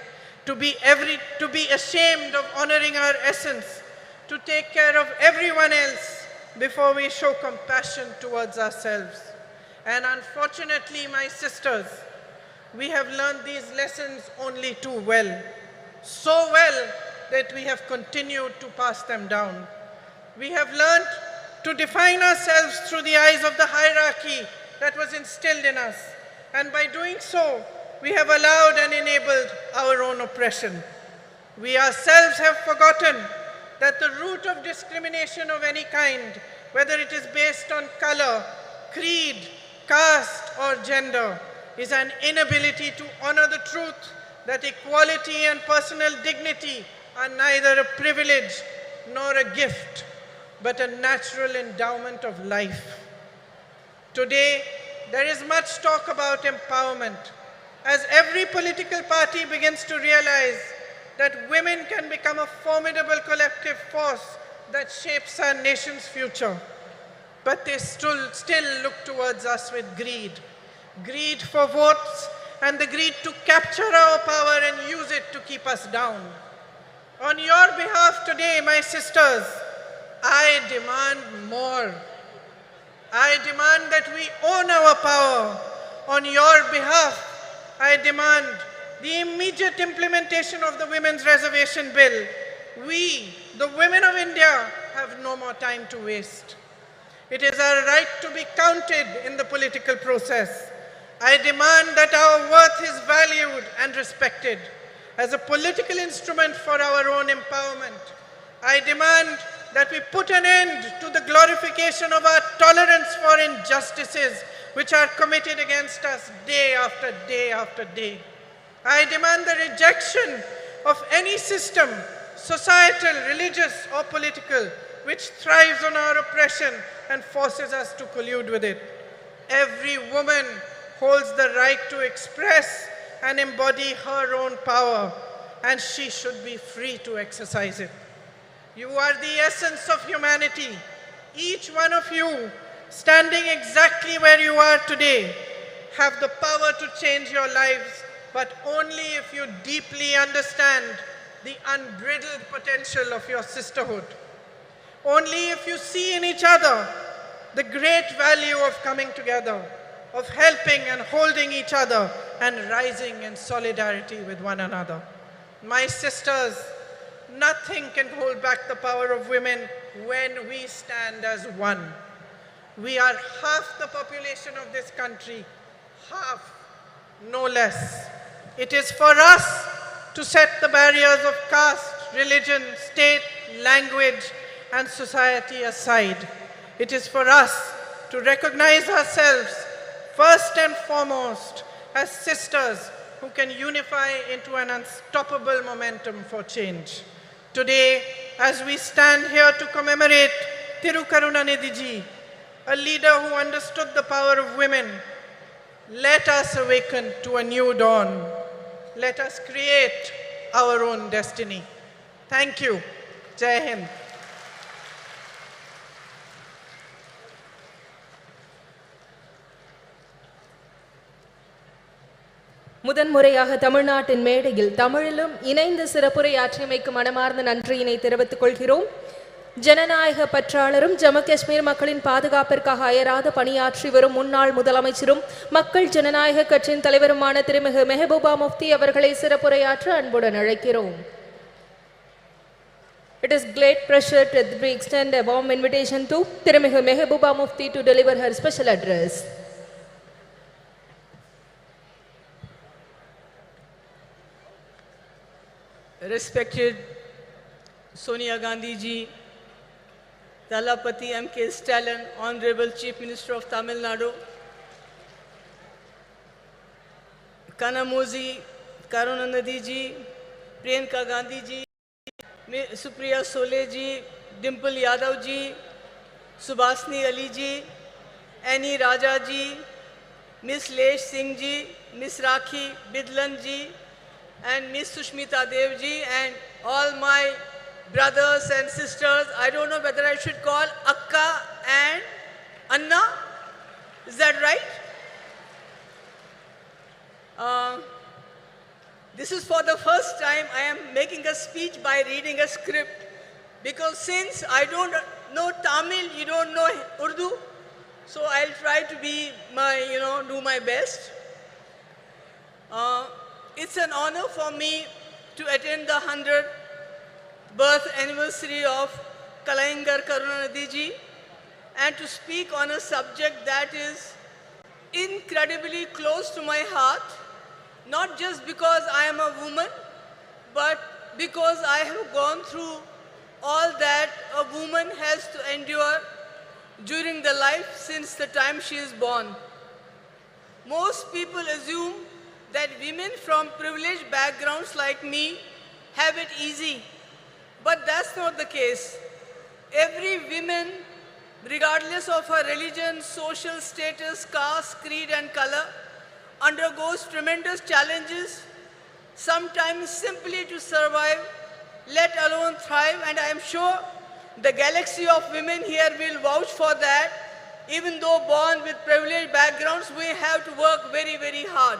to be ashamed of honoring our essence, to take care of everyone else before we show compassion towards ourselves. And unfortunately, my sisters, we have learned these lessons only too well. So well that we have continued to pass them down. We have learned to define ourselves through the eyes of the hierarchy that was instilled in us. And by doing so, we have allowed and enabled our own oppression. We ourselves have forgotten that the root of discrimination of any kind, whether it is based on color, creed, caste, or gender, is an inability to honor the truth that equality and personal dignity are neither a privilege nor a gift, but a natural endowment of life. Today, there is much talk about empowerment, as every political party begins to realize that women can become a formidable collective force that shapes our nation's future. But they still look towards us with greed. Greed for votes and the greed to capture our power and use it to keep us down. On your behalf today, my sisters, I demand more. I demand that we own our power. On your behalf, I demand the immediate implementation of the Women's Reservation Bill. We, the women of India, have no more time to waste. It is our right to be counted in the political process. I demand that our worth is valued and respected. As a political instrument for our own empowerment, I demand that we put an end to the glorification of our tolerance for injustices which are committed against us day after day after day. I demand the rejection of any system, societal, religious, or political, which thrives on our oppression and forces us to collude with it. Every woman holds the right to express and embody her own power, and she should be free to exercise it. You are the essence of humanity. Each one of you, standing exactly where you are today, have the power to change your lives, but only if you deeply understand the unbridled potential of your sisterhood. Only if you see in each other the great value of coming together, of helping and holding each other and rising in solidarity with one another. My sisters, nothing can hold back the power of women when we stand as one. We are half the population of this country, half, no less. It is for us to set the barriers of caste, religion, state, language, and society aside. It is for us to recognize ourselves first and foremost as sisters who can unify into an unstoppable momentum for change. Today, as we stand here to commemorate Thiru Karunanidhi ji, a leader who understood the power of women, let us awaken to a new dawn. Let us create our own destiny. Thank you. Jai Hind. முதன்முறையாக தமிழ்நாட்டின் மேடையில் தமிழிலும் இணைந்து சிறப்புரையாற்றியமைக்கு மனமார்ந்த நன்றியினை தெரிவித்துக் கொள்கிறோம். ஜனநாயக பற்றாளரும் ஜம்மு காஷ்மீர் மக்களின் பாதுகாப்பிற்காக அயராத பணியாற்றி வரும் முன்னாள் முதலமைச்சரும் மக்கள் ஜனநாயக கட்சியின் தலைவருமான திருமிகு மெஹபூபா முஃப்தி அவர்களை சிறப்புரையாற்ற அன்புடன் அழைக்கிறோம். It is great pleasure to extend a warm invitation to திருமிகு Mehbooba Mufti to deliver her special address. Respected Sonia Gandhi ji, Talapati M.K. Stalin, Honorable Chief Minister of Tamil Nadu, Kanamozi Karunanidhi ji, Priyanka Gandhi ji, Supriya Sule ji, Dimple Yadav ji, Subhasini Ali ji, Annie Raja ji, Miss Lesh Singh ji, Miss Rakhi Bidlan ji, and Miss Sushmita Dev ji, and all my brothers and sisters. I don't know whether I should call Akka and Anna. Is that right? This is for the first time I am making a speech by reading a script, because since I don't know Tamil, you don't know Urdu, so I'll try to be do my best. It's an honor for me to attend the 100th birth anniversary of Kalaignar Karunanidhi ji and to speak on a subject that is incredibly close to my heart, not just because I am a woman, but because I have gone through all that a woman has to endure during the life since the time she is born. Most people assume that women from privileged backgrounds like me have it easy, but that's not the case. Every woman, regardless of her religion, social status, caste, creed and color, undergoes tremendous challenges, sometimes simply to survive, let alone thrive, and I am sure the galaxy of women here will vouch for that. Even though born with privileged backgrounds, we have to work very, very hard,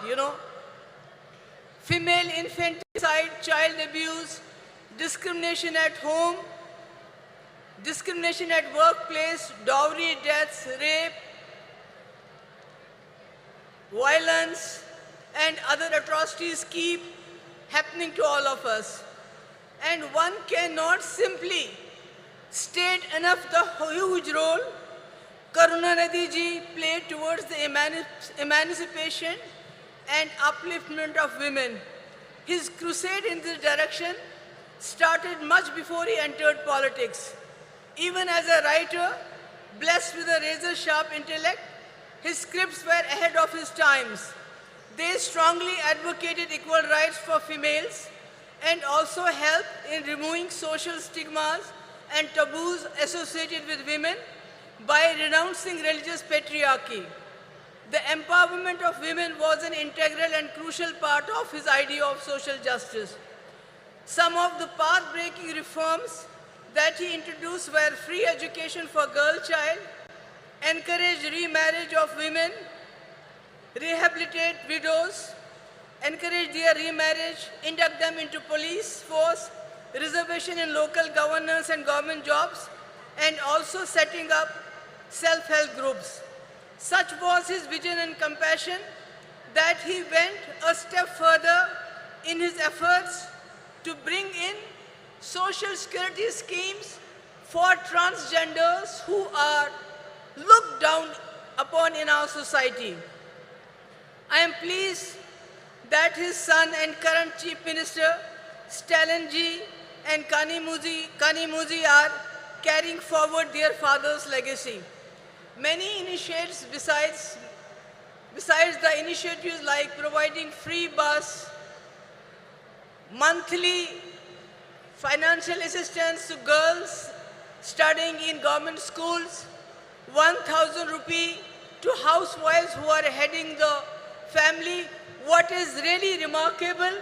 Female infanticide, child abuse, discrimination at home, discrimination at workplace, dowry deaths, rape, violence, and other atrocities keep happening to all of us. And one cannot simply state enough the huge role Karunanidhi ji played towards the emancipation and upliftment of women. His crusade in this direction started much before he entered politics. Even as a writer, blessed with a razor-sharp intellect, his scripts were ahead of his times. They strongly advocated equal rights for females and also helped in removing social stigmas and taboos associated with women by renouncing religious patriarchy. The empowerment of women was an integral and crucial part of his idea of social justice. Some of the path-breaking reforms that he introduced were free education for girl child, encouraged remarriage of women, rehabilitate widows, encourage their remarriage, induct them into police force, reservation in local governance and government jobs, and also setting up self-help groups. Such was his vision and compassion that he went a step further in his efforts to bring in social security schemes for transgenders who are looked down upon in our society. I am pleased that his son and current Chief Minister, Stalin ji and Kanimuzi are carrying forward their father's legacy. Many initiatives besides the initiatives like providing free bus, monthly financial assistance to girls studying in government schools, 1,000 rupee to housewives who are heading the family. What is really remarkable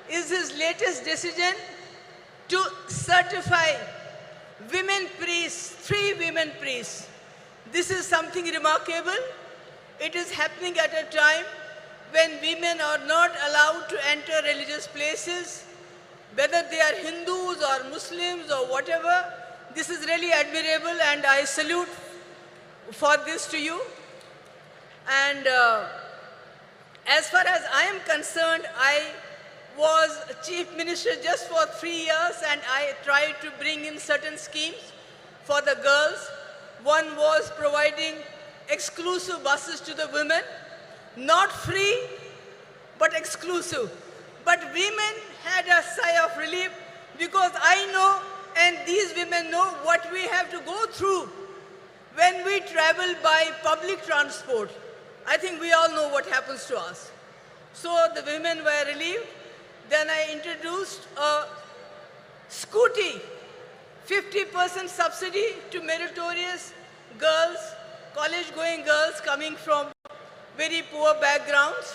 is his latest decision to certify women priests, 3 women priests. This is something remarkable. It is happening at a time when women are not allowed to enter religious places, whether they are Hindus or Muslims or whatever. This is really admirable, and I salute for this to you. And as far as I am concerned, I was chief minister just for 3 years, and I tried to bring in certain schemes for the girls. One was providing exclusive buses to the women, not free, but exclusive. But women had a sigh of relief, because I know, and these women know, what we have to go through when we travel by public transport. I think we all know what happens to us. So the women were relieved. Then I introduced a scooty, 50% subsidy to meritorious girls, college-going girls coming from very poor backgrounds.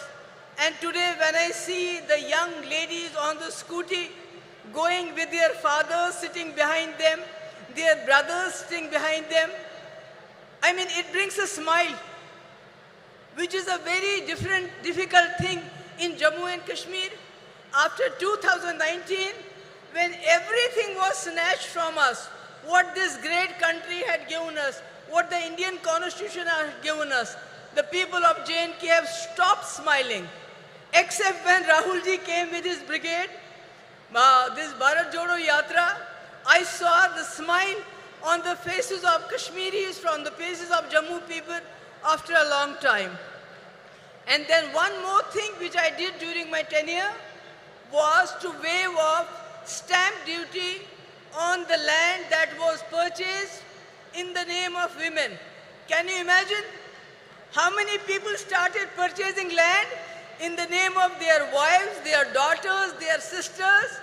And today when I see the young ladies on the scooty going with their fathers sitting behind them, their brothers sitting behind them, I mean, it brings a smile, which is a very difficult thing in Jammu and Kashmir. After 2019, when everything was snatched from us, what this great country had given us, what the Indian Constitution had given us, the people of J&K have stopped smiling, except when Rahulji came with his brigade, this Bharat Jodo Yatra. I saw the smile on the faces of Kashmiris, from the faces of Jammu people after a long time. And then one more thing which I did during my tenure was to waive off stamp duty on the land that was purchased in the name of women. Can you imagine how many people started purchasing land in the name of their wives, their daughters, their sisters,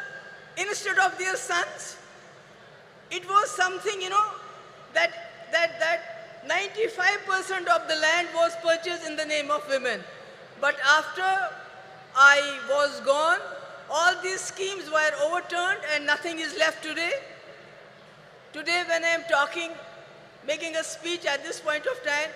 instead of their sons? It was something, you know, that 95% of the land was purchased in the name of women. But after I was gone, all these schemes were overturned and nothing is left today. Today when I am talking, making a speech at this point of time,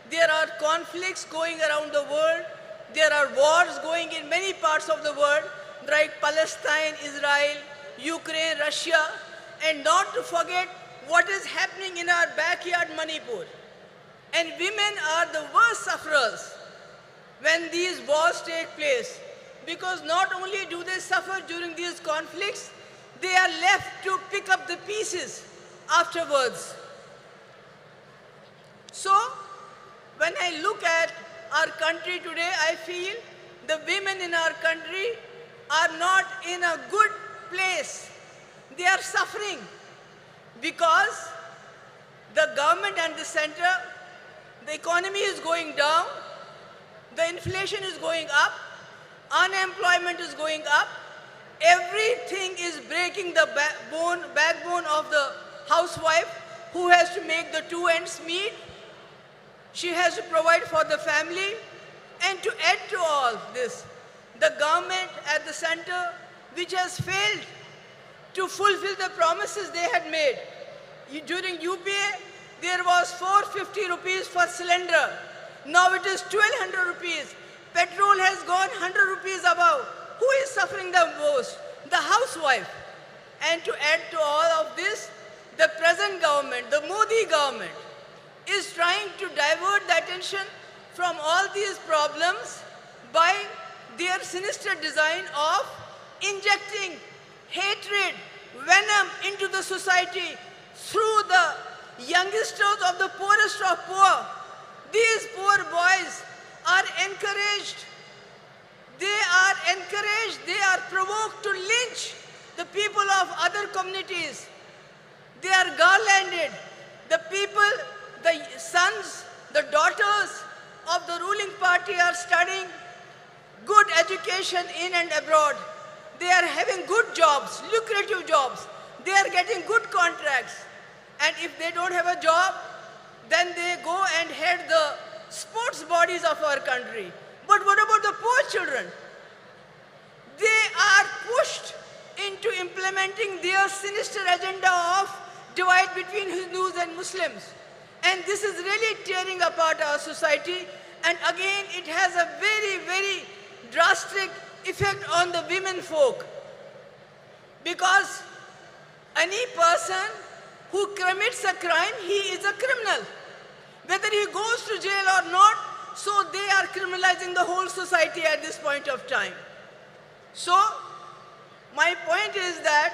there are conflicts going around the world. There are wars going in many parts of the world, like Palestine, Israel, Ukraine, Russia, and not to forget what is happening in our backyard, Manipur. And women are the worst sufferers when these wars take place, because not only do they suffer during these conflicts, they are left to pick up the pieces afterwards. So, when I look at our country today, I feel the women in our country are not in a good place. They are suffering because the government and the center, the economy is going down, the inflation is going up, unemployment is going up, everything is breaking the backbone of the housewife who has to make the two ends meet. She has to provide for the family. And to add to all this, the government at the center, which has failed to fulfill the promises they had made. During UPA, there was 450 rupees for cylinder. Now it is 1200 rupees. Petrol has gone 100 rupees above. Who is suffering the most? The housewife. And to add to all of this, the present government, the Modi government, is trying to divert the attention from all these problems by their sinister design of injecting hatred, venom into the society through the youngsters of the poorest of poor. These poor boys are encouraged. They are provoked to lynch the people of other communities. They are garlanded. The people, the sons, the daughters of the ruling party are studying good education in and abroad. They are having good jobs, lucrative jobs. They are getting good contracts. And if they don't have a job, then they go and head the sports bodies of our country. But what about the poor children? They are pushed into implementing their sinister agenda of divide between Hindus and Muslims. And this is really tearing apart our society. And again, it has a very, very drastic effect on the women folk. Because any person who commits a crime, he is a criminal. Whether he goes to jail or not, so they are criminalizing the whole society at this point of time. So, my point is that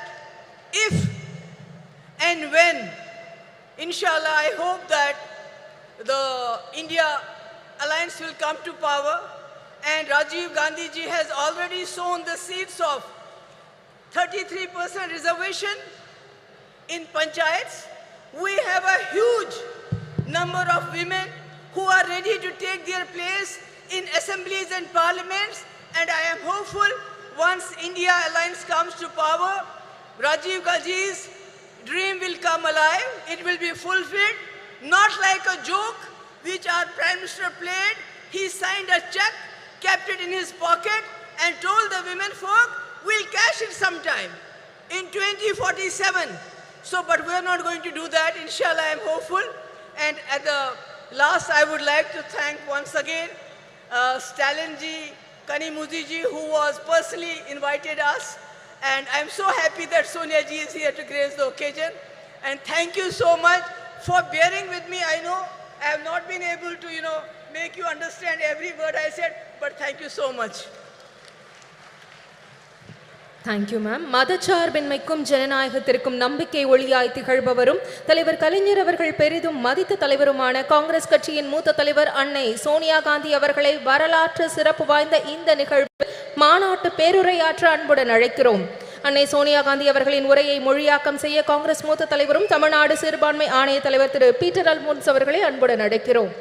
if and when, inshallah, I hope that the India Alliance will come to power, and Rajiv Gandhi ji has already sown the seeds of 33% reservation in panchayats. We have a huge number of women who are ready to take their place in assemblies and parliaments, and I am hopeful once India Alliance comes to power, Rajiv Gandhi's dream will come alive, it will be fulfilled, not like a joke which our Prime Minister played. He signed a check, kept it in his pocket, and told the women folk, we'll cash it sometime in 2047. So, but we're not going to do that, inshallah, I am hopeful. And at the last, I would like to thank once again Stalinji, Kanimuziji, who was personally invited us. And I'm so happy that Sonia ji is here to grace the occasion. And thank you so much for bearing with me. I know I have not been able to, make you understand every word I said, but thank you so much. Thank you, ma'am. மதச்சார்பின்மைக்கும் ஜனநாயகத்திற்கும் நம்பிக்கை ஒளியாய் திகழ்பவரும் தலைவர் கலைஞர் அவர்கள் பெரிதும் மதித்த தலைவருமான காங்கிரஸ் கட்சியின் மூத்த தலைவர் அன்னை சோனியா காந்தி அவர்களை வரலாற்று சிறப்பு வாய்ந்த இந்த நிகழ்வில் மாநாட்டு பேருரையாற்ற அன்புடன் அழைக்கிறோம். அன்னை சோனியா காந்தி அவர்களின் உரையை மொழியாக்கம் செய்ய காங்கிரஸ் மூத்த தலைவரும் தமிழ்நாடு சிறுபான்மை ஆணைய தலைவர் திரு பீட்டர் அல்மோன்ஸ் அவர்களை அன்புடன் அழைக்கிறோம்.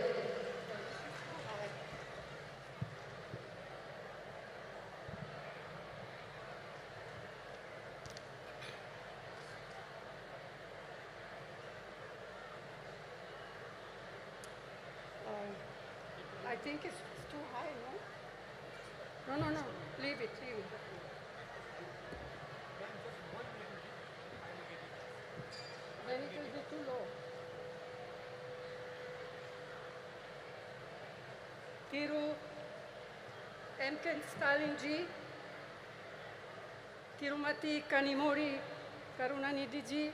I think it's too high, no? No, leave it. Then it will be too low. Thiru M. Stalinji, Tirumati Kanimori Karunanidhi ji,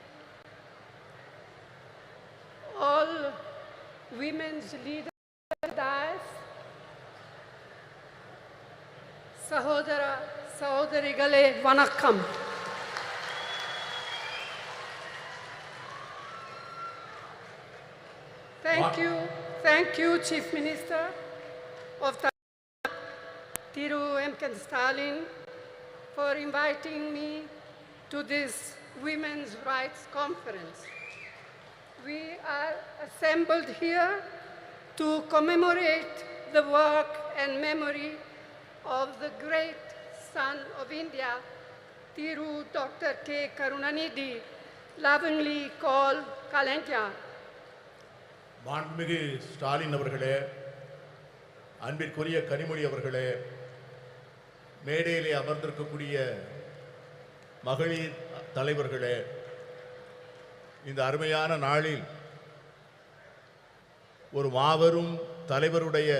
all women's leaders, ಸಹೋದರ ಸಹೋದರಿಗಳೇ ವಣಕ್ಕಂ. Thank you, Chief Minister of Thiru M. Stalin, for inviting me to this Women's Rights Conference. We are assembled here to commemorate the work and memory of the great son of India, Thiru Dr. K. Karunanidhi, lovingly called Kalanja. மாண்புமிகு ஸ்டாலின் அவர்களே, அன்பிற்குரிய கனிமொழி அவர்களே, மேடையிலே அமர்ந்திருக்கக்கூடிய மகளிர் தலைவர்களே, இந்த அருமையான நாளில் ஒரு மாபெரும் தலைவருடைய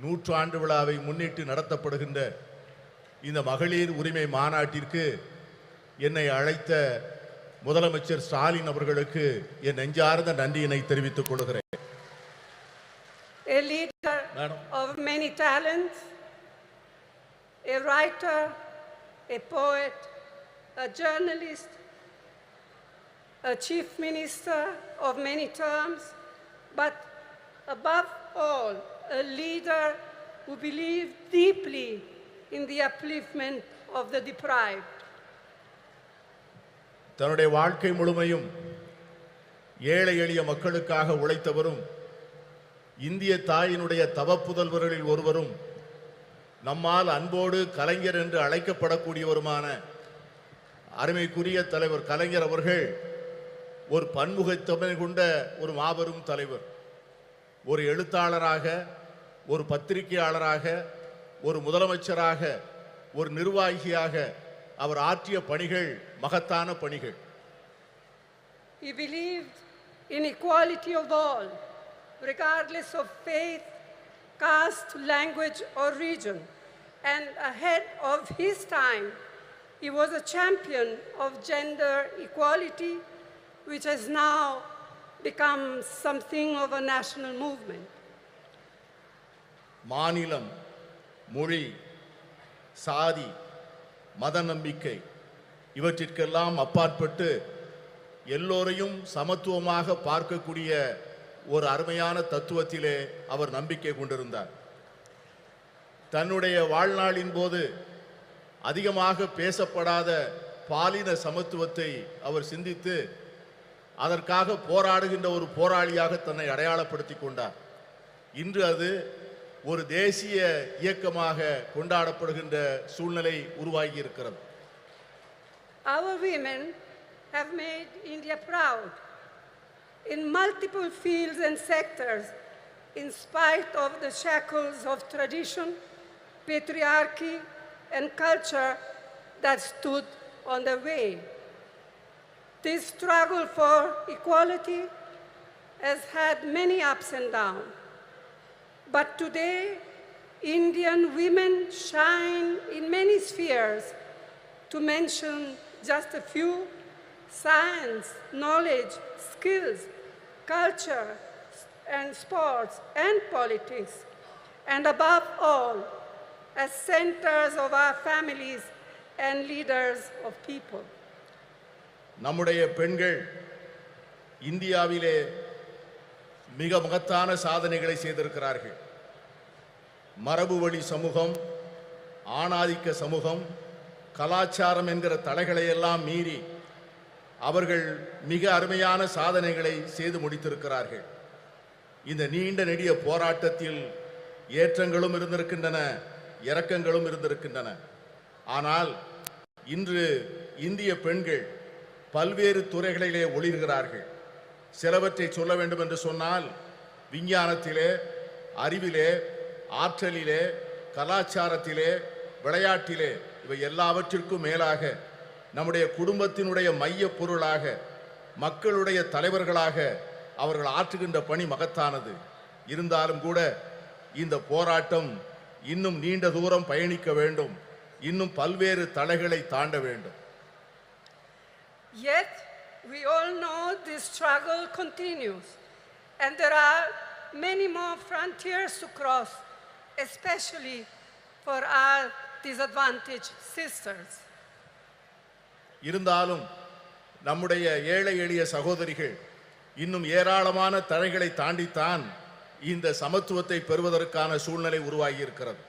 100 ஆண்டு விழாவை முன்னிட்டு நடத்தப்படுகின்ற இந்த மகளிர் உரிமை மாநாட்டிற்கு என்னை அழைத்த முதலமைச்சர் ஸ்டாலின் அவர்களுக்கு என் நெஞ்சார்ந்த நன்றியினை தெரிவித்துக் கொள்கிறேன். A leader of many talents, a writer, a poet, a journalist, a chief minister of many terms, but above all, a leader who believed deeply in the upliftment of the deprived. தன்னுடைய வாழ்க்கை முழுமையும் ஏழை எளிய மக்களுக்காக உழைத்தவரும் இந்திய தாயினுடைய தவப்புதல்வர்களில் ஒருவரும் நம்மால் அன்போடு கலைஞர் என்று அழைக்கப்படக்கூடியவருமான அருமைக்குரிய தலைவர் கலைஞர் அவர்கள் ஒரு பன்முகத்தன்மை கொண்ட ஒரு மாபெரும் தலைவர். ஒரு எழுத்தாளராக, ஒரு பத்திரிகையாளராக, ஒரு முதலமைச்சராக, ஒரு நிர்வாகியாக அவர் ஆற்றிய பணிகள் மகத்தான பணிகள். He believed in equality of all, regardless of faith, caste, language, or region. And ahead of his time, he was a champion of gender equality, which has now become something of a national movement. மாநிலம், மொழி, சாதி, மத நம்பிக்கை இவற்றிற்கெல்லாம் அப்பாற்பட்டு எல்லோரையும் சமத்துவமாக பார்க்கக்கூடிய ஒரு அருமையான தத்துவத்திலே அவர் நம்பிக்கை கொண்டிருந்தார். தன்னுடைய வாழ்நாளின் போது அதிகமாக பேசப்படாத பாலின சமத்துவத்தை அவர் சிந்தித்து அதற்காக போராடுகின்ற ஒரு போராளியாக தன்னை அடையாளப்படுத்திக் கொண்டார். இன்று அது ஒரு தேசிய இயக்கமாக கொண்டாடப்படுகின்ற சூழ்நிலை உருவாகி இருக்கிறது. Our women have made India proud in multiple fields and sectors, in spite of the shackles of tradition, patriarchy, and culture that stood on the way. This struggle for equality has had many ups and downs. But today, Indian women shine in many spheres. To mention just a few: science, knowledge, skills, culture, and sports, and politics. And above all, as centers of our families and leaders of people. நம்முடைய பெண்கள் இந்தியாவிலே மிக மகத்தான சாதனைகளை செய்திருக்கிறார்கள். மரபு வழி சமூகம், ஆணாதிக்க சமூகம், கலாச்சாரம் என்கிற தடைகளை எல்லாம் மீறி அவர்கள் மிக அருமையான சாதனைகளை செய்து முடித்திருக்கிறார்கள். இந்த நீண்ட நெடிய போராட்டத்தில் ஏற்றங்களும் இருந்திருக்கின்றன, இரக்கங்களும் இருந்திருக்கின்றன. ஆனால் இன்று இந்திய பெண்கள் பல்வேறு துறைகளிலே ஒளிர்கிறார்கள். சிலவற்றை சொல்ல வேண்டும் என்று சொன்னால், விஞ்ஞானத்திலே, அறிவிலே, ஆற்றலிலே, கலாச்சாரத்திலே, விளையாட்டிலே, இவை எல்லாவற்றிற்கும் மேலாக நம்முடைய குடும்பத்தினுடைய மைய பொருளாக, மக்களுடைய தலைவர்களாக அவர்கள் ஆற்றுகின்ற பணி மகத்தானது. இருந்தாலும் கூட இந்த போராட்டம் இன்னும் நீண்ட தூரம் பயணிக்க வேண்டும், இன்னும் பல்வேறு தடைகளை தாண்ட வேண்டும். Yet we all know this struggle continues, and there are many more frontiers to cross, especially for our disadvantaged sisters. இருந்தாலும் நம்முடைய ஏழை எளிய சகோதரிகள் இன்னும் ஏராளமான தடைகளை தாண்டித்தான் இந்த சமத்துவத்தை பெறுவதற்கான சூழ்நிலை உருவாகி இருக்கிறது.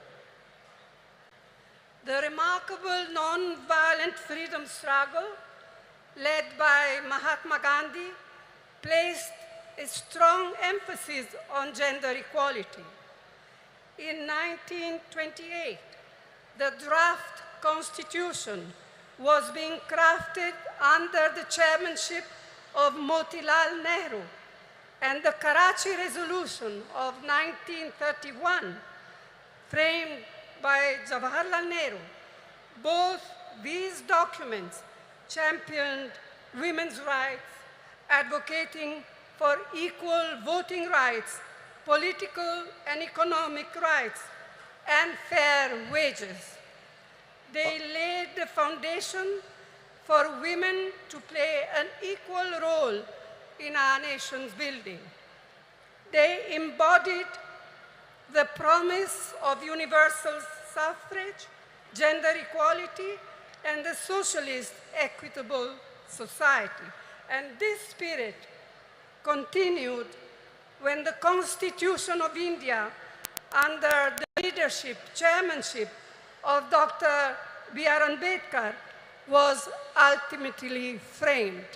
The remarkable non-violent freedom struggle led by Mahatma Gandhi placed a strong emphasis on gender equality. In 1928, the draft constitution was being crafted under the chairmanship of Motilal Nehru, and the Karachi Resolution of 1931, framed by Jawaharlal Nehru. Both these documents championed women's rights, advocating for equal voting rights, political and economic rights, and fair wages. They laid the foundation for women to play an equal role in our nation's building. They embodied the promise of universal suffrage, gender equality, and the socialist equitable society. And this spirit continued when the Constitution of India, under the leadership, chairmanship of Dr. B.R. Ambedkar, was ultimately framed.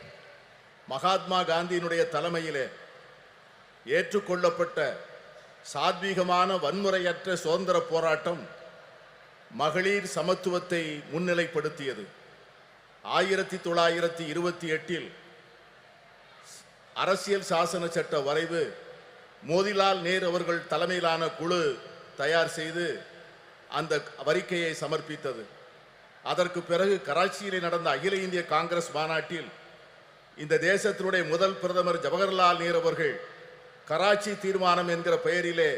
Mahatma காந்தியினுடைய தலைமையிலே ஏற்றுக்கொள்ளப்பட்ட சாத்வீகமான வன்முறையற்ற சுதந்திர போராட்டம் மகளிர் சமத்துவத்தை முன்னிலைப்படுத்தியது. 1928 அரசியல் சாசன சட்ட வரைவு மோதிலால் நேரு அவர்கள் தலைமையிலான குழு தயார் செய்து அந்த அறிக்கையை சமர்ப்பித்தது. அதற்கு பிறகு கராச்சியிலே நடந்த அகில இந்திய காங்கிரஸ் மாநாட்டில் இந்த தேசத்தினுடைய முதல் பிரதமர் ஜவஹர்லால் நேரு அவர்கள் கராச்சி தீர்மானம் என்கிற பெயரிலே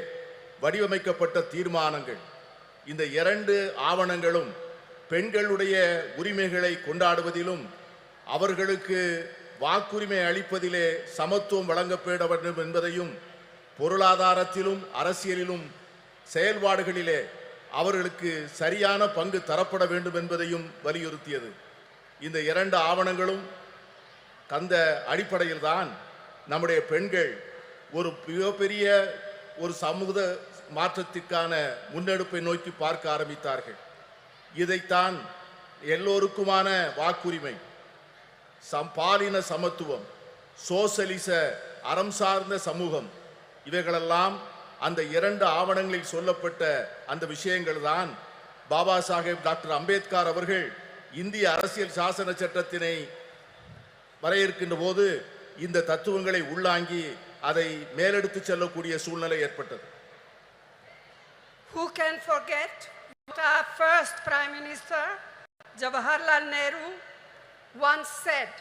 வடிவமைக்கப்பட்ட தீர்மானங்கள். இந்த இரண்டு ஆவணங்களும் பெண்களுடைய உரிமைகளை கொண்டாடுவதிலும் அவர்களுக்கு வாக்குரிமை அளிப்பதிலே சமத்துவம் வழங்கப்பட வேண்டும் என்பதையும் பொருளாதாரத்திலும் அரசியலிலும் செயல்பாடுகளிலே அவர்களுக்கு சரியான பங்கு தரப்பட வேண்டும் என்பதையும் வலியுறுத்தியது. இந்த இரண்டு ஆவணங்களும் அந்த அடிப்படையில் தான் நம்முடைய பெண்கள் ஒரு மிகப்பெரிய ஒரு சமூக மாற்றத்திற்கான முன்னெடுப்பை நோக்கி பார்க்க ஆரம்பித்தார்கள். இதைத்தான் எல்லோருக்குமான வாக்குரிமை, பாலின சமத்துவம், சோசலிச அறம் சார்ந்த சமூகம், இவைகளெல்லாம் அந்த இரண்டு ஆவணங்களில் சொல்லப்பட்ட அந்த விஷயங்கள் தான் பாபா சாஹேப் டாக்டர் அம்பேத்கர் அவர்கள் இந்திய அரசியல் சாசன சட்டத்தினை வரையறுக்கின்ற போது இந்த தத்துவங்களை உள்ளாங்கி அதை மேலெடுத்து செல்லக்கூடிய சூழ்நிலை ஏற்பட்டது. Who can forget what our first Prime Minister, Jawaharlal Nehru, once said,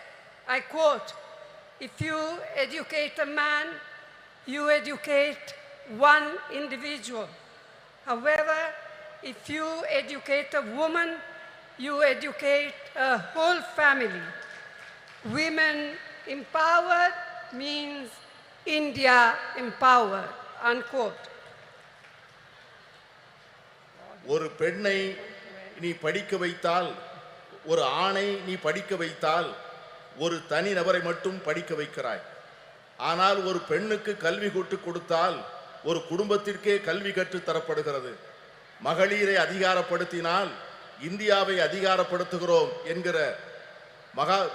I quote, "If you educate a man, you educate one individual. However, if you educate a woman, you educate a whole family. Women empowered means India empowered," unquote. ஒரு பெண்ணை நீ படிக்க வைத்தால், ஒரு ஆணை நீ படிக்க வைத்தால் ஒரு தனி நபரை மட்டும் படிக்க வைக்கிறாய். ஆனால் ஒரு பெண்ணுக்கு கல்வி கற்றுக் கொடுத்தால் ஒரு குடும்பத்திற்கே கல்வி கற்றுத் தரப்படுகிறது. மகளிரை அதிகாரப்படுத்தினால் இந்தியாவை அதிகாரப்படுத்துகிறோம் என்கிற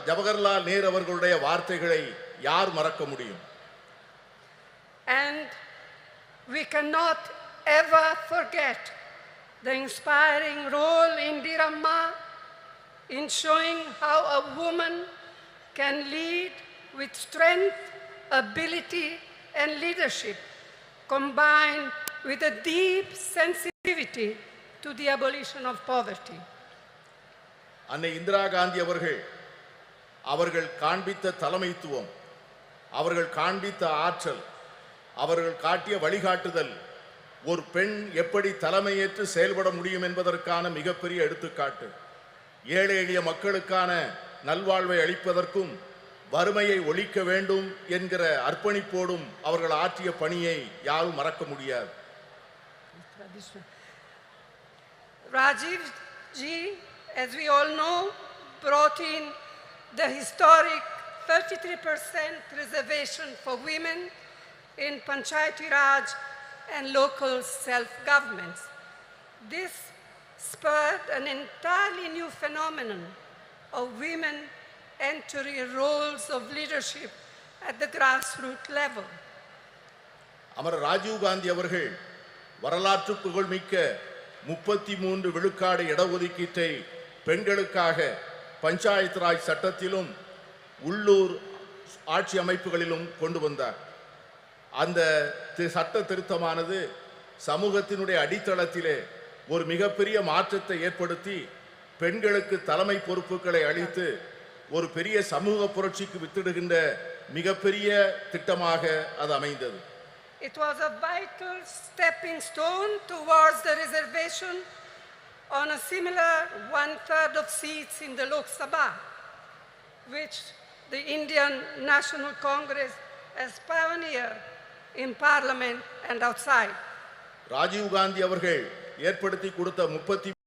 ஜவஹர்லால் நேரு அவர்களுடைய வார்த்தைகளை யார் மறக்க முடியும்? And we cannot ever forget the inspiring role Indira Amma in showing how a woman can lead with strength, ability and leadership, combined with a deep sensitivity to the abolition of poverty. அன்னை இந்திரா காந்தி அவர்கள் காண்பித்த தலைமைத்துவம், அவர்கள் காண்பித்த ஆற்றல், அவர்கள் காட்டிய வழிகாட்டுதல் ஒரு பெண் எப்படி தலைமையேற்று செயல்பட முடியும் என்பதற்கான மிகப்பெரிய எடுத்துக்காட்டு. ஏழை எளிய மக்களுக்கான நல்வாழ்வை அளிப்பதற்கும் வறுமையை ஒழிக்க வேண்டும் என்கிற அர்ப்பணிப்போடும் அவர்கள் ஆற்றிய பணியை யாரும் மறக்க முடியாது. Rajiv ji, as we all know, brought in the historic 33% reservation for women in Panchayati Raj and local self-governments. This spurred an entirely new phenomenon of women entering roles of leadership at the grassroots level. அமர ராஜீவ் காந்தி அவர்கள் வரலாற்று புகழ்மிக்க 33 விழுக்காடு இடஒதுக்கீட்டை பெண்களுக்காக பஞ்சாயத்து ராஜ் சட்டத்திலும் உள்ளூர் ஆட்சி அமைப்புகளிலும் கொண்டு வந்தார். அந்த சட்ட திருத்தமானது சமூகத்தினுடைய அடித்தளத்திலே ஒரு மிகப்பெரிய மாற்றத்தை ஏற்படுத்தி பெண்களுக்கு தலைமை பொறுப்புகளை அளித்து ஒரு பெரிய சமூக புரட்சிக்கு வித்திடுகின்ற மிகப்பெரிய திட்டமாக அது அமைந்தது. It was a vital stepping stone towards the reservation on a similar 1/3 of seats in the Lok Sabha, which the Indian National Congress has pioneered in parliament and outside. Rajiv Gandhi அவர்கள் ஏற்படுத்தி கொடுத்த 30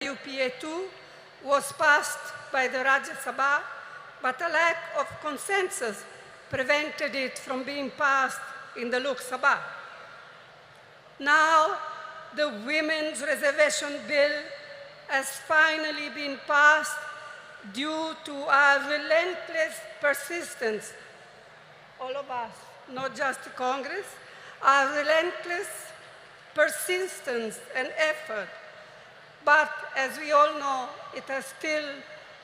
UPA 2 was passed by the Rajya Sabha, but a lack of consensus prevented it from being passed in the Lok Sabha. Now, the Women's Reservation Bill has finally been passed due to our relentless persistence, all of us, not just Congress, our relentless persistence and effort. but as we all know, it has still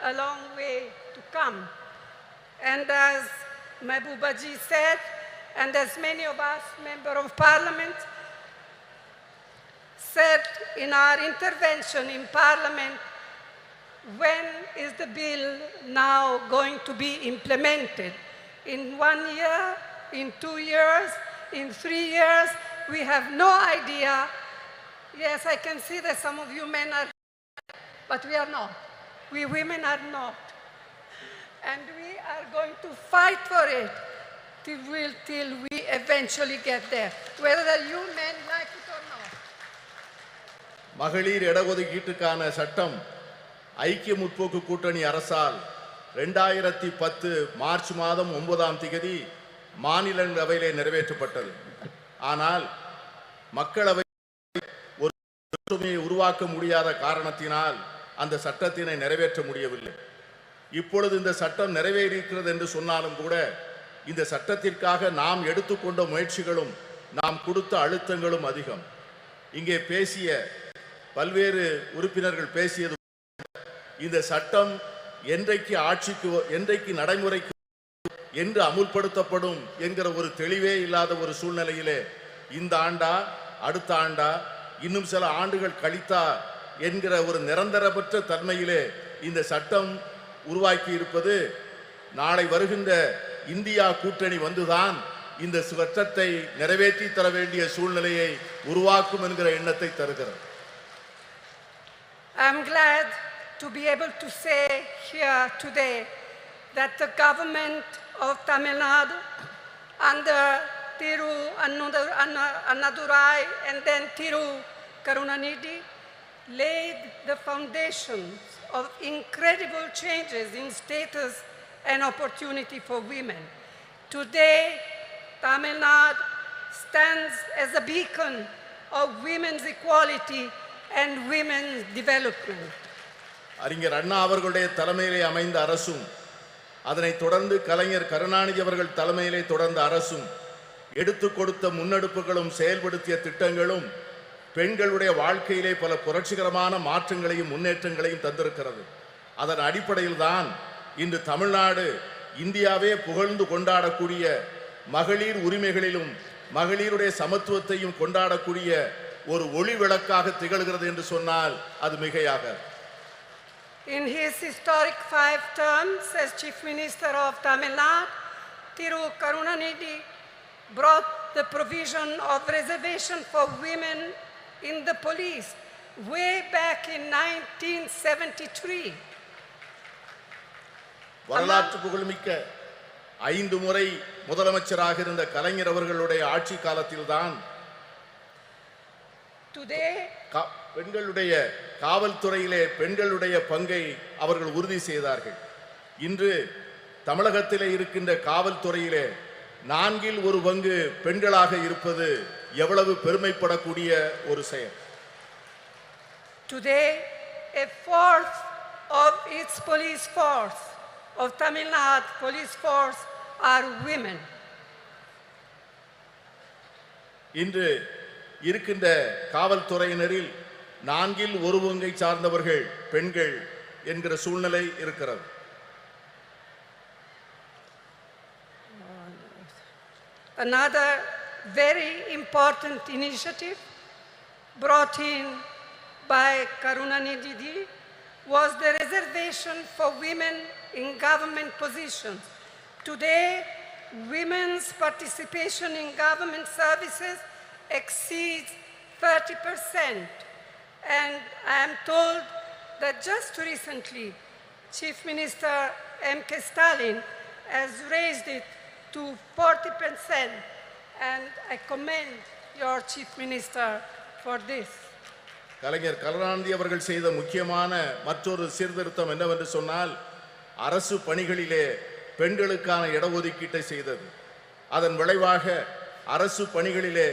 a long way to come. And as Mehboobaji said, and as many of us, Member of Parliament, said in our intervention in Parliament, when is the bill now going to be implemented? In 1 year, in 2 years, in 3 years? We have no idea. Yes, I can see that some of you men are, but we are not. We women are not. And we are going to fight for it till we eventually get there, whether you men like it or not. மகளிர் இடஒதுக்கீட்டுக்கான சட்டம் ஐக்கிய முற்போக்கு கூட்டணி அரசால் 2010 March மாதம் 9ஆம் தேதி மாநிலங்களவையிலே நிறைவேற்றப்பட்டது. ஆனால் மக்களவை ஒரு ஒற்றுமையை உருவாக்க முடியாத காரணத்தினால் அந்த சட்டத்தினை நிறைவேற்ற முடியவில்லை. இப்பொழுது இந்த சட்டம் நிறைவேறியிருக்கிறது என்று சொன்னாலும் கூட இந்த சட்டத்திற்காக நாம் எடுத்துக்கொண்ட முயற்சிகளும் நாம் கொடுத்த அழுத்தங்களும் அதிகம். இங்கே பேசிய பல்வேறு உறுப்பினர்கள் பேசியது இந்த சட்டம் என்றைக்கு நடைமுறைக்கு என்று அமுல்படுத்தப்படும் என்கிற ஒரு தெளிவே இல்லாத ஒரு சூழ்நிலையிலே இந்த ஆண்டா அடுத்த ஆண்டா இன்னும் சில ஆண்டுகள் கழித்தா என்கிற ஒரு நிரந்தரமற்ற தன்மையிலே இந்த சட்டம் உருவாக்கி இருப்பது நாளை வருகின்ற இந்தியா கூட்டணி வந்துதான் இந்த சட்டத்தை நிறைவேற்றி தர வேண்டிய சூழ்நிலையை உருவாக்கும் என்கிற எண்ணத்தை தருகிறது. I'm glad to be able to say here today that the government of Tamil Nadu under Thiru Annadurai and then Thiru Karunanidhi laid the foundations of incredible changes in status and opportunity for women. Today, Tamil Nadu stands as a beacon of women's equality and women's development. அறிஞர் அண்ணா அவர்களுடைய தலைமையிலே அமைந்த அரசும் அதனைத் தொடர்ந்து கலைஞர் கருணாநிதி அவர்கள் தலைமையிலே தொடர்ந்த அரசும் எடுத்துக் கொடுத்த முன்னெடுப்புகளும் செயல்படுத்திய திட்டங்களும் பெண்களுடைய வாழ்க்கையிலே பல புரட்சிகரமான மாற்றங்களையும் முன்னேற்றங்களையும் தந்திருக்கிறது. அதன் அடிப்படையில் தான் இன்று தமிழ்நாடு இந்தியாவே புகழ்ந்து கொண்டாடக்கூடிய மகளிர் உரிமைகளிலும் மகளிருடைய சமத்துவத்தையும் கொண்டாடக்கூடிய ஒரு ஒளி விளக்காக திகழ்கிறது என்று சொன்னால் அது மிகையாக. In his historic 5 terms as Chief Minister of Tamil Nadu, Thiru Karunanidhi brought the provision of reservation for women in the police way back in 1973. வரலாற்று புகழ்மிக்க 5 முறை முதலமைச்சராக இருந்த கலைஞர் அவர்களுடைய ஆட்சி காலத்தில்தான் பெண்களுடைய காவல்துறையிலே பெண்களுடைய பங்கை அவர்கள் உறுதி செய்தார்கள். இன்று தமிழகத்திலே இருக்கின்ற காவல்துறையிலே 4 1 பங்கு பெண்களாக இருப்பது எவ்வளவு பெருமைப்படக்கூடிய ஒரு செயல். Today, a fourth of its police force, of Tamil Nadu police force, are women. இன்று இருக்கின்ற காவல்துறையினரில் 4 1 பங்கை சார்ந்தவர்கள் பெண்கள் என்கிற சூழ்நிலை இருக்கிறது. Another very important initiative brought in by Karunanidhi was the reservation for women in government positions. Today, women's participation in government services exceeds 30%. And I am told that just recently, Chief Minister M.K. Stalin has raised it to 40%. And I commend your Chief Minister for this. கலைஞர் கருணாநிதி அவர்கள் செய்த முக்கியமான மற்றொரு சீர்திருத்தம் என்னவென்று சொன்னால் அரசு பணிகளிலே பெண்களுக்கான இடஒதுக்கீட்டை செய்தது. அதன் விளைவாக அரசு பணிகளிலே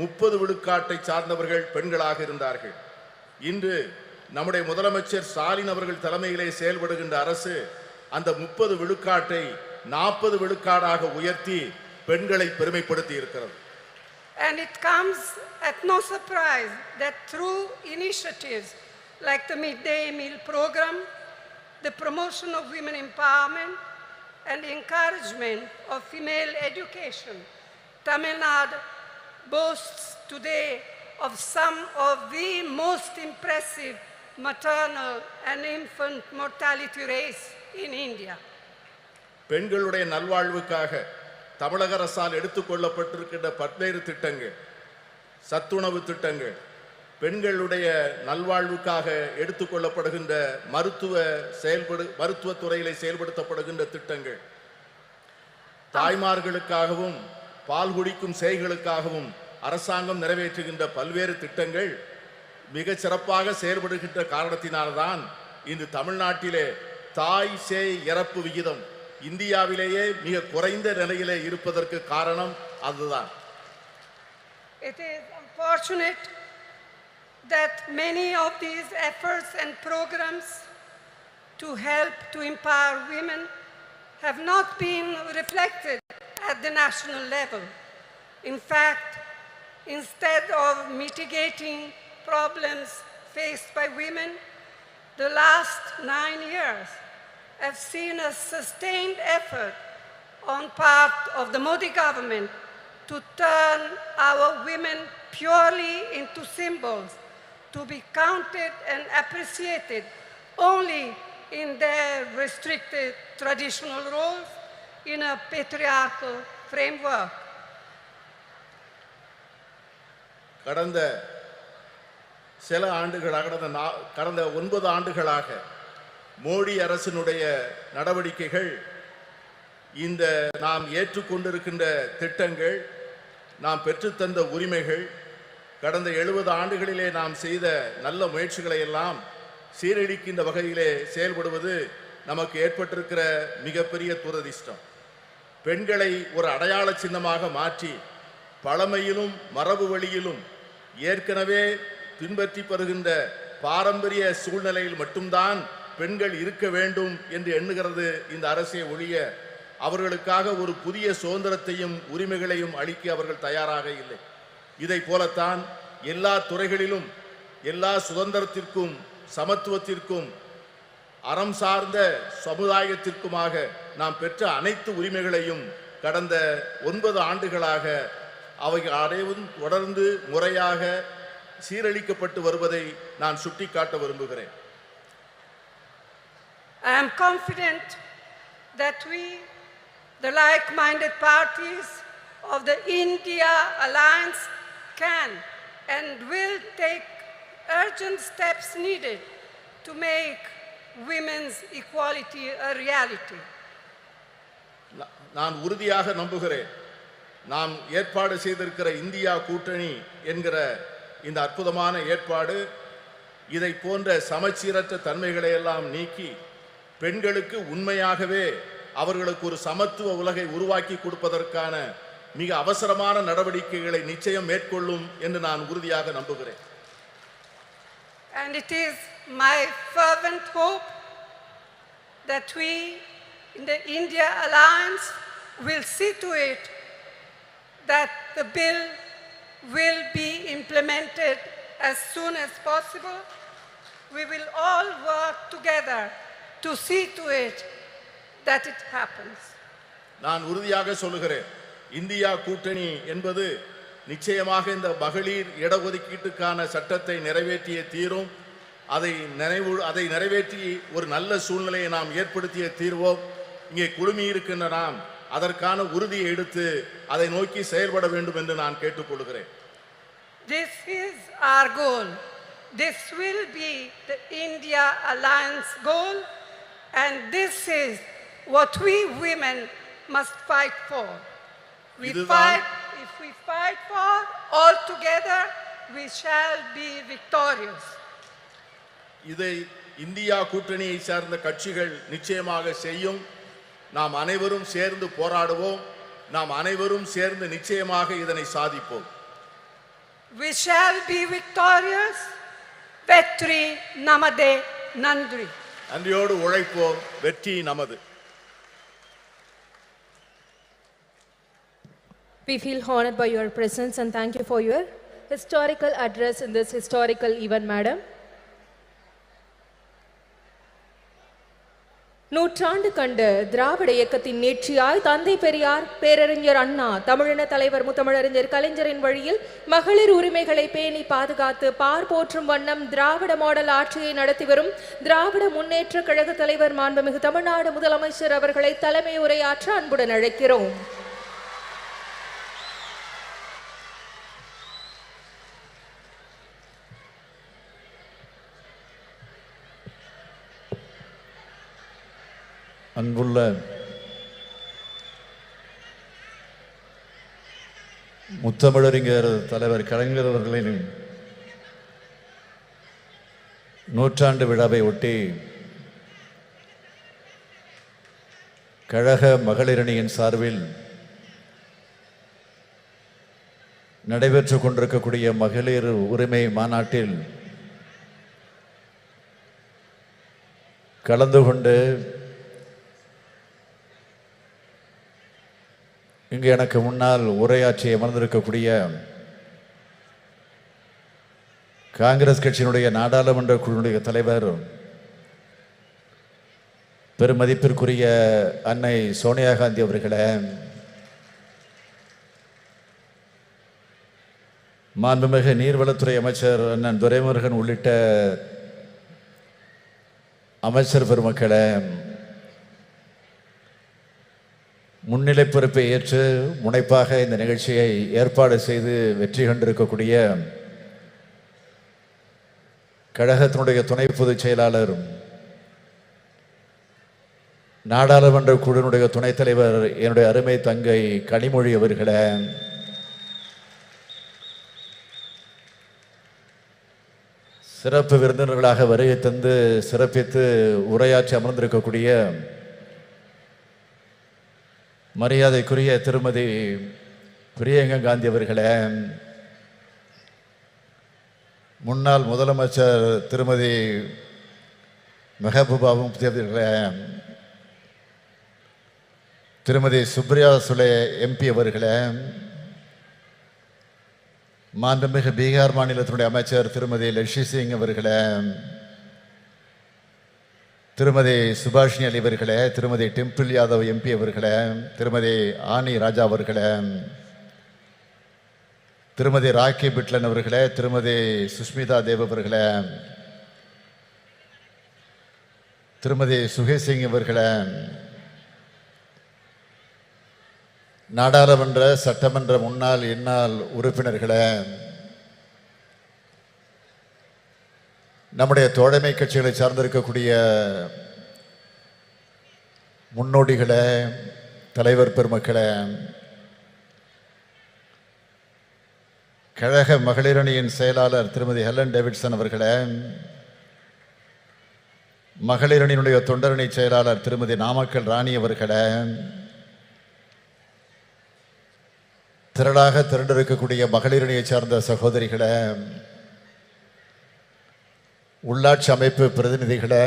30 விழுக்காட்டை சார்ந்தவர்கள் பெண்களாக இருந்தார்கள். இன்று நம்முடைய முதலமைச்சர் ஸ்டாலின் அவர்கள் தலைமையிலே செயல்படுகின்ற அரசு அந்த 30 விழுக்காட்டை 40 விழுக்காடாக உயர்த்தி பெண்களை பெருமைப்படுத்தி இருக்கிறது. And it comes at no surprise that through initiatives like the midday meal program, the promotion of women empowerment, and the encouragement of female education. Tamil Nadu boasts today of some of the most impressive maternal and infant mortality rates in India. பெண்களுடைய நல்வாழ்வுக்காக தமிழக அரசால் எடுத்துக்கொள்ளப்பட்டிருக்கின்ற பல்வேறு திட்டங்கள், சத்துணவு திட்டங்கள், பெண்களுடைய நல்வாழ்வுக்காக எடுத்துக்கொள்ளப்படுகின்ற மருத்துவ துறையிலே செயல்படுத்தப்படுகின்ற திட்டங்கள், தாய்மார்களுக்காகவும் பால் குடிக்கும் சேய்களுக்காகவும் அரசாங்கம் நிறைவேற்றுகின்ற பல்வேறு திட்டங்கள் மிக சிறப்பாக செயல்படுகின்ற காரணத்தினால்தான் இன்று தமிழ்நாட்டிலே தாய் சேய் இறப்பு விகிதம் இந்தியாவிலேயே மிக குறைந்த நிலையிலே இருப்பதற்கு காரணம் அதுதான். It is unfortunate that many of these efforts and programs to help to empower women have not been reflected at the national level. In fact, instead of mitigating problems faced by women, the last 9 years have seen a sustained effort on part of the Modi government to turn our women purely into symbols, to be counted and appreciated only in their restricted traditional roles in a patriarchal framework. கடந்த சில ஆண்டுகளாக கடந்த 9 ஆண்டுகளாக மோடி அரசினுடைய நடவடிக்கைகள், இந்த நாம் ஏற்றுக்கொண்டிருக்கின்ற திட்டங்கள், நாம் பெற்றுத்தந்த உரிமைகள், கடந்த 70 ஆண்டுகளிலே நாம் செய்த நல்ல முயற்சிகளை எல்லாம் சீரழிக்கின்ற வகையிலே செயல்படுவது நமக்கு ஏற்பட்டிருக்கிற மிகப்பெரிய துரதிர்ஷ்டம். பெண்களை ஒரு அடையாள சின்னமாக மாற்றி பழமையிலும் மரபு வழியிலும் ஏற்கனவே பின்பற்றி வருகின்ற பாரம்பரிய சூழ்நிலையில் மட்டும்தான் பெண்கள் இருக்க வேண்டும் என்று எண்ணுகிறது இந்த அரசே ஒழிய அவர்களுக்காக ஒரு புதிய சுதந்திரத்தையும் உரிமைகளையும் அளிக்க அவர்கள் தயாராக இல்லை. இதை போலத்தான் எல்லா துறைகளிலும் எல்லா சுதந்திரத்திற்கும் சமத்துவத்திற்கும் அறம் சார்ந்த சமுதாயத்திற்குமாக நாம் பெற்ற அனைத்து உரிமைகளையும் கடந்த 9 ஆண்டுகளாக அவைகள் அனைவரும் தொடர்ந்து முறையாக சீரழிக்கப்பட்டு வருவதை நான் சுட்டிக்காட்ட விரும்புகிறேன். I am confident that we, the like-minded parties of the India Alliance, can and will take urgent steps needed to make women's equality a reality. நான் உறுதியாக நம்புகிறேன், நாம் ஏற்பாடு செய்திருக்கிற இந்தியா கூட்டணி என்கிற இந்த அற்புதமான ஏற்பாடு இதை போன்ற சமச்சீரற்ற தன்மைகளை எல்லாம் நீக்கி பெண்களுக்கு உண்மையாகவே அவர்களுக்கு ஒரு சமத்துவ உலகை உருவாக்கி கொடுப்பதற்கான மிக அவசரமான நடவடிக்கைகளை நிச்சயம் மேற்கொள்ளும் என்று நான் உறுதியாக நம்புகிறேன். And it is my fervent hope that we in the India Alliance will see to it that the bill will be implemented as soon as possible. We will all work together to see to it that it happens. நான் உறுதியாக சொல்லுகிறேன், India கூட்டணி என்பது நிச்சயமாக இந்த மகளிர் இடஒதுக்கீட்டுக்கான சட்டத்தை நிறைவேற்றிய தீரும். அதை நிறைவேற்றி ஒரு நல்ல சூழ்நிலையை நாம் ஏற்படுத்திய தீர்வோம். இங்கே குழுமி இருக்கின்ற நாம் அதற்கான உறுதியை எடுத்து அதை நோக்கி செயல்பட வேண்டும் என்று நான் கேட்டுக்கொள்கிறேன். This is our goal. This will be the India Alliance goal, and this is what we women must fight for. If we fight for all together, we shall be victorious. இதை இந்தியா கூட்டணியை சார்ந்த கட்சிகள் நிச்சயமாக செய்யும். நாம் அனைவரும் சேர்ந்து போராடுவோம். நாம் அனைவரும் சேர்ந்து நிச்சயமாக இதனை சாதிப்போம். We shall be victorious. Vetri namade nandri. நன்றியோடு உழைப்போம். வெற்றி நமது. We feel honored by your presence and thank you for your historical address in this historical event, Madam. நூற்றாண்டு கண்ட திராவிட இயக்கத்தின் நீட்சியாய் தந்தை பெரியார், பேரறிஞர் அண்ணா, தமிழின தலைவர் முத்தமிழறிஞர் கலைஞரின் வழியில் மகளிர் உரிமைகளை பேணி பாதுகாத்து பார் போற்றும் வண்ணம் திராவிட மாடல் ஆட்சியை நடத்தி வரும் திராவிட முன்னேற்ற கழக தலைவர் மாண்புமிகு தமிழ்நாடு முதலமைச்சர் அவர்களை தலைமை உரையாற்ற அன்புடன் அழைக்கிறோம். அன்புள்ள முத்தமிழறிஞர் தலைவர் கலைஞர் அவர்களின் நூற்றாண்டு விழாவை ஒட்டி கழக மகளிரணியின் சார்பில் நடைபெற்று கொண்டிருக்கக்கூடிய மகளிர் உரிமை மாநாட்டில் கலந்து கொண்டு இங்கு எனக்கு முன்னால் உரையாற்றி அமர்ந்திருக்கக்கூடிய காங்கிரஸ் கட்சியினுடைய நாடாளுமன்ற குழுவினுடைய தலைவர் பெருமதிப்பிற்குரிய அன்னை சோனியா காந்தி அவர்களே, மாண்புமிகு நீர்வளத்துறை அமைச்சர் அண்ணன் துரைமுருகன் உள்ளிட்ட அமைச்சர் பெருமக்களே, முன்னிலை பொறுப்பை ஏற்று முனைப்பாக இந்த நிகழ்ச்சியை ஏற்பாடு செய்து வெற்றி கண்டிருக்கக்கூடிய கழகத்தினுடைய துணை பொதுச் செயலாளர், நாடாளுமன்ற குழுவினுடைய துணைத் தலைவர் என்னுடைய அருமை தங்கை கனிமொழி அவர்களே, சிறப்பு விருந்தினர்களாக வருகை தந்து சிறப்பித்து உரையாற்றி அமர்ந்திருக்கக்கூடிய மரியாதைக்குரிய திருமதி பிரியங்கா காந்தி அவர்களே, முன்னாள் முதலமைச்சர் திருமதி மெஹபூபா முஃப்தி அவர்களே, திருமதி சுப்ரியா சுலே எம்பி அவர்களே, மாண்புமிகு பீகார் மாநிலத்தினுடைய அமைச்சர் திருமதி லட்சி சிங் அவர்களே, திருமதி சுபாஷினி அலி அவர்களே, திருமதி டிம்பிள் யாதவ் எம்பி அவர்களே, திருமதி ஆனி ராஜா அவர்களே, திருமதி ராக்கி பிட்லன் அவர்களே, திருமதி சுஷ்மிதா தேவ் அவர்களே, திருமதி சுகேசிங் அவர்களே, நாடாளுமன்ற சட்டமன்ற முன்னாள் இந்நாள் உறுப்பினர்களே, நம்முடைய தோழமை கட்சிகளை சார்ந்திருக்கக்கூடிய முன்னோடிகளே, தலைவர் பெருமக்களே, கழக மகளிரணியின் செயலாளர் திருமதி ஹெலன் டேவிட்சன் அவர்களே, மகளிரணியினுடைய தொண்டரணி செயலாளர் திருமதி நாமக்கல் ராணி அவர்களே, திரளாக திரண்டிருக்கக்கூடிய மகளிரணியை சார்ந்த சகோதரிகளே, உள்ளாட்சி அமைப்பு பிரதிநிதிகளே,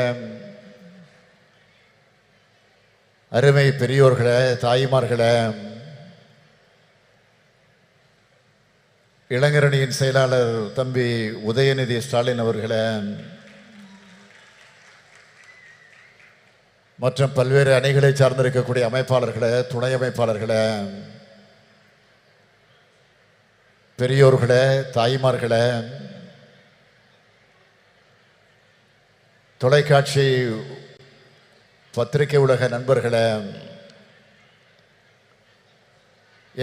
அருமை பெரியோர்களே, தாய்மார்களே, இளைஞரணியின் செயலாளர் தம்பி உதயநிதி ஸ்டாலின் அவர்களே, மற்றும் பல்வேறு அணிகளை சார்ந்திருக்கக்கூடிய அமைப்பாளர்களே, துணை அமைப்பாளர்களே, பெரியோர்களே, தாய்மார்களே, தொலைக்காட்சி பத்திரிகை உலக நண்பர்களே,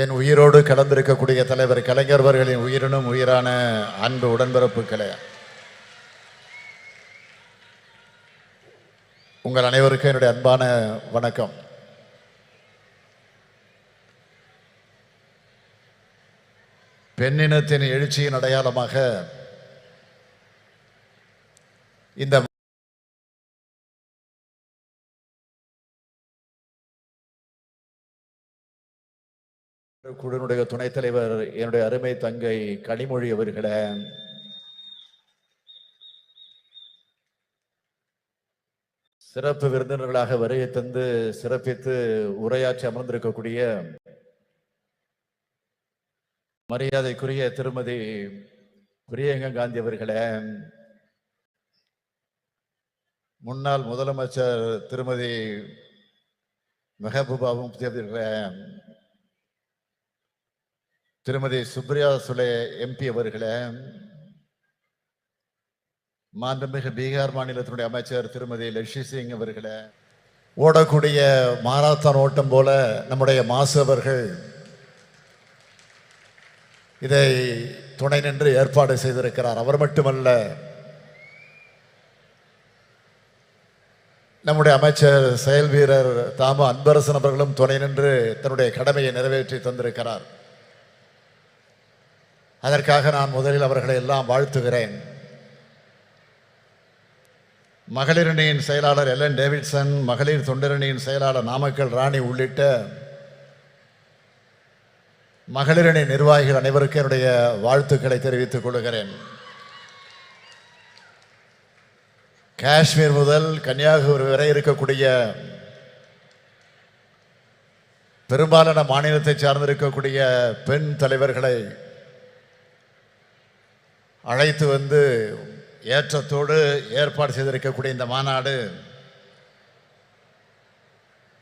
என் உயிரோடு கலந்திருக்கக்கூடிய தலைவர் கலைஞர் அவர்களின் உயிரினும் உயிரான அன்பு உடன்பிறப்புகளே, உங்கள் அனைவருக்கும் என்னுடைய அன்பான வணக்கம். பெண்ணினத்தின் எழுச்சியின் அடையாளமாக இந்த குழுவினுடைய துணைத் தலைவர் என்னுடைய அருமை தங்கை கனிமொழி அவர்களே, சிறப்பு விருந்தினர்களாக வருகை தந்து சிறப்பித்து உரையாற்றி அமர்ந்திருக்கக்கூடிய மரியாதைக்குரிய திருமதி பிரியங்கா காந்தி அவர்களே, முன்னாள் முதலமைச்சர் திருமதி மெஹபூபா முஃப்தி திருமதி சுப்ரியா சுலே எம்பி அவர்களே, மாண்புமிகு பீகார் மாநிலத்தினுடைய அமைச்சர் திருமதி லட்சி சிங் அவர்களே, ஓடக்கூடிய மாராத்தான் ஓட்டம் போல நம்முடைய மாசு அவர்கள் இதை துணை நின்று ஏற்பாடு செய்திருக்கிறார். அவர் மட்டுமல்ல, நம்முடைய அமைச்சர் செயல் வீரர் தாமு அன்பரசன் அவர்களும் துணை நின்று தன்னுடைய கடமையை நிறைவேற்றி தந்திருக்கிறார். அதற்காக நான் முதலில் அவர்களை எல்லாம் வாழ்த்துகிறேன். மகளிரணியின் செயலாளர் எல்என் டேவிட்சன், மகளிர் தொண்டரணியின் செயலாளர் நாமக்கல் ராணி உள்ளிட்ட மகளிரணி நிர்வாகிகள் அனைவருக்கும் என்னுடைய வாழ்த்துக்களை தெரிவித்துக் கொள்கிறேன். காஷ்மீர் முதல் கன்னியாகுமரி வரை இருக்கக்கூடிய பெரும்பாலான மாநிலத்தை சார்ந்திருக்கக்கூடிய பெண் தலைவர்களை அழைத்து வந்து ஏற்றத்தோடு ஏற்பாடு செய்திருக்கக்கூடிய இந்த மாநாடு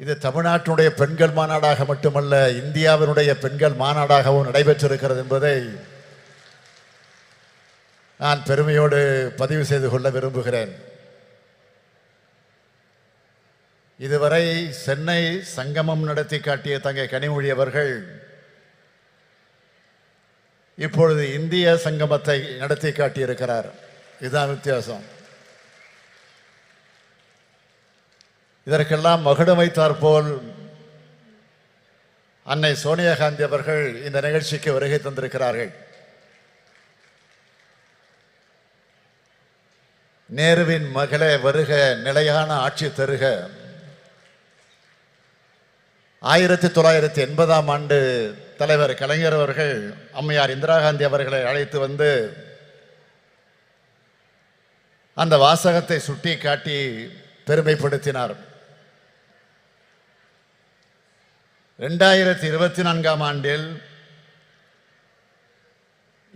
இது தமிழ்நாட்டினுடைய பெண்கள் மாநாடாக மட்டுமல்ல, இந்தியாவினுடைய பெண்கள் மாநாடாகவும் நடைபெற்றிருக்கிறது என்பதை நான் பெருமையோடு பதிவு செய்து கொள்ள விரும்புகிறேன். இதுவரை சென்னை சங்கமம் நடத்தி காட்டிய தங்கை கனிமொழி அவர்கள் இப்பொழுது இந்திய சங்கமத்தை நடத்தி காட்டியிருக்கிறார். இதுதான் வித்தியாசம். இதற்கெல்லாம் மகுடம் வைத்தாற்போல் அன்னை சோனியா காந்தி அவர்கள் இந்த நிகழ்ச்சிக்கு வருகை தந்திருக்கிறார்கள். நேருவின் மகளே வருக, நிலையான ஆட்சி தருக. 1980ஆம் ஆண்டு தலைவர் கலைஞர் அவர்கள் அம்மையார் இந்திரா காந்தி அவர்களை அழைத்து வந்து அந்த வாசகத்தை சுட்டி காட்டி பெருமைப்படுத்தினார். 2024ஆம் ஆண்டில்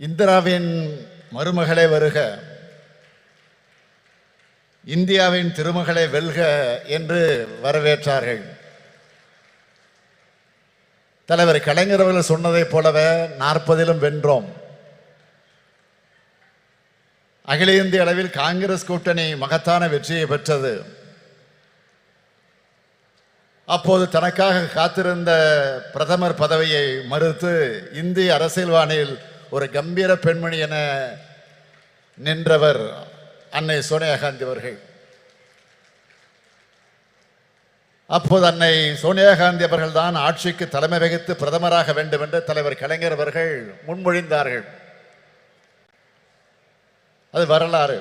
இந்திராவின் மருமகளே வருக, இந்தியாவின் திருமகளே வெல்க என்று வரவேற்றார்கள். தலைவர் கலைஞர் அவர்கள் சொன்னதைப் போலவே 40லும் வென்றோம். அகில இந்திய அளவில் காங்கிரஸ் கூட்டணி மகத்தான வெற்றியை பெற்றது. அப்போது தனக்காக காத்திருந்த பிரதமர் பதவியை மறுத்து இந்திய அரசியல்வானில் ஒரு கம்பீர பெண்மணி என நின்றவர் அன்னை சோனியா காந்தி அவர்கள். அப்போது அன்னை சோனியா காந்தி அவர்கள் தான் ஆட்சிக்கு தலைமை வகித்து பிரதமராக வேண்டும் என்று தலைவர் கலைஞர் அவர்கள் முன்மொழிந்தார்கள். அது வரலாறு.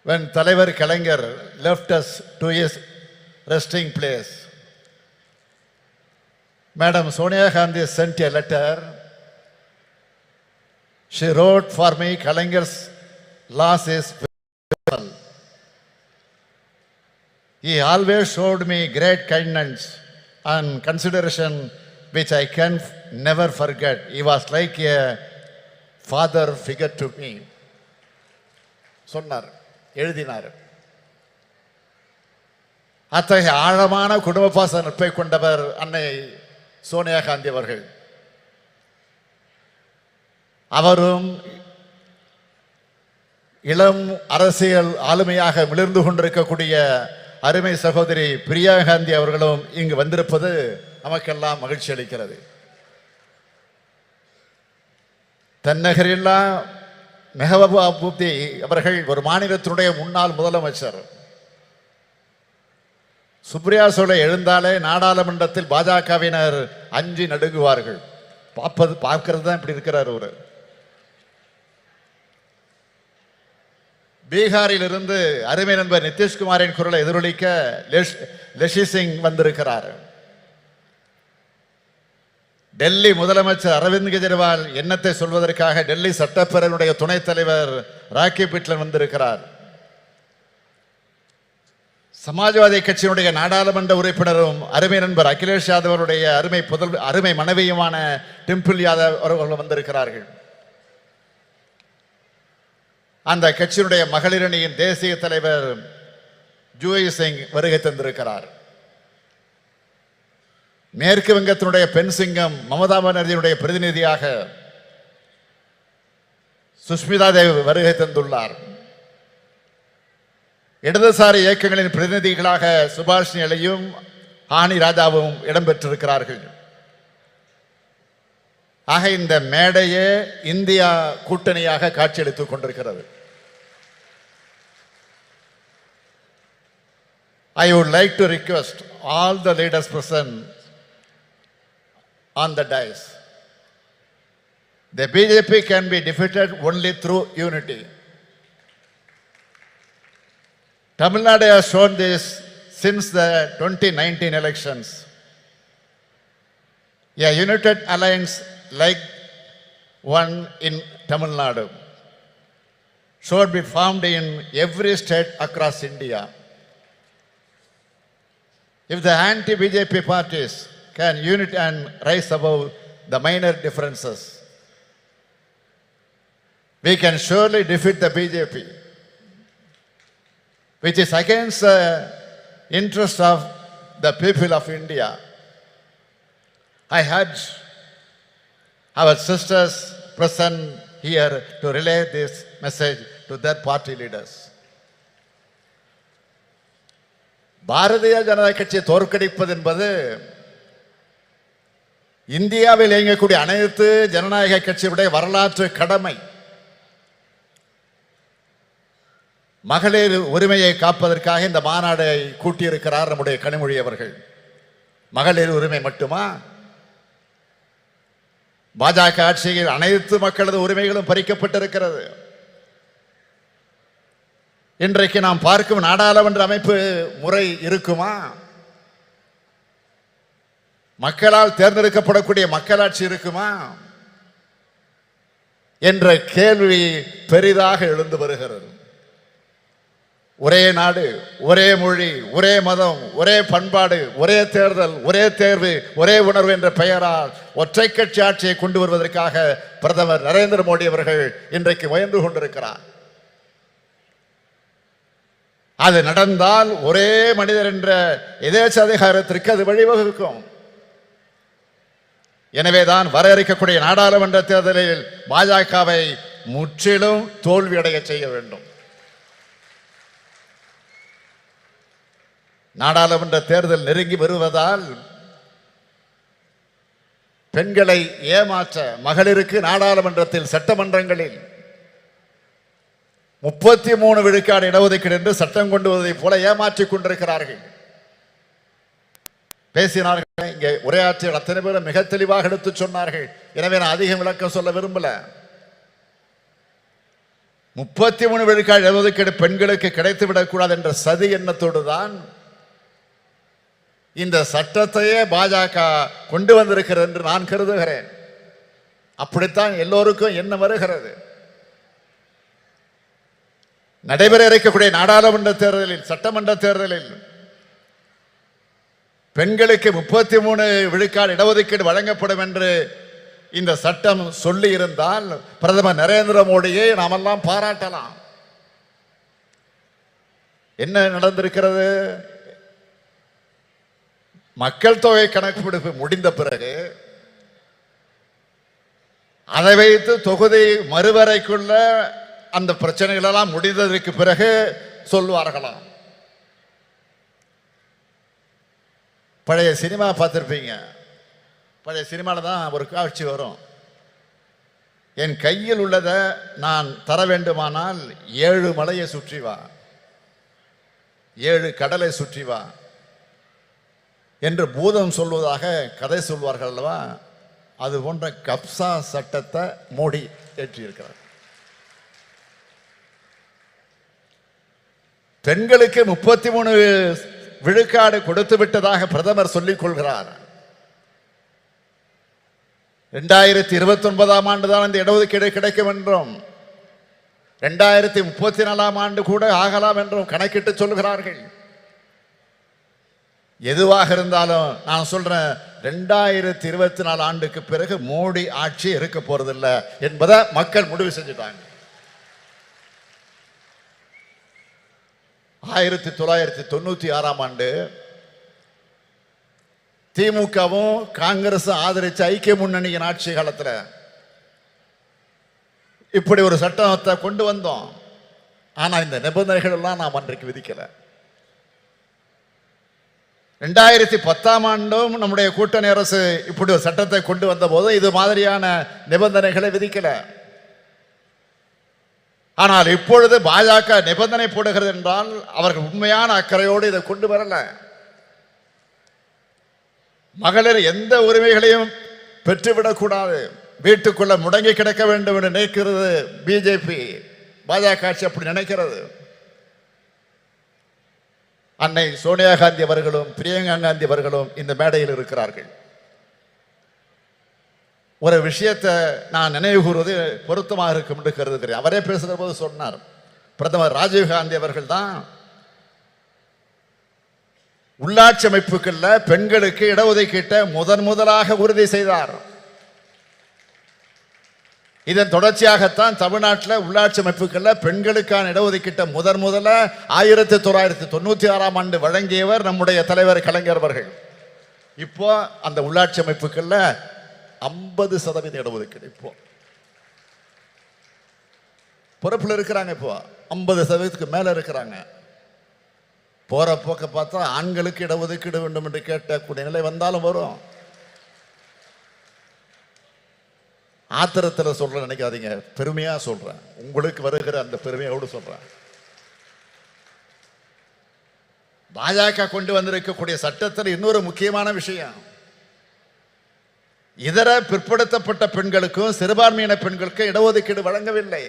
When தலைவர் கலைஞர் left us to his resting place, Madam Sonia Gandhi sent a letter. She wrote for me, Kalangar's loss is visible. He always showed me great kindness and consideration which I can never forget. He was like a father figure to me. சொன்னார், எழுதினார். அத்தகைய ஆழமான குடும்ப பாச நட்பை கொண்டவர் அன்னை சோனியா காந்தி அவர்கள். அவரும் இளம் அரசியல் ஆளுமையாக மிளிர்ந்து கொண்டிருக்கக்கூடிய அருமை சகோதரி பிரியா காந்தி அவர்களும் இங்கு வந்திருப்பது நமக்கெல்லாம் மகிழ்ச்சி அளிக்கிறது. தன்னகரில்லா மெஹபூபா முஃப்தி அவர்கள் ஒரு மாநிலத்தினுடைய முன்னாள் முதலமைச்சர். சுப்ரியா சுலே எழுந்தாலே நாடாளுமன்றத்தில் பாஜகவினர் அஞ்சி நடுங்குவார்கள். பார்க்கறது தான் இப்படி இருக்கிறார். ஒரு பீகாரில் இருந்து அருமை நண்பர் நிதிஷ்குமாரின் குரலை எதிரொலிக்க லட்சி சிங் வந்திருக்கிறார். டெல்லி முதலமைச்சர் அரவிந்த் கெஜ்ரிவால் எண்ணத்தை சொல்வதற்காக டெல்லி சட்டப்பேரவையுடைய துணைத் தலைவர் ராக்கி பிட்லன் வந்திருக்கிறார். சமாஜ்வாதி கட்சியினுடைய நாடாளுமன்ற உறுப்பினரும் அருமை நண்பர் அகிலேஷ் யாதவருடைய அருமை மனைவியுமான டிம்பிள் யாதவ் அவர்கள் வந்திருக்கிறார்கள். அந்த கட்சியினுடைய மகளிரணியின் தேசிய தலைவர் ஜூயி சிங் வருகை தந்திருக்கிறார். மேற்கு வங்கத்தினுடைய பெண் சிங்கம் மமதா பானர்ஜியுடைய பிரதிநிதியாக சுஷ்மிதா தேவ் வருகை தந்துள்ளார். இடதுசாரி இயக்கங்களின் பிரதிநிதிகளாக சுபாஷினி அலியும் ஆனி ராஜாவும் இடம்பெற்றிருக்கிறார்கள். ஆக இந்த மேடையே இந்தியா கூட்டணியாக காட்சியளித்துக் கொண்டிருக்கிறது. I would like to request all the leaders present on the dais. The BJP can be defeated only through unity. Tamil Nadu has shown this since the 2019 elections. A united alliance like one in Tamil Nadu should be formed in every state across India. If the anti-BJP parties can unite and rise above the minor differences, we can surely defeat the BJP, which is against the interest of the people of India. I urge our sisters present here to relay this message to their party leaders. Bharatiya Janata கட்சியை தோற்கடிப்பது என்பது இந்தியாவில் இயங்கக்கூடிய அனைத்து ஜனநாயக கட்சியுடைய வரலாற்று கடமை. மகளிர் உரிமையை காப்பதற்காக இந்த மாநாடை கூட்டியிருக்கிறார் நம்முடைய கனிமொழி அவர்கள். மகளிர் உரிமை மட்டுமா? பாஜக ஆட்சியில் அனைத்து மக்களது உரிமைகளும் பறிக்கப்பட்டிருக்கிறது. இன்றைக்கு நாம் பார்க்கும் நாடாளுமன்ற அமைப்பு முறை இருக்குமா? மக்களால் தேர்ந்தெடுக்கப்படக்கூடிய மக்களாட்சி இருக்குமா என்ற கேள்வி பெரிதாக எழுந்து வருகிறது. ஒரே நாடு, ஒரே மொழி, ஒரே மதம், ஒரே பண்பாடு, ஒரே தேர்தல், ஒரே தேர்வு, ஒரே உணர்வு என்ற பெயரால் ஒற்றை கட்சி ஆட்சியை கொண்டு வருவதற்காக பிரதமர் நரேந்திர மோடி அவர்கள் இன்றைக்கு முயன்று கொண்டிருக்கிறார். அது நடந்தால் ஒரே மனிதர் என்ற எதேச்ச அதிகாரத்திற்கு அது வழிவகுக்கும். எனவேதான் வர இருக்கக்கூடிய நாடாளுமன்ற தேர்தலில் பாஜகவை முற்றிலும் தோல்வியடைய செய்ய வேண்டும். நாடாளுமன்ற தேர்தல் நெருங்கி வருவதால் பெண்களை ஏமாற்ற மகளிருக்கு நாடாளுமன்றத்தில் சட்டமன்றங்களில் 33 விழுக்காடு இடஒதுக்கீடு என்று சட்டம் கொண்டு வருவதை போல ஏமாற்றிக் கொண்டிருக்கிறார்கள். பேசினார்கள், இங்கே உரையாற்றிய அத்தனை பேரும் மிக தெளிவாக எடுத்து சொன்னார்கள். எனவே நான் அதிகம் விளக்கம் சொல்ல விரும்பல. 33 விழுக்காடு இடஒதுக்கீடு பெண்களுக்கு கிடைத்துவிடக்கூடாது என்ற சதி எண்ணத்தோடு தான் இந்த சட்டத்தையே பாஜக கொண்டு வந்திருக்கிறது என்று நான் கருதுகிறேன். அப்படித்தான் எல்லோருக்கும் என்ன வருகிறது. நடைபெற இருக்கக்கூடிய நாடாளுமன்ற தேர்தலில், சட்டமன்ற தேர்தலில் பெண்களுக்கு 33 விழுக்காடு இடஒதுக்கீடு வழங்கப்படும் என்று இந்த சட்டம் சொல்லி இருந்தால் பிரதமர் நரேந்திர மோடியை நாமெல்லாம் பாராட்டலாம். என்ன நடந்திருக்கிறது? மக்கள் தொகை கணக்கெடுப்பு முடிந்த பிறகு அதை வைத்து தொகுதி மறுவரைக்குள்ள அந்த பிரச்சனைகள் எல்லாம் முடிந்ததற்கு பிறகு சொல்லுவார்களாம். பழைய சினிமா பார்த்துருப்பீங்க. பழைய சினிமாவில் தான் ஒரு காட்சி வரும். என் கையில் உள்ளதை நான் தர வேண்டுமானால் 7 மலையை சுற்றி வா, 7 கடலை சுற்றி வா என்று பூதம் சொல்வதாக கதை சொல்வார்கள் அல்லவா? அது போன்ற கப்சா சட்டத்தை மோடி ஏற்றியிருக்கிறார். பெண்களுக்கு 33 விழுக்காடு கொடுத்து விட்டதாக பிரதமர் சொல்லிக் கொள்கிறார். 2029ஆம் ஆண்டு தான் இந்த இடஒதுக்கீடு கிடைக்கும் என்றும் 2034ஆம் ஆண்டு கூட ஆகலாம் என்றும் கணக்கிட்டு சொல்கிறார்கள். எதுவாக இருந்தாலும் நான் சொல்றேன், 2024 ஆண்டுக்கு பிறகு மோடி ஆட்சி இருக்க போறதில்லை என்பதை மக்கள் முடிவு செஞ்சுட்டாங்க. 1996ஆம் ஆண்டு திமுகவும் காங்கிரஸ் ஆதரிச்ச ஐக்கிய முன்னணியின் ஆட்சி காலத்தில் இப்படி ஒரு சட்டத்தை கொண்டு வந்தோம். ஆனா இந்த நிபந்தனைகள் எல்லாம் நாம் அன்றைக்கு விதிக்கல. 2010ஆம் ஆண்டும் நம்முடைய கூட்டணி அரசு இப்படி ஒரு சட்டத்தை கொண்டு வந்த போது இது மாதிரியான நிபந்தனைகளை விதிக்கல. ஆனால் இப்பொழுது பாஜக நிபந்தனை போடுகிறது என்றால் அவர்கள் உண்மையான அக்கறையோடு இதை கொண்டு வரல. மகளிர் எந்த உரிமைகளையும் பெற்றுவிடக்கூடாது, வீட்டுக்குள்ள முடங்கி கிடக்க வேண்டும் என்று நினைக்கிறது பிஜேபி. பாஜக ஆட்சி அப்படி நினைக்கிறது. அன்னை சோனியா காந்தி அவர்களும் பிரியங்கா காந்தி அவர்களும் இந்த மேடையில் இருக்கிறார்கள். ஒரு விஷயத்தை நான் நினைவு கூறுவது பொருத்தமாக இருக்கும் என்று கருதுகிறேன். அவரே பேசுகிற போது சொன்னார், பிரதமர் ராஜீவ் காந்தி அவர்கள் தான் உள்ளாட்சி அமைப்புகள்ல பெண்களுக்கு இடஒதுக்கீட்டை முதலாக உறுதி செய்தார். இதன் தொடர்ச்சியாகத்தான் தமிழ்நாட்டில் உள்ளாட்சி அமைப்புகள்ல பெண்களுக்கான இடஒதுக்கீட்டை முதல்ல 1996ஆம் ஆண்டு வழங்கியவர் நம்முடைய தலைவர் கலைஞர் அவர்கள். இப்போ அந்த உள்ளாட்சி அமைப்புகள்ல 50% இடஒதுக்கீடு இப்போ பொறுப்பில் இருக்கிறாங்க. இப்போ 50%க்கு மேல இருக்கிறாங்க. போற போக்க பார்த்தா ஆண்களுக்கு இடஒதுக்கீடு வேண்டும் என்று கேட்கக்கூடிய நிலை வந்தாலும் வரும். ஆத்திரத்தில் சொல்ற நினைக்காதீங்க, பெருமையா சொல்றேன். உங்களுக்கு வருகிற அந்த பெருமையோடு சொல்றேன். பாஜக கொண்டு வந்திருக்கக்கூடிய சட்டத்தில் இன்னொரு முக்கியமான விஷயம், இதர பிற்படுத்தப்பட்ட பெண்களுக்கும் சிறுபான்மையின பெண்களுக்கும் இடஒதுக்கீடு வழங்கவில்லை.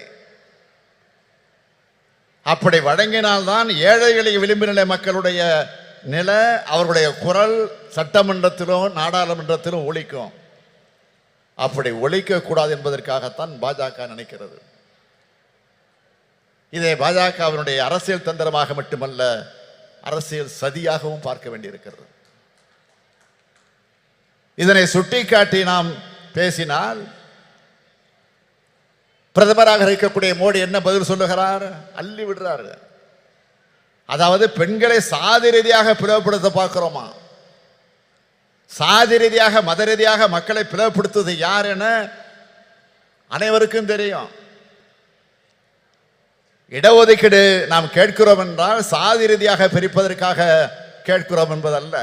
அப்படி வழங்கினால்தான் ஏழை எளிய விளிம்பு நிலை மக்களுடைய நிலை, அவர்களுடைய குரல் சட்டமன்றத்திலும் நாடாளுமன்றத்திலும் ஒலிக்கும். அப்படி ஒழிக்க கூடாது என்பதற்காகத்தான் பாஜக நினைக்கிறது. இதை பாஜகவினுடைய அரசியல் தந்திரமாக மட்டுமல்ல, அரசியல் சதியாகவும் பார்க்க வேண்டியிருக்கிறது. இதனை சுட்டிக்காட்டி நாம் பேசினால் பிரதமராக இருக்கக்கூடிய மோடி என்ன பதில் சொல்லுகிறார்? அள்ளி விடுறார். அதாவது பெண்களை சாதி ரீதியாக பிளவுபடுத்த பார்க்கிறோமா, சாதி ரீதியாக மத ரீதியாக மக்களை பிளவுபடுத்துவது யார் என அனைவருக்கும் தெரியும். இடஒதுக்கீடு நாம் கேட்கிறோம் என்றால் சாதி ரீதியாக பிரிப்பதற்காக கேட்கிறோம் என்பதல்ல.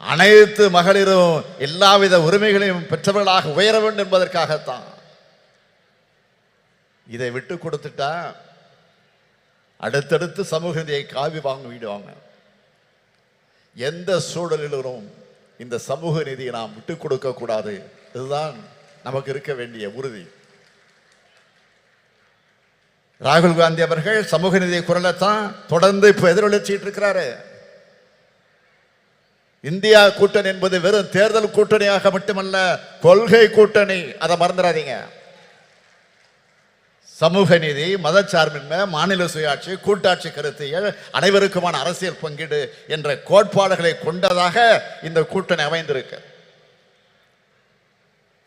அனைத்து மகளிரும் எல்லாவித உரிமைகளையும் பெற்றவர்களாக உயர வேண்டும் என்பதற்காகத்தான். இதை விட்டு கொடுத்துட்டா அடுத்தடுத்து சமூக நீதியை காவி வாங்கிடுவாங்க. எந்த சூழலிலும் இந்த சமூக நீதியை நாம் விட்டு கொடுக்க கூடாது. இதுதான் நமக்கு இருக்க வேண்டிய உறுதி. ராகுல் காந்தி அவர்கள் சமூக நீதி குரலைத்தான் தொடர்ந்து இப்ப எதிரொலிச்சிட்டு இருக்கிறாரு. இந்தியா கூட்டணி என்பது வெறும் தேர்தல் கூட்டணியாக மட்டுமல்ல, கொள்கை கூட்டணி. அதை மறந்துடாதீங்க. சமூக நீதி, மதச்சார்பின்மை, மாநில சுயாட்சி, கூட்டாட்சி கருத்தியல், அனைவருக்குமான அரசியல் பங்கீடு என்ற கோட்பாடுகளை கொண்டதாக இந்த கூட்டணி அமைந்திருக்கு.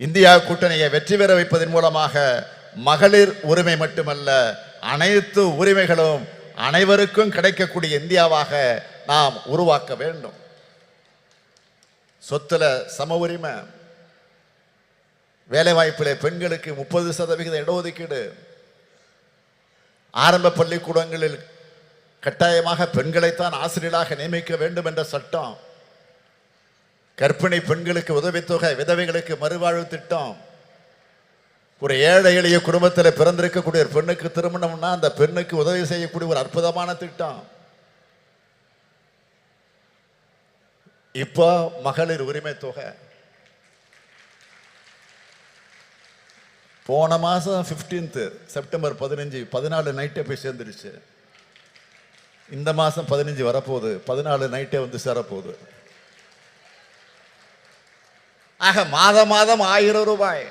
இந்தியா கூட்டணியை வெற்றி பெற வைப்பதன் மூலமாக மகளிர் உரிமை மட்டுமல்ல, அனைத்து உரிமைகளும் அனைவருக்கும் கிடைக்கக்கூடிய இந்தியாவாக நாம் உருவாக்க வேண்டும். சொத்துல சம உரிமை, வேலை வாய்ப்பிலே பெண்களுக்கு 30% இடஒதுக்கீடு, ஆரம்ப பள்ளிக்கூடங்களில் கட்டாயமாக பெண்களைத்தான் ஆசிரியராக நியமிக்க வேண்டும் என்ற சட்டம், கர்ப்பிணி பெண்களுக்கு உதவித்தொகை, விதவைகளுக்கு மறுவாழ்வு திட்டம், ஒரு ஏழை எளிய குடும்பத்தில் பிறந்திருக்கக்கூடிய ஒரு பெண்ணுக்கு திருமணம்னா அந்த பெண்ணுக்கு உதவி செய்யக்கூடிய ஒரு அற்புதமான திட்டம். இப்போ மகளிர் உரிமை தொகை போன மாதம் 15 செப்டம்பர் 14 நைட்டே போய் சேர்ந்துருச்சு. இந்த மாதம் 15 வரப்போகுது, 14 நைட்டே வந்து சேரப்போகுது. ஆக மாதம் 1000 ரூபாய்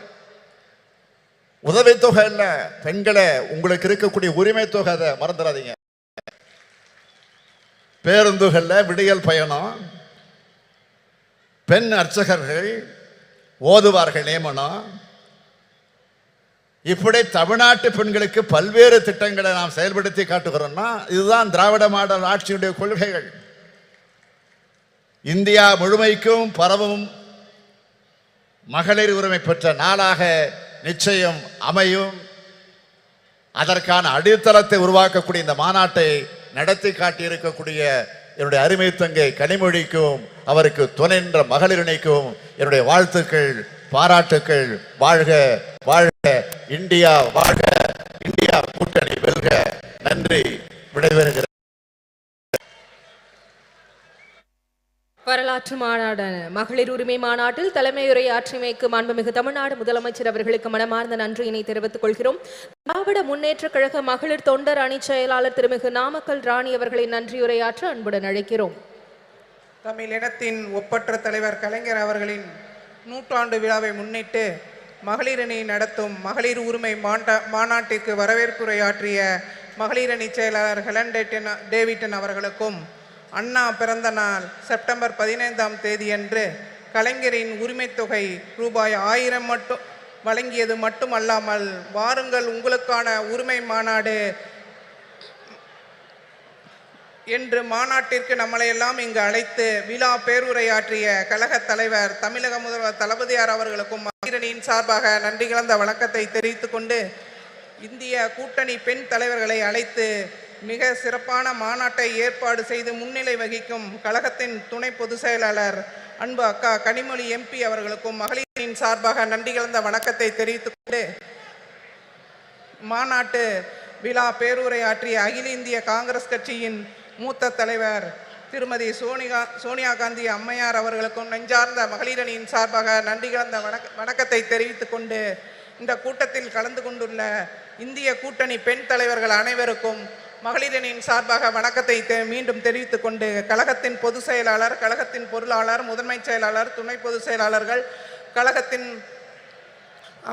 உதவித்தொகை இல்ல, பெண்களை உங்களுக்கு இருக்கக்கூடிய உரிமை தொகை, அதை மறந்துடாதீங்க. பேருந்துகள்ல விடியல் பயணம், பெண் அர்ச்சகர்கள் ஓதுவார்கள் நியமனம், இப்படி தமிழ்நாட்டு பெண்களுக்கு பல்வேறு திட்டங்களை நாம் செயல்படுத்தி காட்டுகிறோம்னா இதுதான் திராவிட மாடல் ஆட்சியுடைய கொள்கைகள். இந்தியா முழுமைக்கும் பரவும் மகளிர் உரிமை பெற்ற நாளாக நிச்சயம் அமையும். அதற்கான அடித்தளத்தை உருவாக்கக்கூடிய இந்த மாநாட்டை நடத்தி காட்டியிருக்கக்கூடிய என்னுடைய அருமை தங்கை கனிமொழிக்கும் அவருக்கு துணைன்ற மகளிரணிக்கும் என்னுடைய வாழ்த்துக்கள், பாராட்டுக்கள். வாழ்க வாழ்க இந்தியா, வாழ்க இந்தியா கூட்டணி வெல்க. நன்றி. விடைபெறுகிறேன். வரலாற்று மாநாடான மகளிர் உரிமை மாநாட்டில் தலைமையுரையாற்றிமைக்கு மாண்புமிகு தமிழ்நாடு முதலமைச்சர் அவர்களுக்கு மனமார்ந்த நன்றியினை தெரிவித்துக் கொள்கிறோம். திராவிட முன்னேற்ற கழக மகளிர் தொண்டர் அணி செயலாளர் திருமிகு நாமக்கல் ராணி அவர்களை நன்றியுரையாற்ற அன்புடன் அழைக்கிறோம். தமிழ் இனத்தின் ஒப்பற்ற தலைவர் கலைஞர் அவர்களின் 100ஆண்டு விழாவை முன்னிட்டு மகளிரணி நடத்தும் மகளிர் உரிமை மாநாட்டிற்கு வரவேற்புரையாற்றிய மகளிரணி செயலாளர் ஹெலன் டேவிட்டன் அவர்களுக்கும் அண்ணா பிறந்த நாள் செப்டம்பர் 15ஆம் தேதியன்று கலைஞரின் உரிமை தொகை ரூபாய் 1000 மட்டும் வழங்கியது மட்டுமல்லாமல் வாருங்கள் உங்களுக்கான உரிமை மாநாடு என்று மாநாட்டிற்கு நம்மளையெல்லாம் இங்கு அழைத்து விழா பேருரையாற்றிய கழக தலைவர் தமிழக முதல்வர் தளபதியார் அவர்களுக்கும் மகளிரணியின் சார்பாக நன்றி கலந்த வணக்கத்தை தெரிவித்துக் கொண்டு இந்திய கூட்டணி பெண் தலைவர்களை அழைத்து மிக சிறப்பான மாநாட்டை ஏற்பாடு செய்து முன்னிலை வகிக்கும் கழகத்தின் துணை பொதுச் செயலாளர் அன்பு அக்கா கனிமொழி எம்பி அவர்களுக்கும் மகளிரின் சார்பாக நன்றி கலந்த வணக்கத்தை தெரிவித்துக் கொண்டு மாநாட்டு விழா பேருரையாற்றிய அகில இந்திய காங்கிரஸ் கட்சியின் மூத்த தலைவர் திருமதி சோனியா காந்தி அம்மையார் அவர்களுக்கும் நெஞ்சார்ந்த மகளிரணியின் சார்பாக நன்றி கலந்த வணக்கத்தை தெரிவித்துக் கொண்டு இந்த கூட்டத்தில் கலந்து கொண்டுள்ள இந்திய கூட்டணி பெண் தலைவர்கள் அனைவருக்கும் மகளிரணியின் சார்பாக வணக்கத்தை மீண்டும் தெரிவித்துக் கொண்டு கழகத்தின் பொதுச் செயலாளர், கழகத்தின் பொருளாளர், முதன்மை செயலாளர், துணை பொதுச் செயலாளர்கள், கழகத்தின்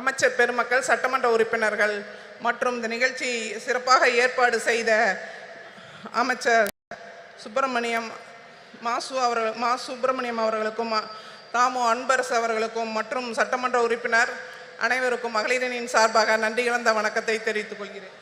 அமைச்சர் பெருமக்கள், சட்டமன்ற உறுப்பினர்கள் மற்றும் இந்த நிகழ்ச்சி சிறப்பாக ஏற்பாடு செய்த அமைச்சர் மா சுப்பிரமணியம் அவர்களுக்கும் தாமு அன்பரசு அவர்களுக்கும் மற்றும் சட்டமன்ற உறுப்பினர் அனைவருக்கும் மகளிரணியின் சார்பாக நன்றி கலந்த வணக்கத்தை தெரிவித்துக் கொள்கிறேன்.